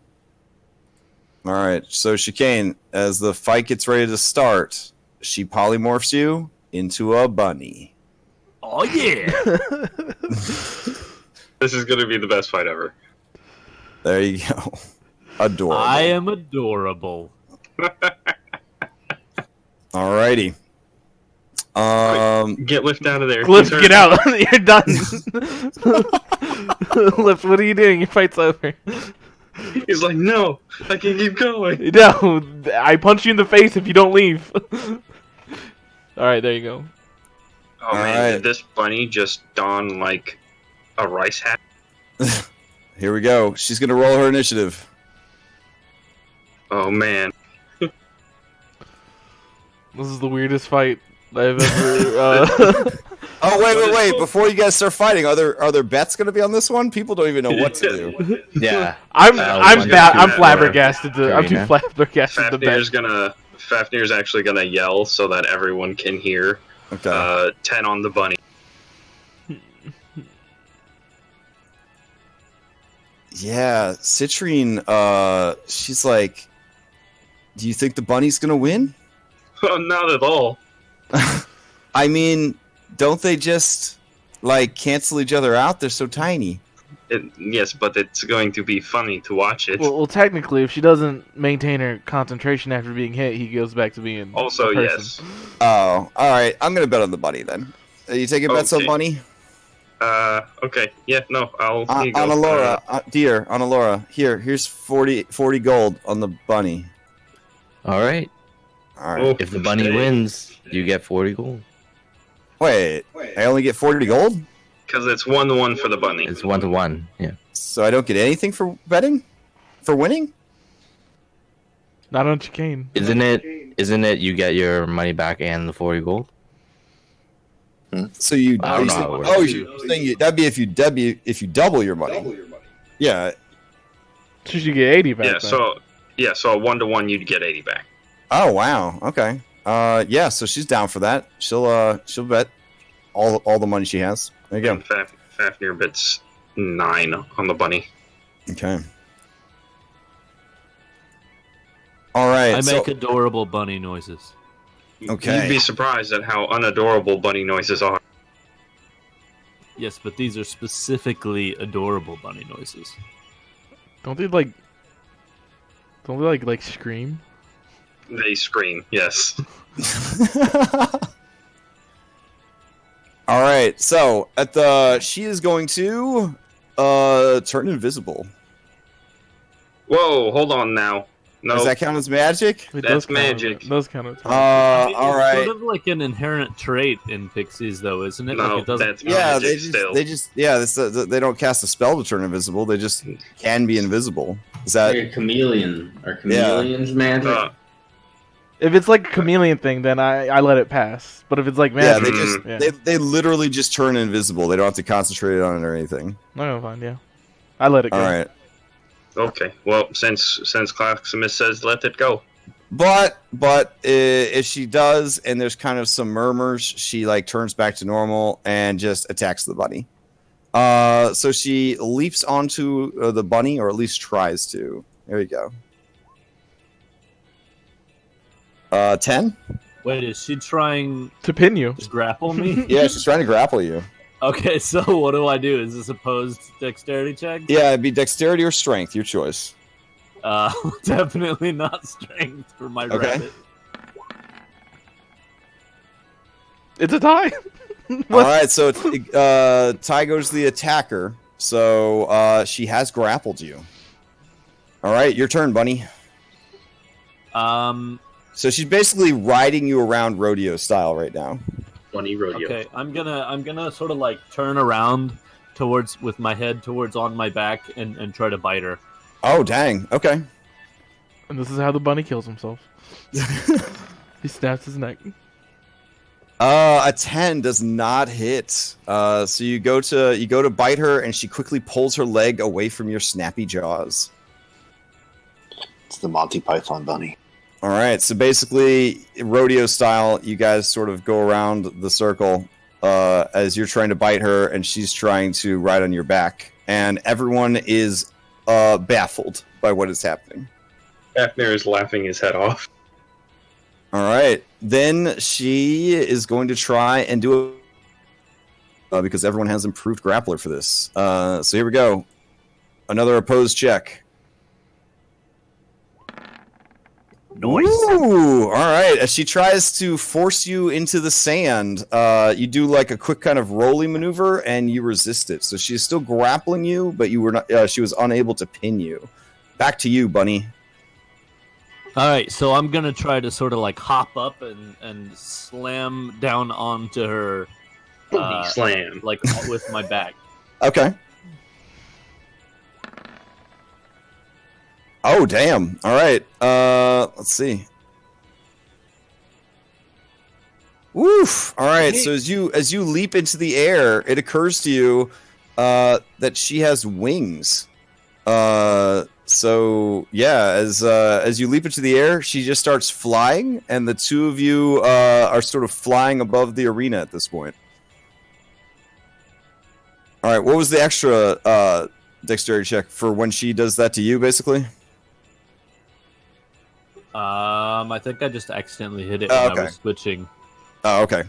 All right. So, Chicane, as the fight gets ready to start, she polymorphs you into a bunny. Oh, yeah! This is going to be the best fight ever. There you go. Adorable. I am adorable. Alrighty. Get Lift out of there. Lift, get out. You're done. Lift, what are you doing? Your fight's over. He's like, no, I can keep going. No, I punch you in the face if you don't leave. Alright, there you go. Oh, man, did this bunny just don, like, a rice hat? Here we go. She's going to roll her initiative. Oh, man. This is the weirdest fight I've ever. Oh, wait! Before you guys start fighting, are there bets going to be on this one? People don't even know what to do. Yeah. I'm flabbergasted. I'm too flabbergasted to bet. Fafnir's actually gonna yell so that everyone can hear. Okay. 10 on the bunny. Yeah, Citrine. She's like, "Do you think the bunny's going to win?" Not at all. I mean, don't they just like cancel each other out? They're so tiny. Yes, but it's going to be funny to watch it. Well, technically, if she doesn't maintain her concentration after being hit, he goes back to being Also, a person. yes. Oh, all right. I'm gonna bet on the bunny then. Are you taking bets on Okay. bunny? Okay. Yeah, no, I'll. Here you go. On Alora, dear, on Alora. Here's 40 gold on the bunny. All right. All right. Oh, If the bunny okay. wins, you get 40 gold. Wait, I only get 40 gold, Because it's 1-1 for the bunny. It's 1-1. Yeah. so I don't get anything for betting, for winning. Not on chicane. Isn't it you get your money back and the 40 gold? So you, I don't know how it works. you're saying that'd be if you double your money. Yeah. So she get 80 back. Yeah. then. So a 1-to-1, you'd get 80 back. Oh wow. Okay. Yeah. So she's down for that. She'll bet all the money she has. There you go. And Fafnir bets 9 on the bunny. Okay. All right. I make so, adorable bunny noises. Okay. You'd be surprised at how unadorable bunny noises are. Yes, but these are specifically adorable bunny noises. Don't they like scream? They scream, yes. All right. So she is going to turn invisible. Whoa, hold on now. No, Does that count as magic? It That's does count as- magic. It does count as magic. I mean, All it's right. sort of like an inherent trait in pixies, though, isn't it? no, Like it doesn't. that's Yeah, magic still. they don't cast a spell to turn invisible. They just can be invisible. Is that Like a chameleon. Are chameleons magic? If it's like a chameleon thing, then I let it pass. But if it's like yeah? magic, They just Yeah. they literally just turn invisible. They don't have to concentrate on it or anything. no, fine, yeah. I let it go. All right. Okay, well, since Claximus says let it go. But if she does, and there's kind of some murmurs, she like turns back to normal and just attacks the bunny. So she leaps onto the bunny, or at least tries to. There you go. 10. Wait, is she trying To pin you. to grapple me? Yeah, she's trying to grapple you. Okay, so what do I do? Is this opposed dexterity check? Yeah, it'd be dexterity or strength, your choice. Definitely not strength for my Okay. rabbit. It's a tie. All right, so Ty goes to the attacker. So she has grappled you. All right, your turn, bunny. So she's basically riding you around rodeo style right now. Bunny rodeo. Okay, I'm gonna sort of like turn around with my head towards on my back and try to bite her. Oh, dang. Okay. And this is how the bunny kills himself. He snaps his neck. A 10 does not hit. So you go to bite her, and she quickly pulls her leg away from your snappy jaws. It's the Monty Python bunny. All right, so basically, rodeo style, you guys sort of go around the circle as you're trying to bite her, and she's trying to ride on your back, and everyone is baffled by what is happening. Fafnir is laughing his head off. All right, then she is going to try and do it because everyone has improved grappler for this. So here we go. Another opposed check. Nice. Ooh, all right. As she tries to force you into the sand, you do like a quick kind of rolling maneuver, and you resist it. So she's still grappling you, but you were not. She was unable to pin you. Back to you, bunny. All right, so I'm gonna try to sort of like hop up and slam down onto her, Bunny slam. like with my back. Okay. Oh, damn. All right. Let's see. Woof. All right. So as you leap into the air, it occurs to you that she has wings. So yeah, as you leap into the air, she just starts flying, and the two of you are sort of flying above the arena at this point. All right. What was the extra dexterity check for when she does that to you, basically? I think I just accidentally hit it Oh, when okay. I was switching. Oh, okay.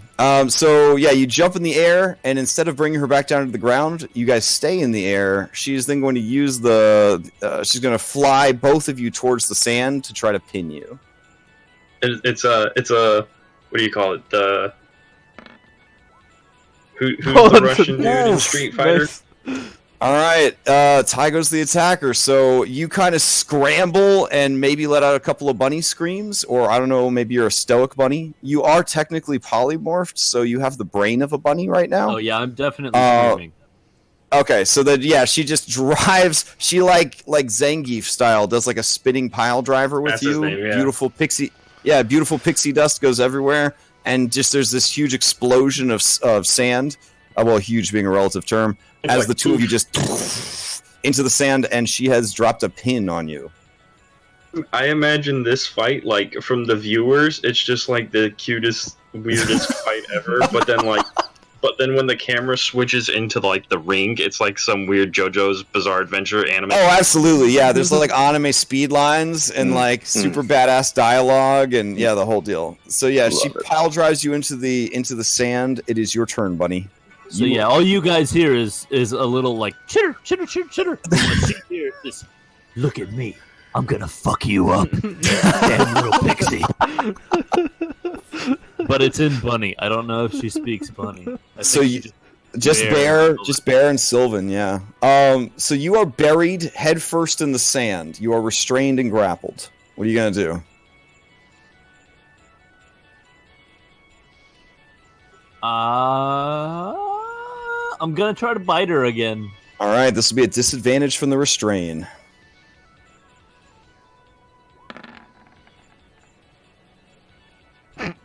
So yeah, you jump in the air, and instead of bringing her back down to the ground, you guys stay in the air. She's then going to use she's going to fly both of you towards the sand to try to pin you. It's a what do you call it? Who's Oh, the that's Russian dude in Street Fighter? Nice. All right, Ty goes the attacker. So you kind of scramble and maybe let out a couple of bunny screams, or I don't know, maybe you're a stoic bunny. You are technically polymorphed, so you have the brain of a bunny right now. Oh yeah, I'm definitely screaming. Okay, so then yeah, she just drives. She like Zangief style does like a spinning pile driver with That's you. his name, yeah. Beautiful pixie dust goes everywhere, and just there's this huge explosion of sand. Well, huge being a relative term. As like, the two of you just into the sand, and she has dropped a pin on you. I imagine this fight, like, from the viewers, it's just like the cutest, weirdest fight ever. But then when the camera switches into like the ring, it's like some weird JoJo's Bizarre Adventure anime. Oh, absolutely, yeah. There's like anime speed lines and like super badass dialogue, and yeah, the whole deal. So yeah, she pile drives you into the sand. It is your turn, bunny. So yeah, all you guys hear is a little like chitter, chitter, chitter, chitter. What you hear is, look at me, I'm gonna fuck you up, damn little pixie. But it's in bunny. I don't know if she speaks bunny. So you just Bear and Sylvan, yeah. So you are buried headfirst in the sand. You are restrained and grappled. What are you gonna do? I'm gonna try to bite her again. All right, this will be a disadvantage from the restrain.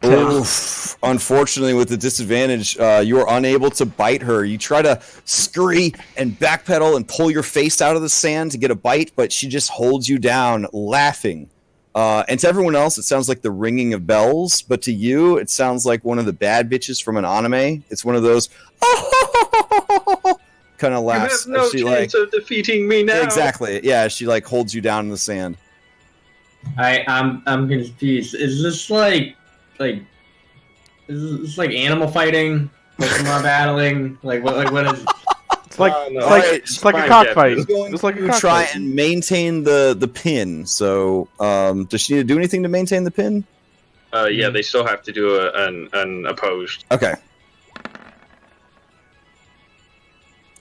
Oof. Unfortunately, with the disadvantage, you are unable to bite her. You try to scurry and backpedal and pull your face out of the sand to get a bite, but she just holds you down, laughing. And to everyone else, it sounds like the ringing of bells, but to you, it sounds like one of the bad bitches from an anime. It's one of those kind of laughs. You have no chance of defeating me now. Exactly. Yeah, she like holds you down in the sand. I'm confused. Is this like is this like animal fighting? Pokemon battling? Like what is? It's like it's like a cockfight. It's like a cockfight. Try and maintain the pin. So, does she need to do anything to maintain the pin? Yeah, they still have to do an opposed. Okay.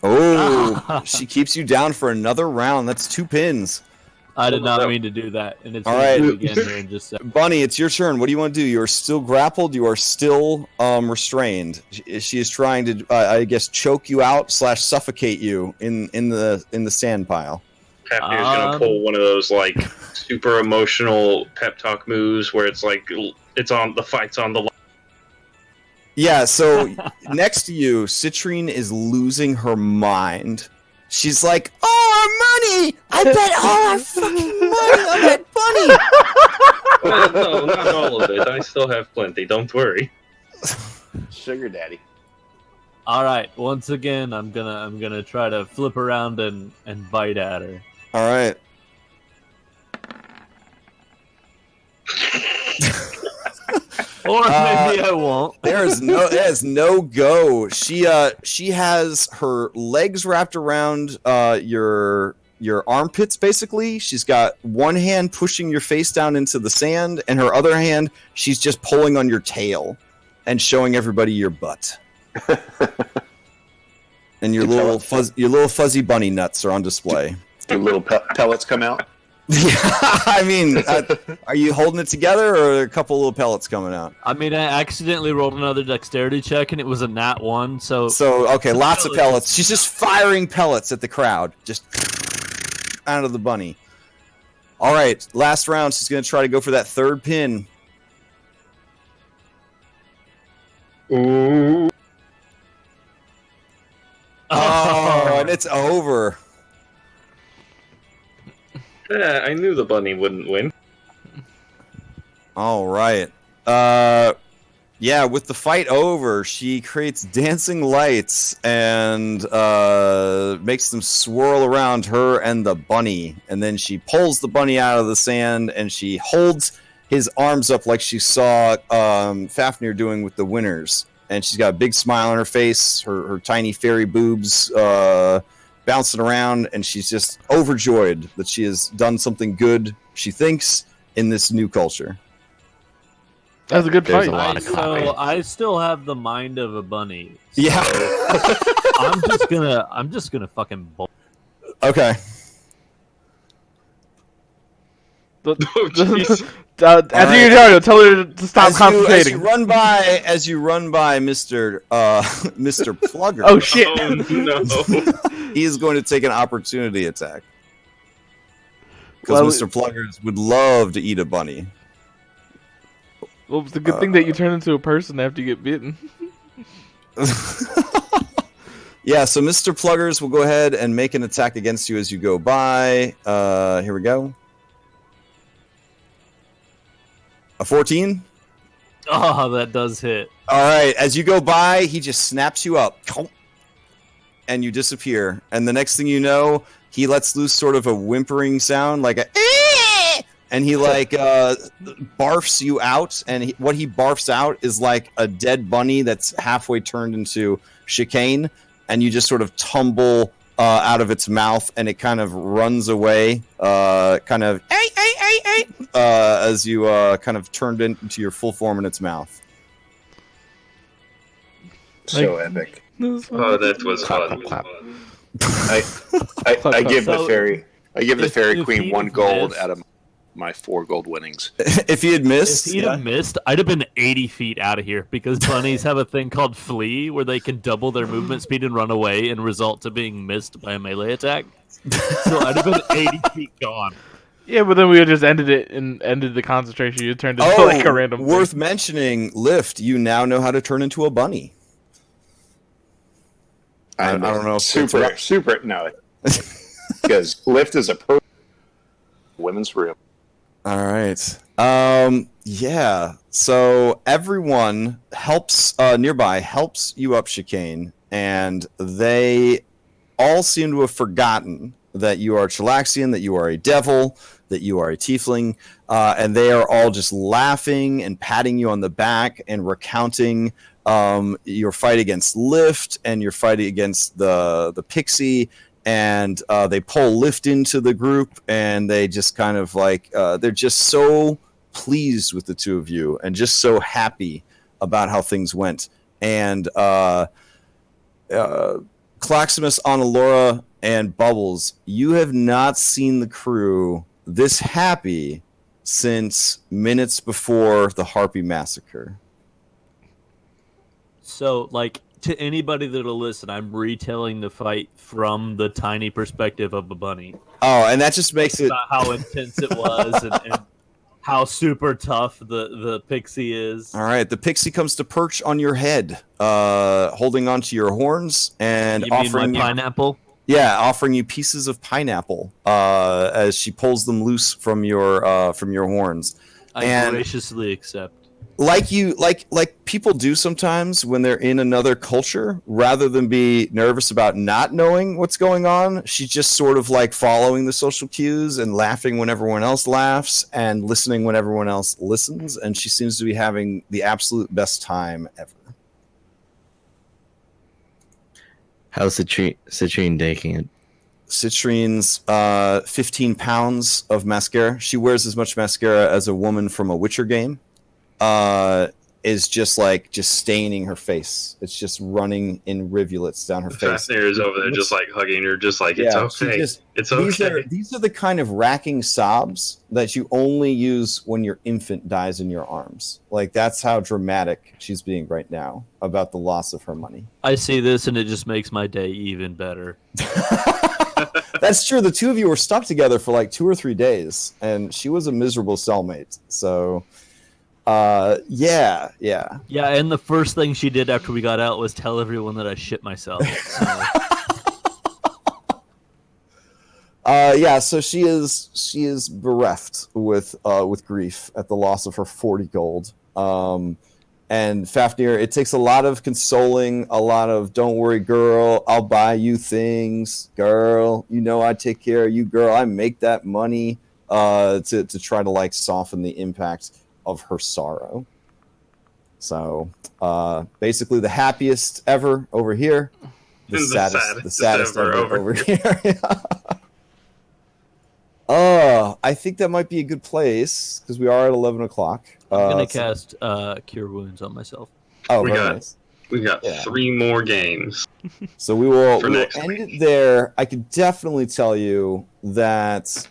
Oh, she keeps you down for another round. That's 2 pins. I did not mean to do that, and it's all right. Again here in just a second. Bunny, it's your turn. What do you want to do? You are still grappled. You are still restrained. She is trying to, I guess, choke you out / suffocate you in the sand pile. Hapnir's gonna pull one of those like super emotional pep talk moves where it's like the fight's on the line. Yeah. So next to you, Citrine is losing her mind. She's like, "Oh, our money! I bet all our fucking money on that bunny!" No, not all of it. I still have plenty. Don't worry. Sugar daddy. All right. Once again, I'm gonna try to flip around and bite at her. All right. Or maybe I won't. There's no go. She has her legs wrapped around your armpits, basically. She's got one hand pushing your face down into the sand, and her other hand, she's just pulling on your tail and showing everybody your butt. And your little fuzzy bunny nuts are on display. Your little pellets come out. Yeah, I mean, are you holding it together, or are a couple little pellets coming out? I mean, I accidentally rolled another dexterity check, and it was a nat 1. So okay, lots of pellets. She's just firing pellets at the crowd, just out of the bunny. All right, last round. She's gonna try to go for that 3rd pin. Ooh. Oh, and it's over. Yeah, I knew the bunny wouldn't win. All right. Yeah, with the fight over, she creates dancing lights and makes them swirl around her and the bunny. And then she pulls the bunny out of the sand and she holds his arms up like she saw Fafnir doing with the winners. And she's got a big smile on her face, her tiny fairy boobs bouncing around, and she's just overjoyed that she has done something good, she thinks, in this new culture. That was a good There's fight. a lot of copy. So I still have the mind of a bunny. So Yeah. I'm just gonna fucking bolt. Okay. Oh, jeez. As you go, tell her to stop concentrating. As you run by Mr. Mr. Plugger. Oh shit! Oh no. He is going to take an opportunity attack. Because Well, Mr. Pluggers would love to eat a bunny. Well, it's a good thing that you turn into a person after you get bitten. Yeah, so Mr. Pluggers will go ahead and make an attack against you as you go by. Here we go. A 14? Oh, that does hit. All right, as you go by, he just snaps you up. And you disappear. And the next thing you know, he lets loose sort of a whimpering sound, like a... And he, like, barfs you out. And what he barfs out is, like, a dead bunny that's halfway turned into chicane. And you just sort of tumble out of its mouth, and it kind of runs away, as you kind of turned into your full form in its mouth. So epic. Oh, that was fun. Clap. I give the So, fairy if queen he 1 gold missed- out of my 4 gold winnings. If he had missed, If he'd have missed, I'd have been 80 feet out of here because bunnies have a thing called flee where they can double their movement speed and run away and result to being missed by a melee attack. So I'd have been 80 feet gone. Yeah, but then we would just ended it and ended the concentration. You turned into like a random worth thing. mentioning, Lift, you now know how to turn into a bunny. I don't know if super no, because Lift is a pro women's room. All right. Yeah. So everyone helps nearby helps you up chicane, and they all seem to have forgotten that you are Chilaxian, that you are a devil, that you are a tiefling, and they are all just laughing and patting you on the back and recounting your fight against Lift and your fight against the pixie. And they pull Lift into the group, and they just kind of like, they're just so pleased with the two of you and just so happy about how things went. And Claximus, Analora, and Bubbles, you have not seen the crew this happy since minutes before the Harpy Massacre. So, like, to anybody that'll listen, I'm retelling the fight from the tiny perspective of a bunny. Oh, and that just makes it... About how intense it was and how super tough the pixie is. All right, the pixie comes to perch on your head, holding onto your horns and You mean offering my pineapple? offering you pieces of pineapple as she pulls them loose from your horns. I And- graciously accept. Like people do sometimes when they're in another culture, rather than be nervous about not knowing what's going on, she's just sort of like following the social cues and laughing when everyone else laughs and listening when everyone else listens, and she seems to be having the absolute best time ever. How's Citrine taking it? Citrine's 15 pounds of mascara. She wears as much mascara as a woman from a Witcher game. Is just staining her face. It's just running in rivulets down her face. Fafnir is over there just like hugging her, just like, it's okay. It's These okay. these are the kind of racking sobs that you only use when your infant dies in your arms. Like, that's how dramatic she's being right now about the loss of her money. I see this and it just makes my day even better. That's true. The two of you were stuck together for like 2 or 3 days, and she was a miserable cellmate. So... yeah. Yeah, and the first thing she did after we got out was tell everyone that I shit myself. So. So she is bereft with grief at the loss of her 40 gold. And Fafnir, it takes a lot of consoling, a lot of "don't worry, girl, I'll buy you things, girl. You know I take care of you, girl. I make that money." to try to like soften the impact of her sorrow. So basically, the happiest ever over here, the saddest ever over here. I think that might be a good place because we are at 11 o'clock. I'm gonna cast Cure Wounds on myself. Oh, very nice. We got 3 more games. So we will end it there. I can definitely tell you that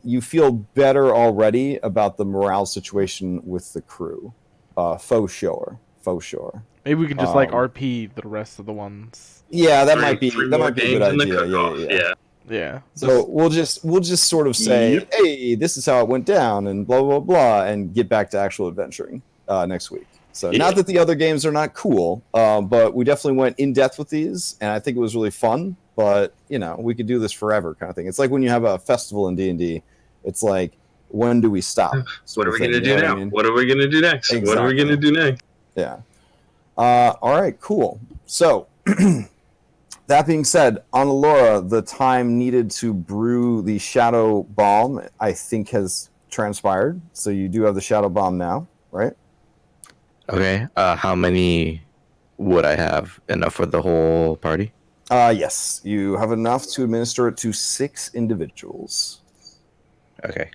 you feel better already about the morale situation with the crew. Faux sure. Maybe we can just RP the rest of the ones. Yeah, that might be a good idea. Yeah. So we'll just sort of say, hey, this is how it went down, and blah blah blah, and get back to actual adventuring next week. So not that the other games are not cool, but we definitely went in depth with these, and I think it was really fun. But we could do this forever, kind of thing. It's like when you have a festival in D&D. It's like, when do we stop? What are we gonna do now? What are we gonna do next? Exactly. What are we gonna do next? Yeah. All right. Cool. So. That being said, on Allura, the time needed to brew the Shadow Bomb, I think, has transpired. So you do have the Shadow Bomb now, right? Okay. How many would I have? Enough for the whole party? Yes. You have enough to administer it to 6 individuals. Okay.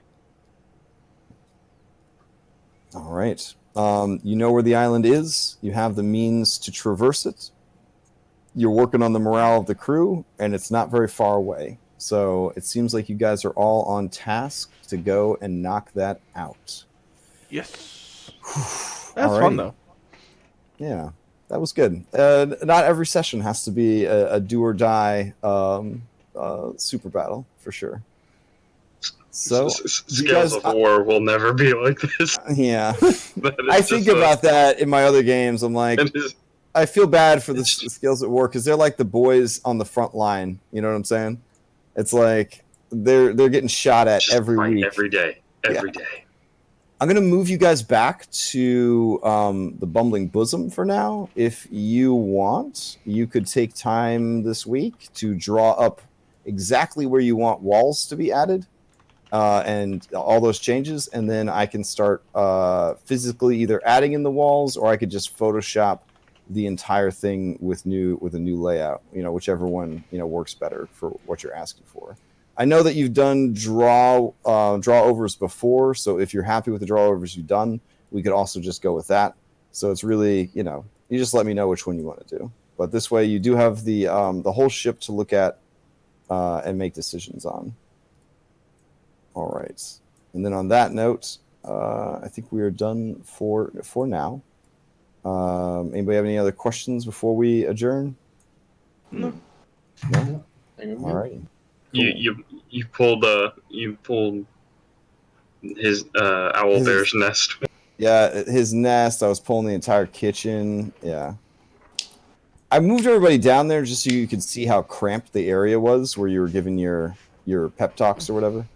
All right. You know where the island is. You have the means to traverse it. You're working on the morale of the crew, and it's not very far away. So it seems like you guys are all on task to go and knock that out. Yes. That's fun, though. Yeah, that was good. Not every session has to be a do-or-die super battle, for sure. So Scales of War will never be like this. Yeah. I think about that in my other games. I'm like... I feel bad for the Skills at War because they're like the boys on the front line. You know what I'm saying? It's like they're getting shot at every week. Every day. I'm going to move you guys back to the Bumbling Bosom for now. If you want, you could take time this week to draw up exactly where you want walls to be added and all those changes. And then I can start physically either adding in the walls, or I could just Photoshop the entire thing with a new layout, whichever one works better for what you're asking for. I know that you've done draw overs before, so if you're happy with the draw overs you've done, we could also just go with that. So it's really, you just let me know which one you want to do. But this way you do have the whole ship to look at and make decisions on. All right. And then on that note, I think we are done for now. Anybody have any other questions before we adjourn? No. All right. Cool. You pulled his owlbear's nest. Yeah, his nest. I was pulling the entire kitchen. Yeah. I moved everybody down there just so you could see how cramped the area was where you were giving your pep talks or whatever.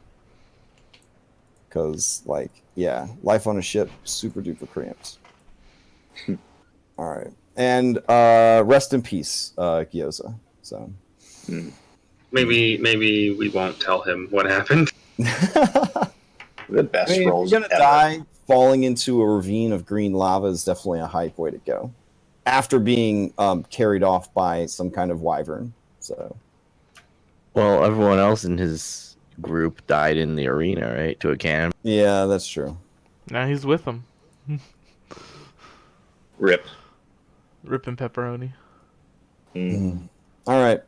Because, life on a ship, super duper cramped. All right. And rest in peace, Gyoza. So maybe we won't tell him what happened. The best rolls. You're gonna die falling into a ravine of green lava is definitely a hype way to go. After being carried off by some kind of wyvern. So. Well, everyone else in his group died in the arena, right? To a cannon. Yeah, that's true. Now he's with them. Rip. Rip and pepperoni. All right.